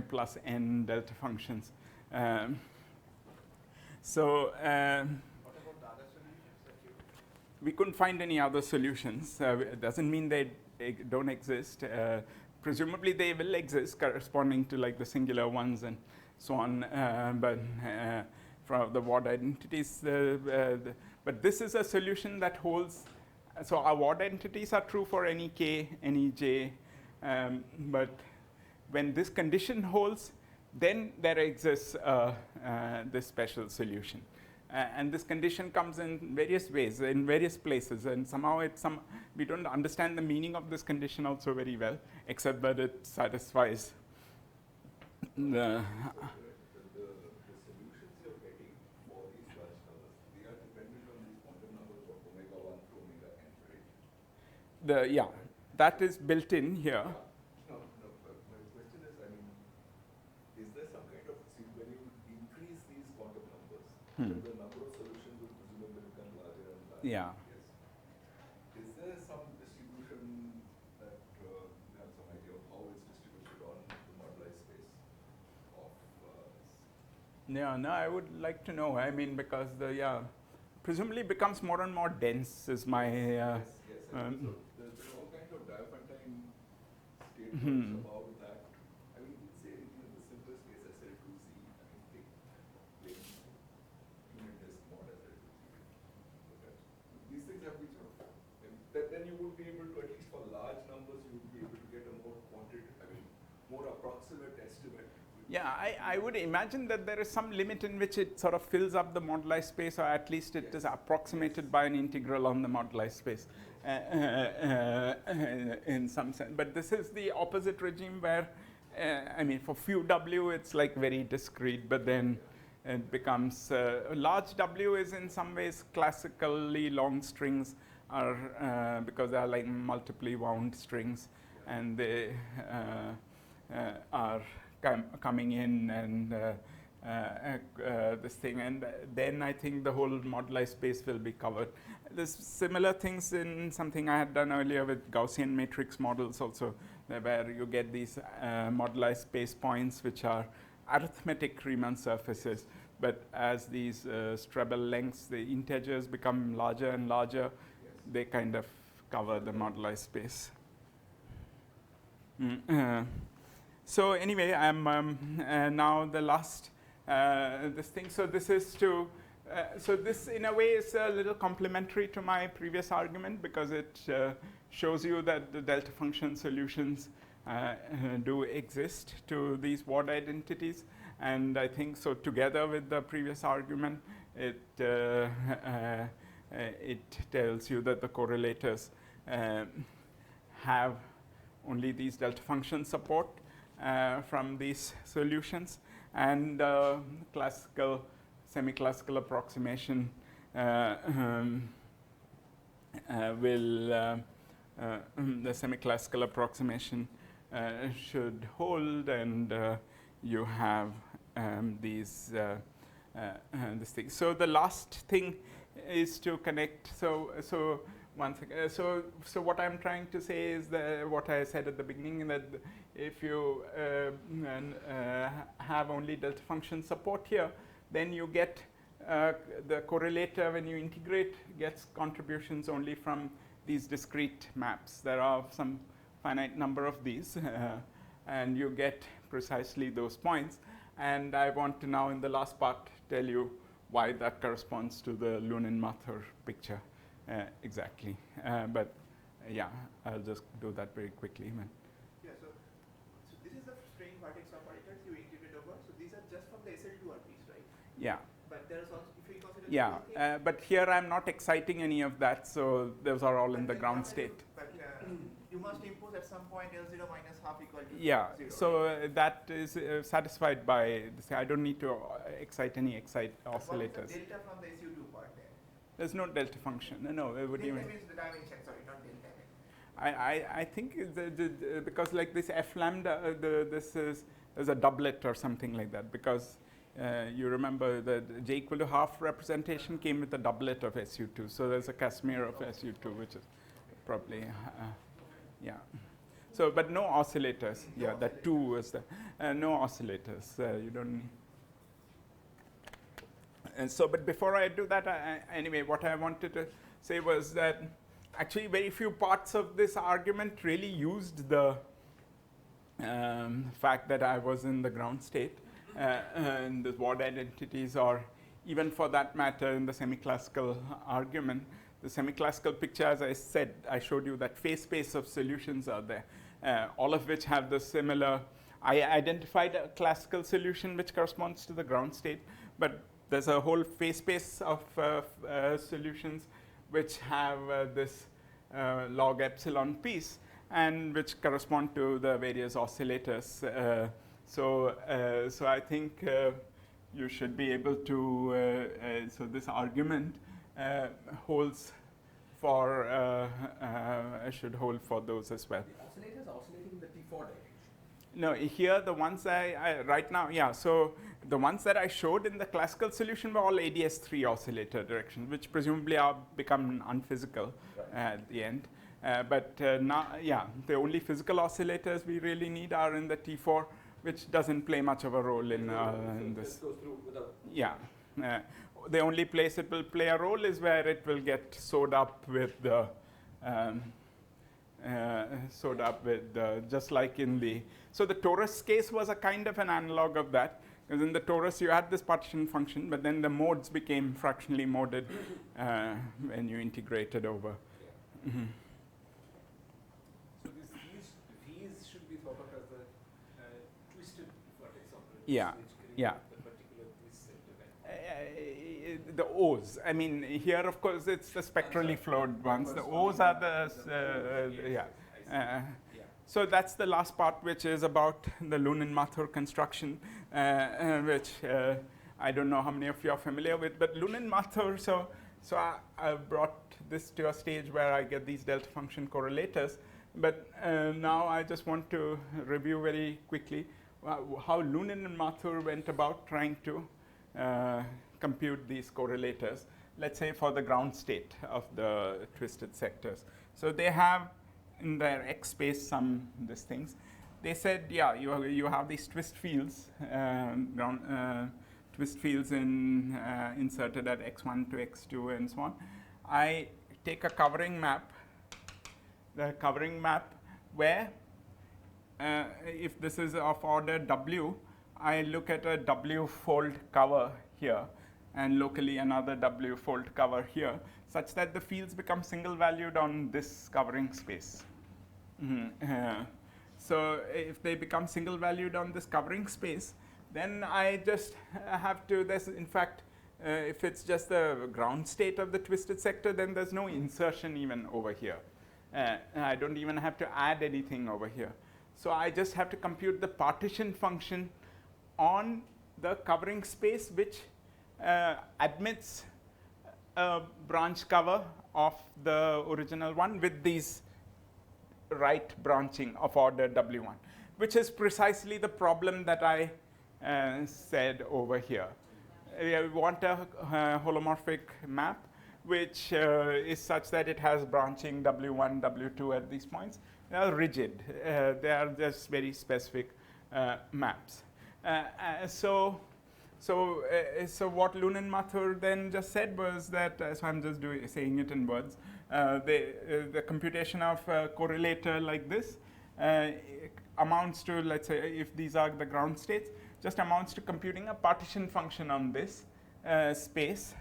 plus n delta functions. So What about the other solutions that you? we couldn't find any other solutions. It doesn't mean they don't exist. Presumably they will exist corresponding to like the singular ones and so on, but from the ward identities. But this is a solution that holds, so our ward identities are true for any k, any j, but when this condition holds, then there exists this special solution. And this condition comes in various ways, in various places, and somehow we don't understand the meaning of this condition also very well, except that it satisfies the The solutions you're getting for these large numbers, they are dependent on these quantum numbers of omega 1 to omega n, right? yeah, that is built in here. No, but my question is, I mean, is there some kind of, see, when you increase these quantum numbers, then the number of solutions will presumably become larger and larger. Yeah. Yes. Is there some distribution that you have some idea of how it's distributed on the moduli space of No, I would like to know. I mean, because presumably becomes more and more dense is my. yes. I mean, so there are all kinds of Diophantine statements about that. I mean, say in the simplest case, SL2Z, I mean, take plain unit disk mod SL2Z. Okay. These things have been sort of, then you would be able to, at least for large numbers, you would be able to get a more more approximate estimate. Yeah, I would imagine that there is some limit in which it sort of fills up the moduli space, or at least it is approximated by an integral on the moduli space in some sense. But this is the opposite regime where, I mean, for few W, it's like very discrete, but then it becomes, large W is in some ways classically long strings are, because they are like multiply wound strings, and they are coming in and this thing, and then I think the whole moduli space will be covered. There's similar things in something I had done earlier with Gaussian matrix models also, where you get these moduli space points which are arithmetic Riemann surfaces, but as these Strebel lengths, the integers become larger and larger, they kind of cover the moduli space. So anyway, I'm now the last this thing. So this is to so this in a way is a little complementary to my previous argument, because it shows you that the delta function solutions do exist to these ward identities, and I think so together with the previous argument, it tells you that the correlators have only these delta function support from these solutions, and classical, semi-classical approximation will, the semi-classical approximation should hold, and you have these this thing. So the last thing is to connect. So one thing. So what I'm trying to say is that what I said at the beginning, that if you have only delta function support here, then you get the correlator when you integrate gets contributions only from these discrete maps. There are some finite number of these, and you get precisely those points. And I want to now in the last part tell you why that corresponds to the Lunin-Mathur picture exactly. But yeah, I'll just do that very quickly. Yeah, so this is the strain vertex operators you integrate over. So these are just from the SL2 RPs, right? Yeah. But there is also, if you consider yeah, but here I'm not exciting any of that, so those are all in the ground state. But you must impose at some point L0 minus half equal to Yeah, 0. so that is satisfied by this. I don't need to excite any oscillators. What is the delta from the SU2 part there? There's no delta function. No, what do you Delta mean? means the dimension, sorry, not delta. I think because like this f lambda, this is a doublet or something like that, because You remember that j equal to half representation came with a doublet of SU2. So there's a Casimir of SU2, which is probably, yeah. So, but no oscillators. Yeah, that 2 was the, no oscillators. You don't need. And so, but before I do that, anyway, what I wanted to say was that actually very few parts of this argument really used the fact that I was in the ground state and the Ward identities, or even for that matter in the semi-classical argument. The semi-classical picture, as I said, I showed you that phase space of solutions are there, all of which have the similar. I identified a classical solution which corresponds to the ground state, but there's a whole phase space of solutions which have this log epsilon piece, and which correspond to the various oscillators. So I think you should be able to, so this argument holds for, should hold for those as well. The oscillator is oscillating in the T4 direction. No, here the ones I right now, yeah, so the ones that I showed in the classical solution were all AdS3 oscillator directions, which presumably are become unphysical at the end. But now, yeah, the only physical oscillators we really need are in the T4, which doesn't play much of a role in this. Goes through without. Yeah. The only place it will play a role is where it will get sewed up with the, just like in the, so the torus case was a kind of an analog of that. Because in the torus you had this partition function, but then the modes became fractionally moded when you integrated over. Yeah. Mm-hmm. So these should be thought of as the twisted vertex operators, Yeah, which create yeah. the particular twist set event. The O's. I mean, here of course it's the spectrally flowed ones. The O's are the, yeah. So that's the last part, which is about the Lunin-Mathur construction, which I don't know how many of you are familiar with, but Lunin-Mathur, so I brought this to a stage where I get these delta function correlators, but now I just want to review very quickly how Lunin and Mathur went about trying to compute these correlators, let's say for the ground state of the twisted sectors. So they have in their X space some these things. They said, yeah, you have these twist fields, twist fields inserted at x1 to x2 and so on. I take a covering map, the covering map where if this is of order W, I look at a W fold cover here and locally another W fold cover here, such that the fields become single valued on this covering space. So if they become single valued on this covering space, then I just have to, in fact, if it's just the ground state of the twisted sector, then there's no insertion even over here. I don't even have to add anything over here. So I just have to compute the partition function on the covering space, which admits a branch cover of the original one with these right branching of order W1, which is precisely the problem that I said over here. We want a holomorphic map which is such that it has branching W1, W2 at these points. They are rigid. They are just very specific maps. So what Lunin-Mathur then just said was that, so I'm just saying it in words, the computation of a correlator like this amounts to, let's say, if these are the ground states, just amounts to computing a partition function on this space,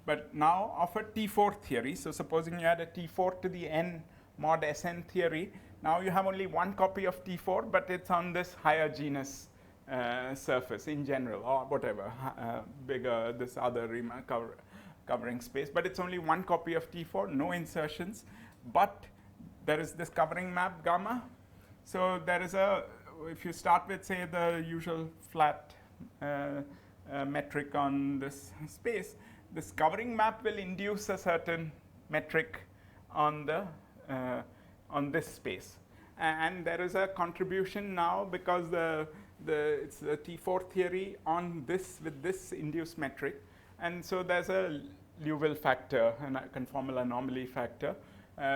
but now of a T4 theory. So supposing you had a T4 to the n mod Sn theory, now you have only one copy of T4, but it's on this higher genus surface in general, or whatever, bigger, this other covering space, but it's only one copy of T4, no insertions, but there is this covering map gamma. So there is a, if you start with, say, the usual flat metric on this space, this covering map will induce a certain metric on the on this space. And there is a contribution now because it's the T4 theory on this with this induced metric. And so there's a Liouville factor, a conformal anomaly factor,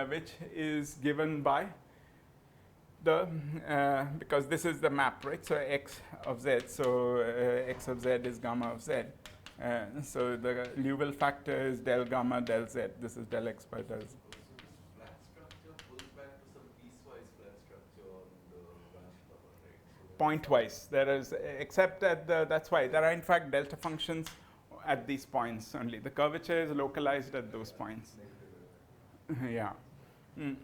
which is given by the, because this is the map, right? So x of z, so x of z is gamma of z. So the Liouville factor is del gamma del z. This is del x by del z. Flat structure pulls back to some piecewise flat structure on the branch cover, right? So Pointwise, there is, except at the, that's why there are in fact delta functions at these points only. The curvature is localized at those points. Yeah. Mm.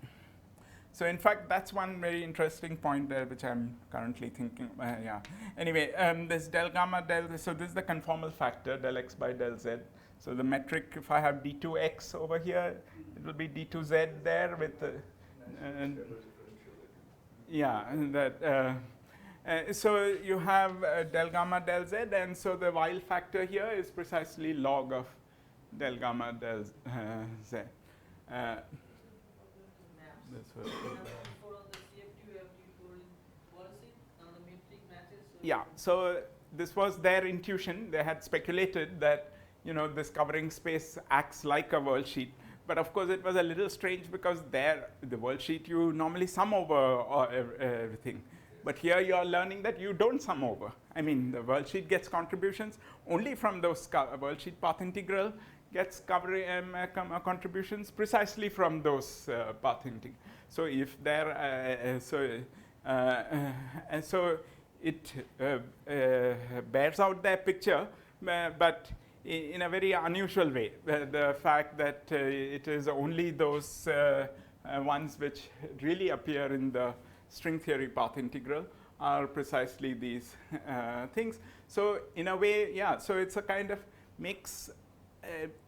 So in fact, that's one very interesting point there, which I'm currently thinking. Yeah. Anyway, this del gamma del. So this is the conformal factor del x by del z. So the metric, if I have d2x over here, it will be d2z there with the. Yeah, and that. So you have del gamma del z, and so the Weil factor here is precisely log of del gamma del z. That's what yeah, so this was their intuition. They had speculated that, you know, this covering space acts like a world sheet. But of course, it was a little strange because there, the world sheet, you normally sum over everything. But here you are learning that you don't sum over. I mean, the world sheet gets contributions only from those world sheet path integral gets contributions precisely from those path integral. So if there, and so it bears out their picture, but in a very unusual way. The fact that it is only those ones which really appear in the string theory path integral are precisely these things. So in a way, yeah, so it's a kind of makes,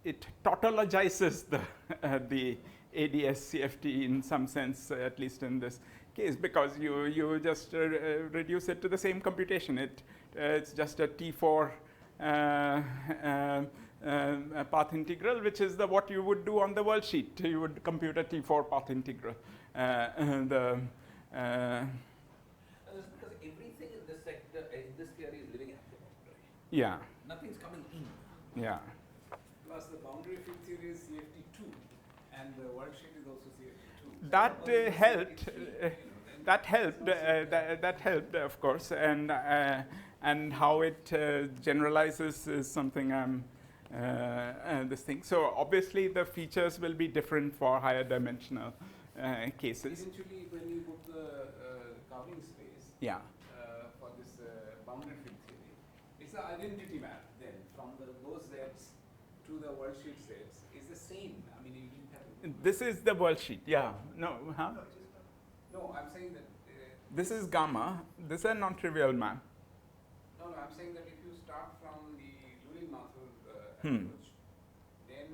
it tautologizes the AdS CFT in some sense, at least in this case, because you just reduce it to the same computation. It's just a T4 path integral, which is what you would do on the world sheet. You would compute a T4 path integral. Because everything in this sector, in this theory, is living at the boundary. Yeah. Nothing's coming in. Yeah. Plus the boundary field theory is CFT2, and the world sheet is also CFT2. That helped. That helped, of course, and how it generalizes is something this thing. So obviously the features will be different for higher dimensional cases. Eventually, when you book the covering space, Yeah. For this boundary field theory, it's an identity map. Then from those z's to the world sheet z's is the same. I mean, you didn't have to. This is the world sheet. Yeah. No. Huh? No, I'm saying that. This is gamma. This is a non-trivial map. No, I'm saying that if you start from the Liouville-Mathur approach, then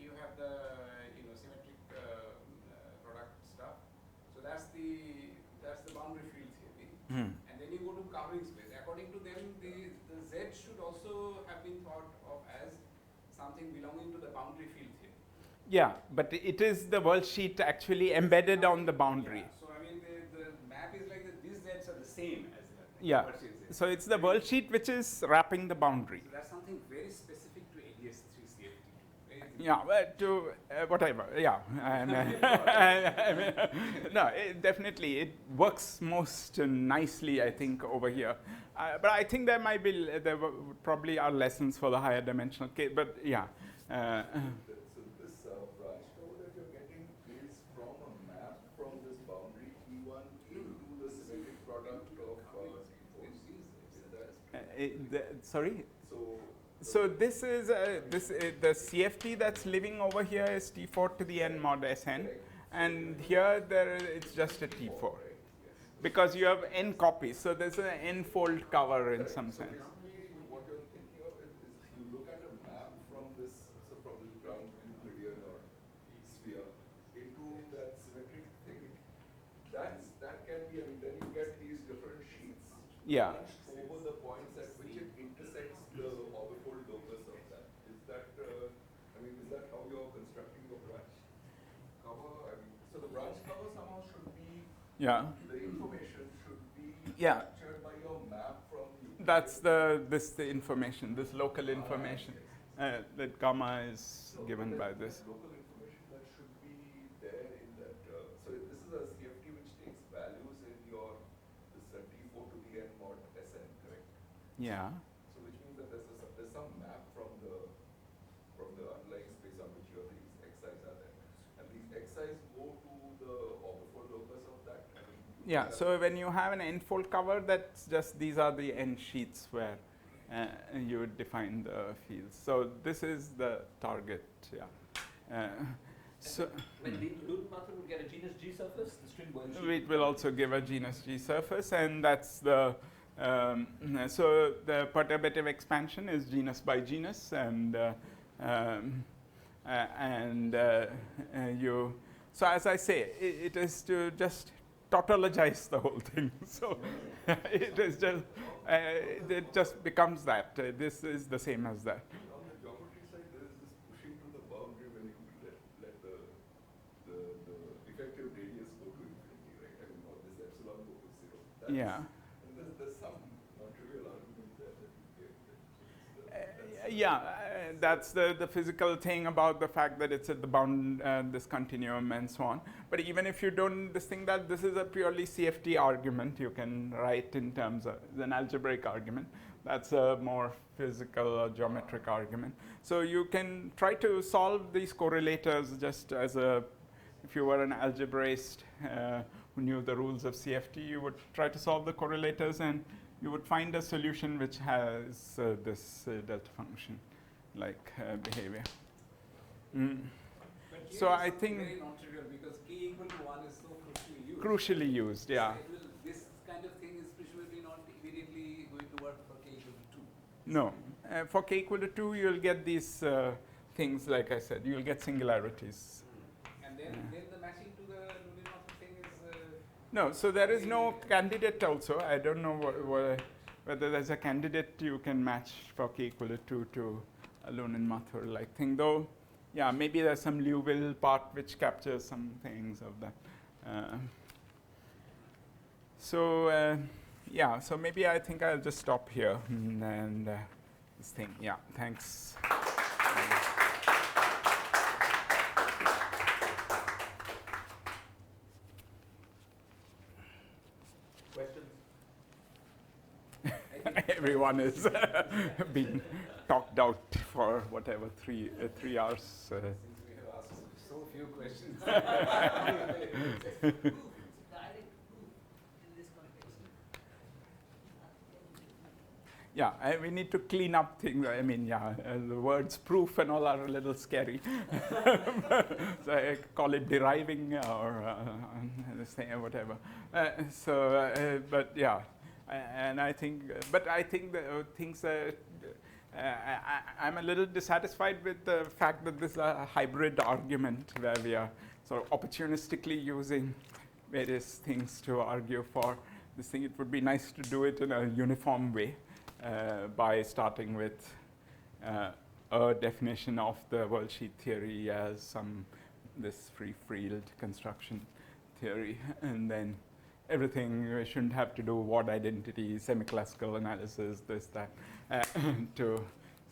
you have the symmetric product stuff. So that's the boundary field theory, and then you go to covering space. According to them, the Z should also have been thought of as something belonging to the boundary field theory. Yeah, but it is the world sheet actually embedded on the boundary. Yeah, so I mean, the map is like that. These Z's are the same as the Yeah. world sheet Z. So it's the world sheet which is wrapping the boundary. So that's something very specific to AdS3 CFT2. Yeah, whatever. Yeah, I mean, no, definitely it works most nicely, I think, over here. But I think there probably are lessons for the higher dimensional case. But yeah. So this branch cover that you're getting is from a map from this boundary T1 into the symmetric product of Sorry. So this is the CFT that's living over here is T4 to the n mod Sn, and here it's just a T4 because you have n copies. So there's an n-fold cover in some sense. what you're thinking of is you look at a map from this, so from this ground Euclidean or sphere into that symmetric thing. That can be, I mean, then you get these different sheets Yeah. bunched over the points at which it intersects the orbifold locus of that. Is that, I mean, is that how you're constructing your branch cover? I mean, so the branch cover somehow should be, Yeah. the information should be Yeah. captured by your That's the information, this local information. That gamma is given by this. Local information that should be there in that. So this is a CFT which takes values in your this T4 to the n mod Sn, correct? Yeah. So which means that there's some map from the underlying space on which your these xi's are there, and these xi's go to the orthofold locus of that. I mean, Yeah, so when you have an n-fold cover, that's just, these are the n sheets where you would define the fields. So this is the target, yeah. So When the Luden method would get a genus G surface, the string world sheet. it will also give a genus G surface, and that's the, so the perturbative expansion is genus by genus, and you, so as I say, it is to just tautologize the whole thing. So it is just, it just becomes that. This is the same as that. on the geometry side, there is this pushing to the boundary when you let the effective radius go to infinity, right? I mean, or this epsilon go to 0. That's, Yeah. And there's some non-trivial argument there that you get. That's the physical thing about the fact that it's at the bound, this continuum and so on. But even if you don't think that this is a purely CFT argument, you can write in terms of an algebraic argument. That's a more physical or geometric argument. So you can try to solve these correlators just as a, if you were an algebraist who knew the rules of CFT, you would try to solve the correlators and you would find a solution which has this delta function like behavior. But here So is I something think very non-trivial because k equal to 1 is so crucially used. crucially used, yeah. So it will, this kind of thing is presumably not immediately going to work for k equal to 2. No, for k equal to 2, you'll get these things, like I said, you'll get singularities. And then the matching to the Lulin-Norton thing is. No, so there is no candidate also. I don't know whether there's a candidate you can match for k equal to 2 to a Loonen-Mathur like thing, though. Yeah, maybe there's some Liouville part which captures some things of that. Yeah, so maybe I think I'll just stop here and this thing. Yeah, thanks. Questions? Everyone is being talked out for whatever 3 hours. Since we have asked so few questions. Direct proof in this context. Yeah, we need to clean up things. I mean, the words proof and all are a little scary. So I call it deriving or this thing or whatever. But yeah, and I think, but I think the things I'm a little dissatisfied with the fact that this is a hybrid argument where we are sort of opportunistically using various things to argue for this thing. It would be nice to do it in a uniform way by starting with a definition of the world sheet theory as this free field construction theory, and then everything we shouldn't have to do word identity, semi-classical analysis, this, that, so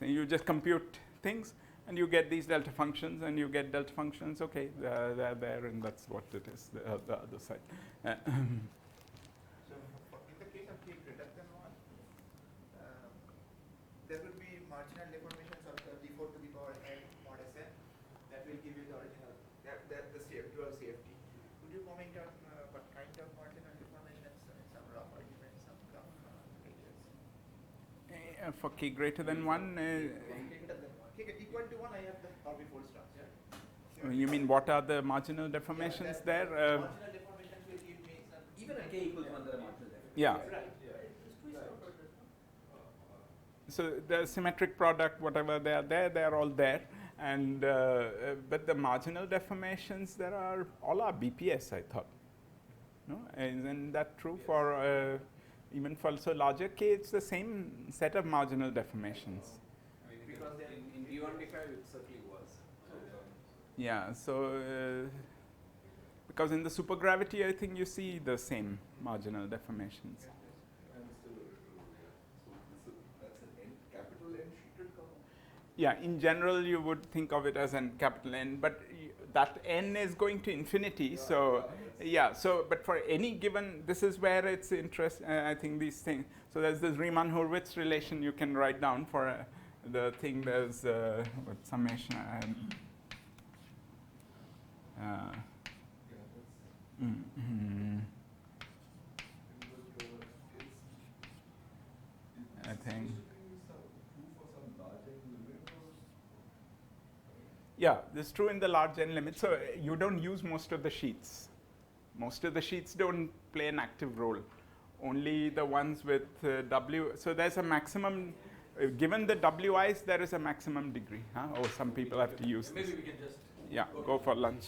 you just compute things and you get these delta functions and you get delta functions, okay, they're there and that's what it is, the other side. So in the case of k greater than 1, there will be marginal deformations of the d4 to the power n mod Sn that will give you the original, the dual CFT. Could you comment on what kind of marginal deformations, some rough arguments, some rough ranges? For k greater than 1, K equal to 1, I have the orbifold structure. you mean what are the marginal deformations there? Marginal deformations will give me some. Even at k equals 1, there are marginal deformations. Yeah. Right. So the symmetric product, whatever they are there, they are all there. And but the marginal deformations, all are BPS, I thought. No, isn't that true for even for so larger k? It's the same set of marginal deformations. I mean, because in D1D5 it certainly was. Yeah. So because in the supergravity, I think you see the same marginal deformations. And still a little, yeah. So Yeah, in general, you would think of it as an capital N, but that N is going to infinity. So, yeah. So, but for any given, this is where it's interest. I think these things. So there's this Riemann-Hurwitz relation you can write down for the thing. There's what summation. I think. Yeah, this is true in the large N limit. So you don't use most of the sheets. Most of the sheets don't play an active role. Only the ones with W. So there's a maximum. Given the WIs, there is a maximum degree. Huh? Oh, some people have to use Maybe this. we can just Yeah, go for lunch.